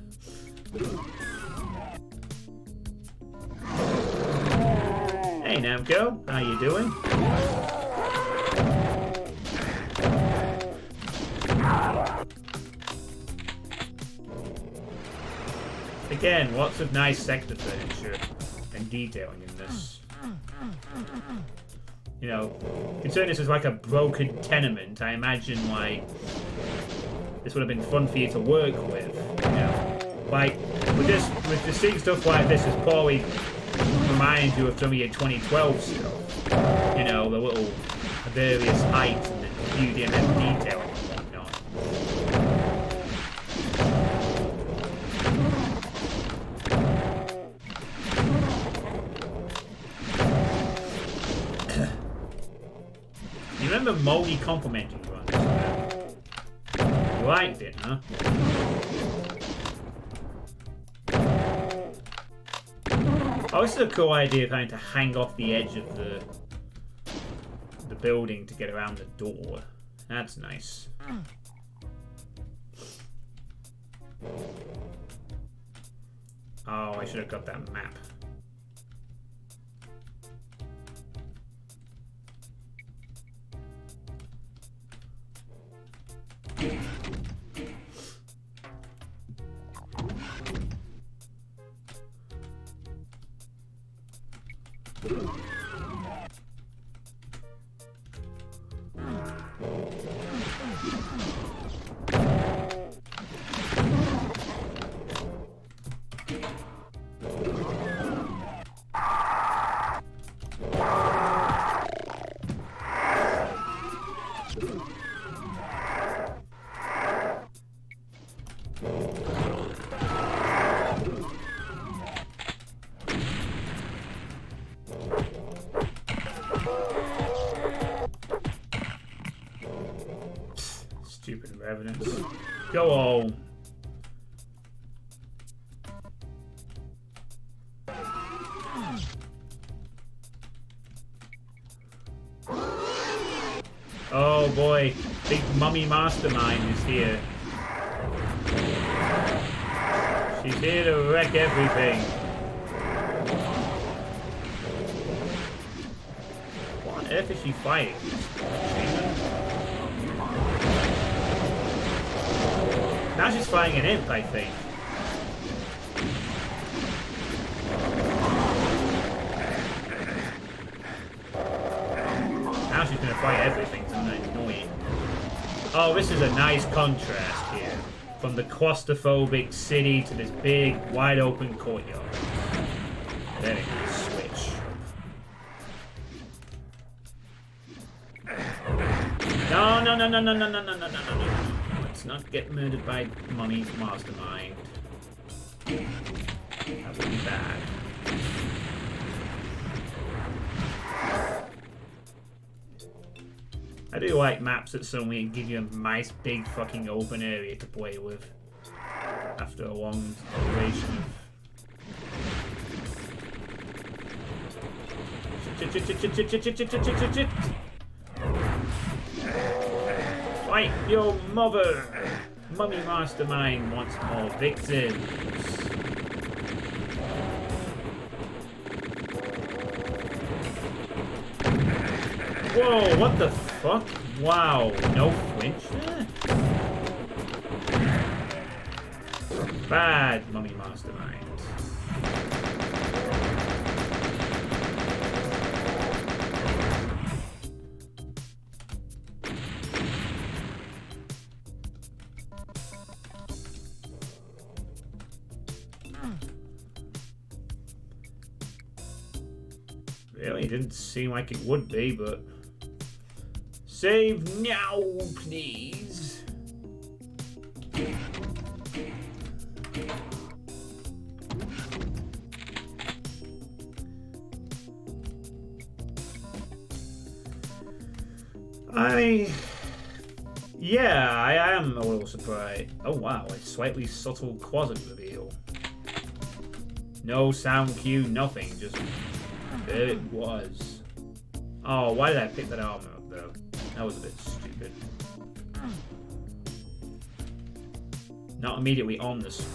Hey Namco, how you doing? Again, lots of nice sector furniture and detailing in this. You know, considering this is like a broken tenement, I imagine like this would have been fun for you to work with. You know, like with seeing stuff like this, is probably reminds you of some of your 2012 stuff. You know, the little various heights and the UDMF detailing and whatnot. You remember Moldy complimenting runs? You liked it, huh? Oh, this is a cool idea of having to hang off the edge of the building to get around the door. That's nice. Oh, I should have got that map. Stupid evidence. Go on. Oh boy, big mummy mastermind is here. She's here to wreck everything. What on earth is she fighting? Now she's fighting an imp, I think. Now she's gonna fight everything, isn't that annoying? Oh, this is a nice contrast here. From the claustrophobic city to this big, wide open courtyard. Then it can switch. No, no, no, no, no, no, no, no, no, no, no. Let's not get murdered by Mummy's mastermind. That would be bad. I do like maps that suddenly give you a nice big fucking open area to play with. after a long duration of... Fight your mother! Mummy Mastermind wants more victims. Whoa, what the fuck? Wow, no flinch there? Bad Mummy Mastermind. Really didn't seem like it would be, but... Save now, please. Yeah, I am a little surprised. Oh wow, a slightly subtle closet reveal. No sound cue, nothing, just there it was. Oh, why did I pick that armor up though? That was a bit stupid. Not immediately on this.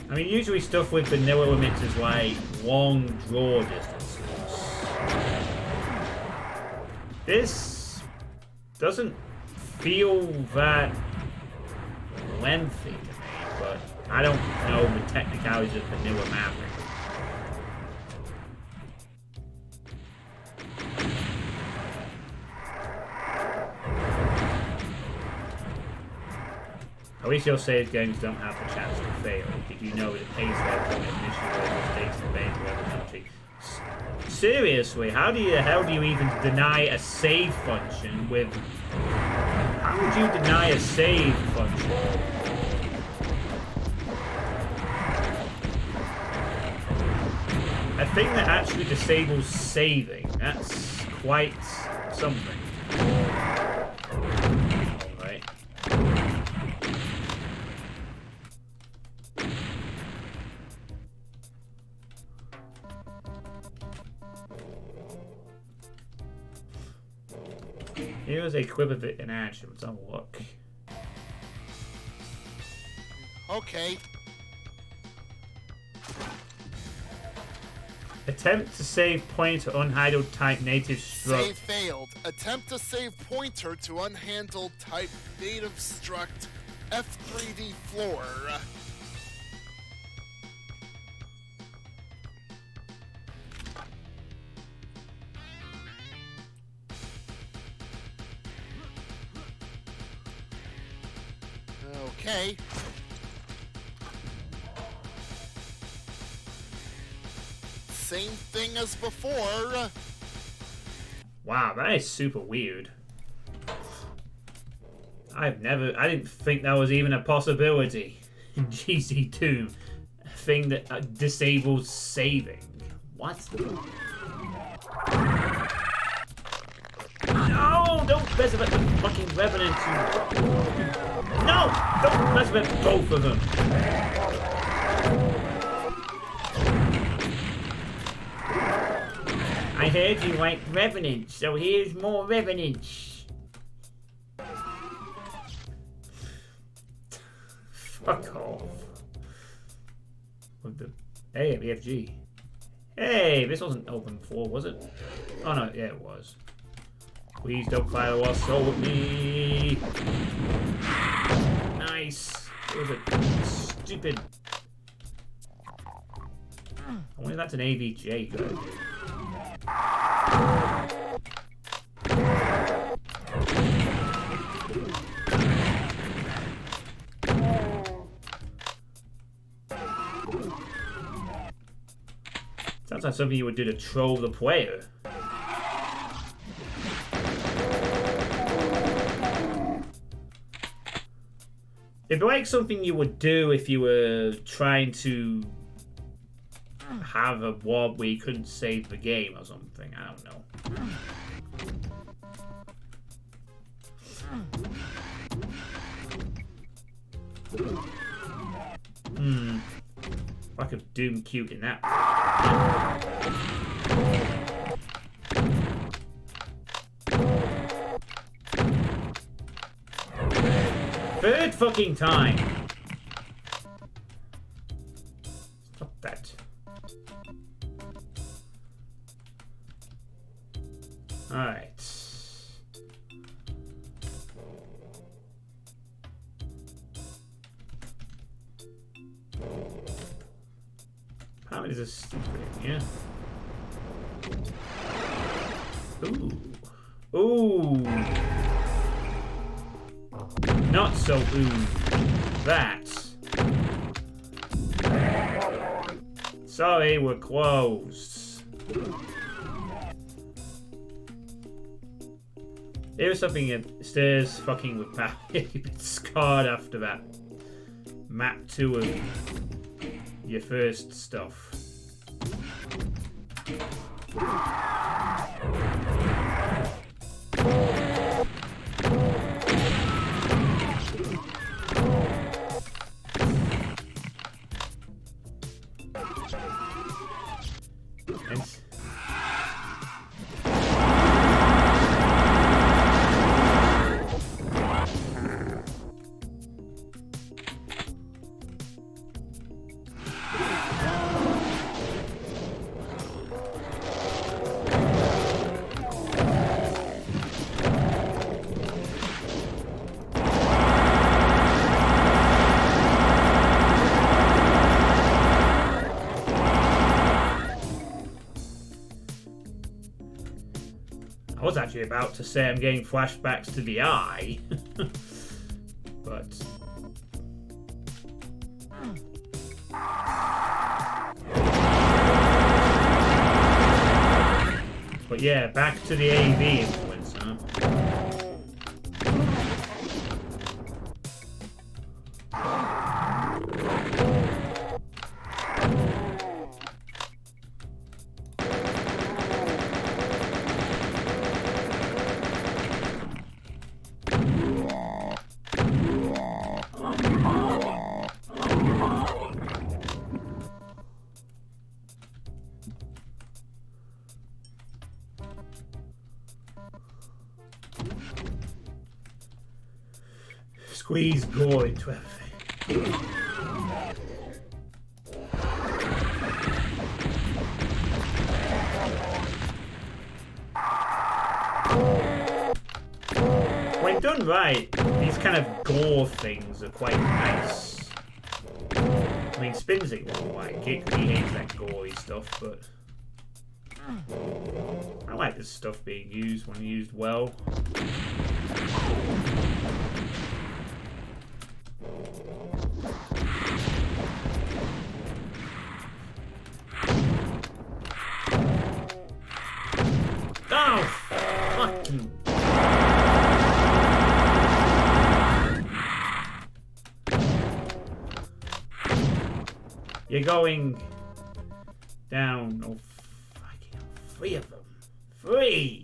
I mean, usually stuff with vanilla limits is like long draw distances. This doesn't feel that lengthy to me, but I don't know the technicalities of vanilla mapping. At least your save games don't have the chance to fail. Did you know it pays their point initially mistakes and bans level? Seriously, how the hell do you even deny a save function with... How would you deny a save function? A thing that actually disables saving, that's quite something. Alright. Here's a clip of it in action. Let's have a look. Okay. Attempt to save pointer untitled type native struct. Save failed. Attempt to save pointer to unhandled type native struct F3D floor. Okay. Same thing as before. Wow, that is super weird. I didn't think that was even a possibility in GC2. A thing that disables saving. What? No, don't mess with the fucking Revenant. No, don't mess with both of them. I heard you like Revenant, so here's more Revenants. Fuck off. With the BFG. Hey, this wasn't open before, was it? Oh no, yeah it was. Please don't fire the lost soul with me. Nice. It was a stupid. I wonder if that's an AVJ though. Sounds like something you would do to troll the player. It'd be like something you would do if you were trying to have a warp where you couldn't save the game or something. I don't know. Like a Doom cute in that. Third fucking time. Stop that. Alright. How is this secret? Yeah. Ooh. Ooh. Not so ooh. That. Sorry, we're closed. There's something upstairs fucking with power. You've been scarred after that. Map 2 of your first stuff. Nice. I was actually about to say I'm getting flashbacks to the eye, but yeah, back to the AV influence, huh? Squeeze gore into everything. When done right, these kind of gore things are quite nice. I mean, Spinsy won't like it, he hates that gory stuff, but I like this stuff being used when used well. Oh, fucking. You're going down. Oh, fucking hell. 3 of them. 3!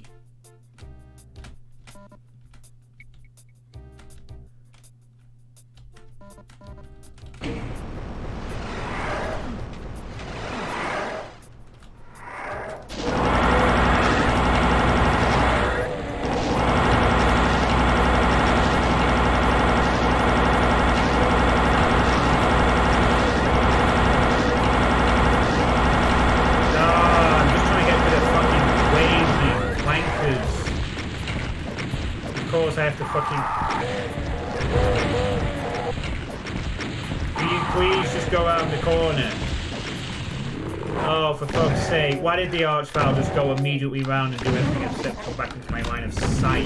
I have to fucking... Will you please just go around the corner? Oh, for fuck's sake. Why did the Archvile just go immediately round and do everything except come back into my line of sight?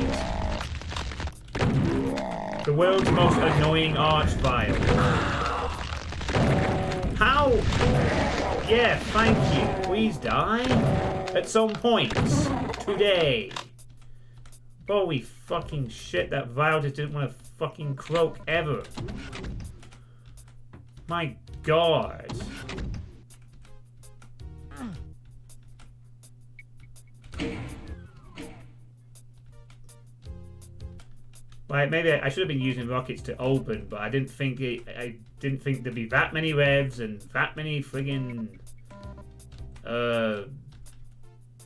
The world's most annoying Archvile. How? Yeah, thank you. Please die. At some point. Today. Holy fucking shit, that Vile just didn't want to fucking croak ever. My god. Like maybe I should have been using rockets to open, but I didn't think there'd be that many revs and that many friggin'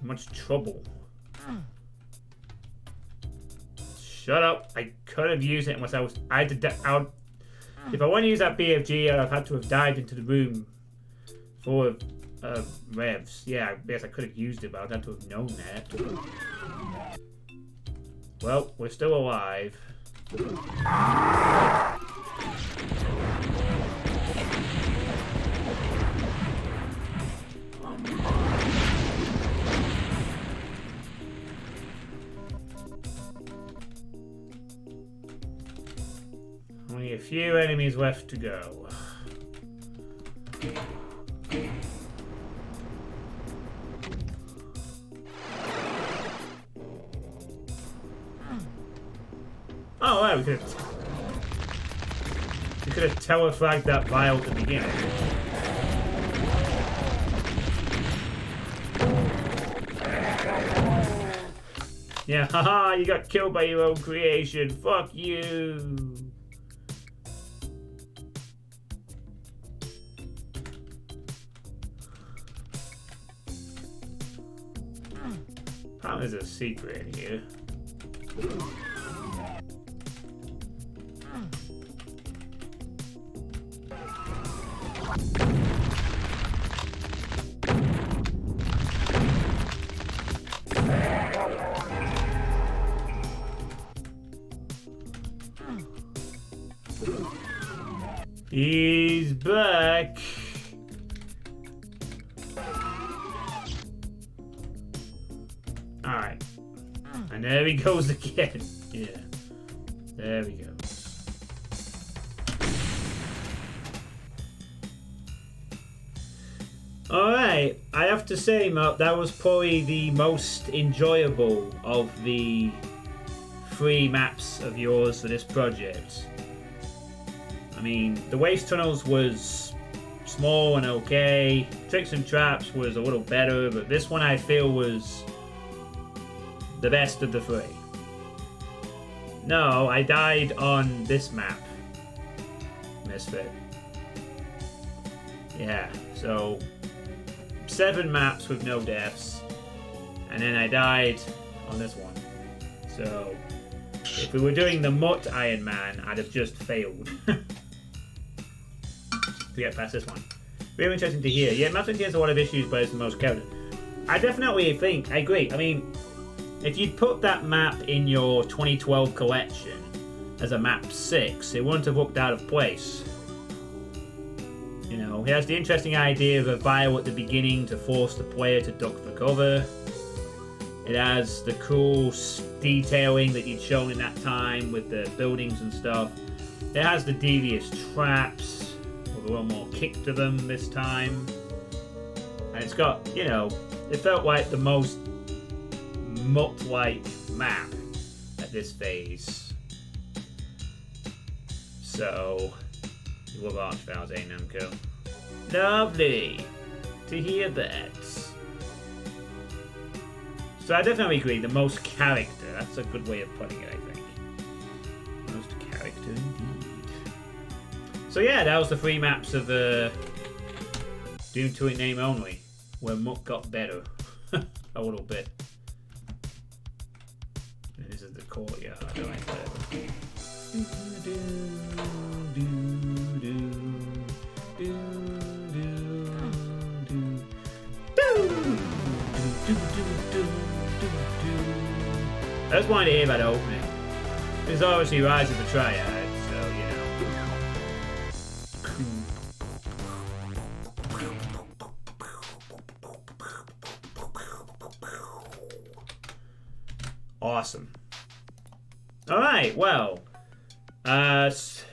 much trouble. Shut up! I could have used it unless if I want to use that BFG, I'd have had to have dived into the room full of revs. Yeah, yes, I could have used it, but I'd have to have known that. Well, we're still alive. Only a few enemies left to go. Oh, right, we could have telefragged that vial at the beginning. Yeah, haha, you got killed by your own creation. Fuck you. Apparently there's a secret in here. He's back. Alright. And there he goes again. Yeah. There we go. Alright. I have to say, Mark, that was probably the most enjoyable of the 3 maps of yours for this project. I mean, the Waste Tunnels was small and okay. Tricks and Traps was a little better, but this one I feel was the best of the 3. No, I died on this map. Misfit. Yeah, so 7 maps with no deaths, and then I died on this one. So if we were doing the Mutt Iron Man, I'd have just failed. To get past this one. Really interesting to hear. Yeah, Maps has a lot of issues, but it's the most counted. I definitely think, I agree. I mean, if you'd put that map in your 2012 collection as a map 6, it wouldn't have looked out of place. You know, he has the interesting idea of a vial at the beginning to force the player to duck for cover. It has the cool detailing that you'd shown in that time with the buildings and stuff. It has the devious traps. A little more kick to them this time, and it's got, you know, it felt like the most Mutt-like map at this phase. So, you love Archvales, eh, Namco? Lovely to hear that. So I definitely agree, the most character, that's a good way of putting it, I think. Most character indeed. So yeah, that was the 3 maps of Doom to a Name Only, where Mutt got better a little bit. And this is the courtyard right there. I just wanted to hear about the opening. This is obviously Rise of the Triad, so you know. Awesome. Alright, well. Wow, it's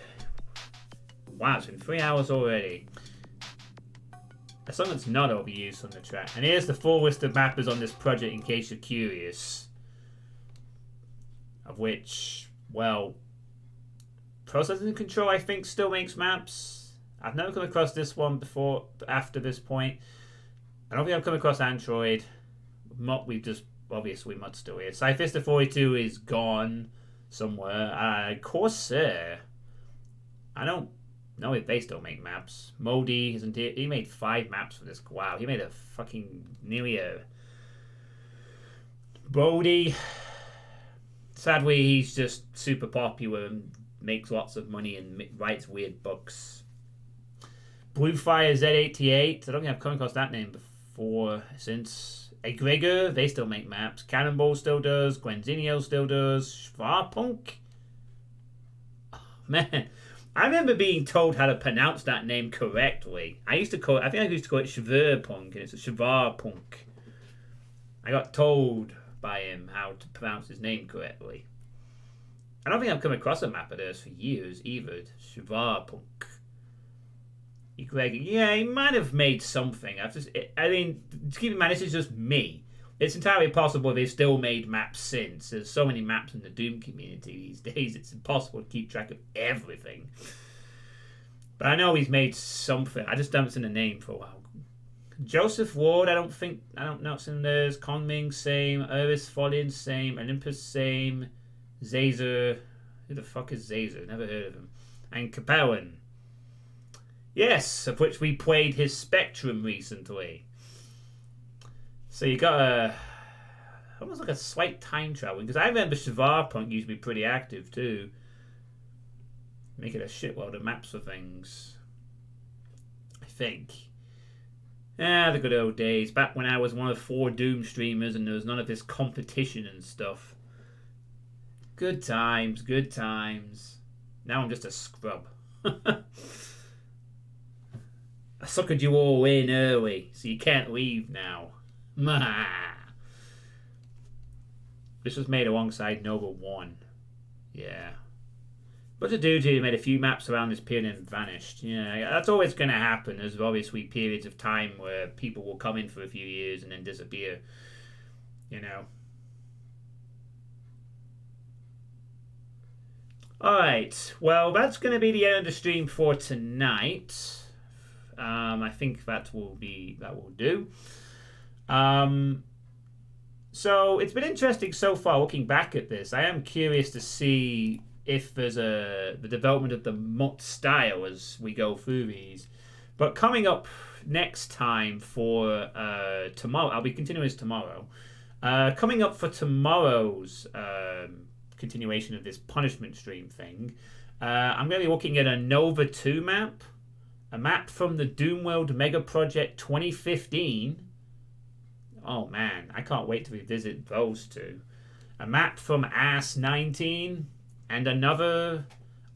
been 3 hours already. A song that's not overused on the track. And here's the full list of mappers on this project in case you're curious. Of which, well, Processing Control I think still makes maps. I've never come across this one before, after this point. I don't think I've come across Android. Mutt, we've just, obviously Mutt's still here. Cyphista 42 is gone. somewhere. Corsair. I don't know if they still make maps. Modi isn't he made 5 maps for this. Wow, he made a fucking nearly a Bodhi. Sadly, he's just super popular and makes lots of money and writes weird books. Bluefire Z88. I don't think I've come across that name before. Since Egregor, they still make maps. Cannonball still does. Gwenzinho still does. Schwarpunk. Oh, man, I remember being told how to pronounce that name correctly. I think I used to call it Schwerpunk, and it's a Schwarpunk. I got told by him how to pronounce his name correctly. I don't think I've come across a map of theirs for years either. Schwarpunk. Yeah, he might have made something. I mean, keep in mind, this is just me. It's entirely possible they've still made maps since. There's so many maps in the Doom community these days, it's impossible to keep track of everything. But I know he's made something. I just haven't seen the name for a while. Joseph Ward, I don't know what's in theirs. Kongming, same. Iris Follin, same. Olympus, same. Zazer. Who the fuck is Zazer? Never heard of him. And Capellan. Yes, of which we played his Spectrum recently. So you got almost like a slight time travel. Because I remember Schwarpunk used to be pretty active too. Making a shitload of maps for things. I think. The good old days. Back when I was one of 4 Doom streamers and there was none of this competition and stuff. Good times, good times. Now I'm just a scrub. I suckered you all in early, so you can't leave now. This was made alongside Nova 1. Yeah. But the dude who made a few maps around this period and vanished. Yeah, that's always going to happen. There's obviously periods of time where people will come in for a few years and then disappear. You know. Alright, well, that's going to be the end of the stream for tonight. I think that will do. So it's been interesting so far looking back at this. I am curious to see if there's the development of the MUT style as we go through these. But coming up next time for tomorrow, I'll be continuing this tomorrow. Coming up for tomorrow's continuation of this punishment stream thing, I'm going to be looking at a Nova 2 map, a map from the Doomworld Mega Project 2015. Oh man, I can't wait to revisit those two. A map from Ass 19, and another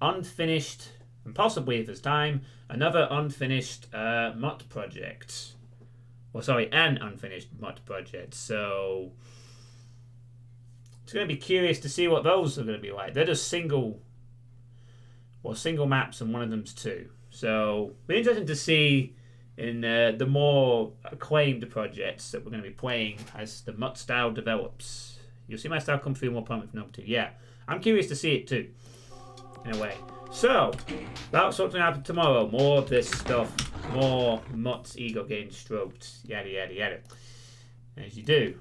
unfinished, and possibly if there's time, another unfinished MUT project. Well, sorry, an unfinished MUT project. So it's going to be curious to see what those are going to be like. They're just single maps, and one of them's 2. So it'll be interesting to see in the more acclaimed projects that we're going to be playing as the MUT style develops. You'll see my style come through more prominent with number 2. Yeah, I'm curious to see it too, in a way. So that's what's going to happen tomorrow. More of this stuff, more MUT's ego getting stroked, yada yada yada, as you do.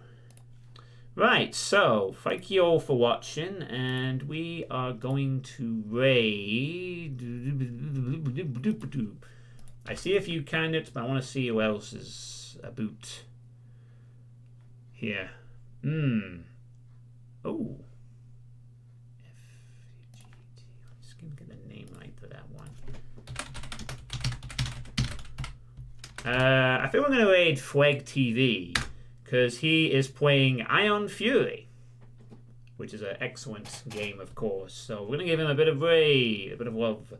Right, so thank you all for watching, and we are going to raid. I see a few candidates, but I want to see who else is about here. Oh. Just gonna get the name right for that one. I think we're gonna raid Flag TV because he is playing Ion Fury, which is an excellent game, of course. So we're gonna give him a bit of raid, a bit of love.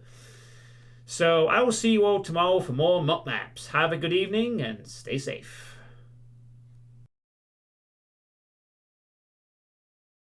So I will see you all tomorrow for more MUT maps. Have a good evening and stay safe.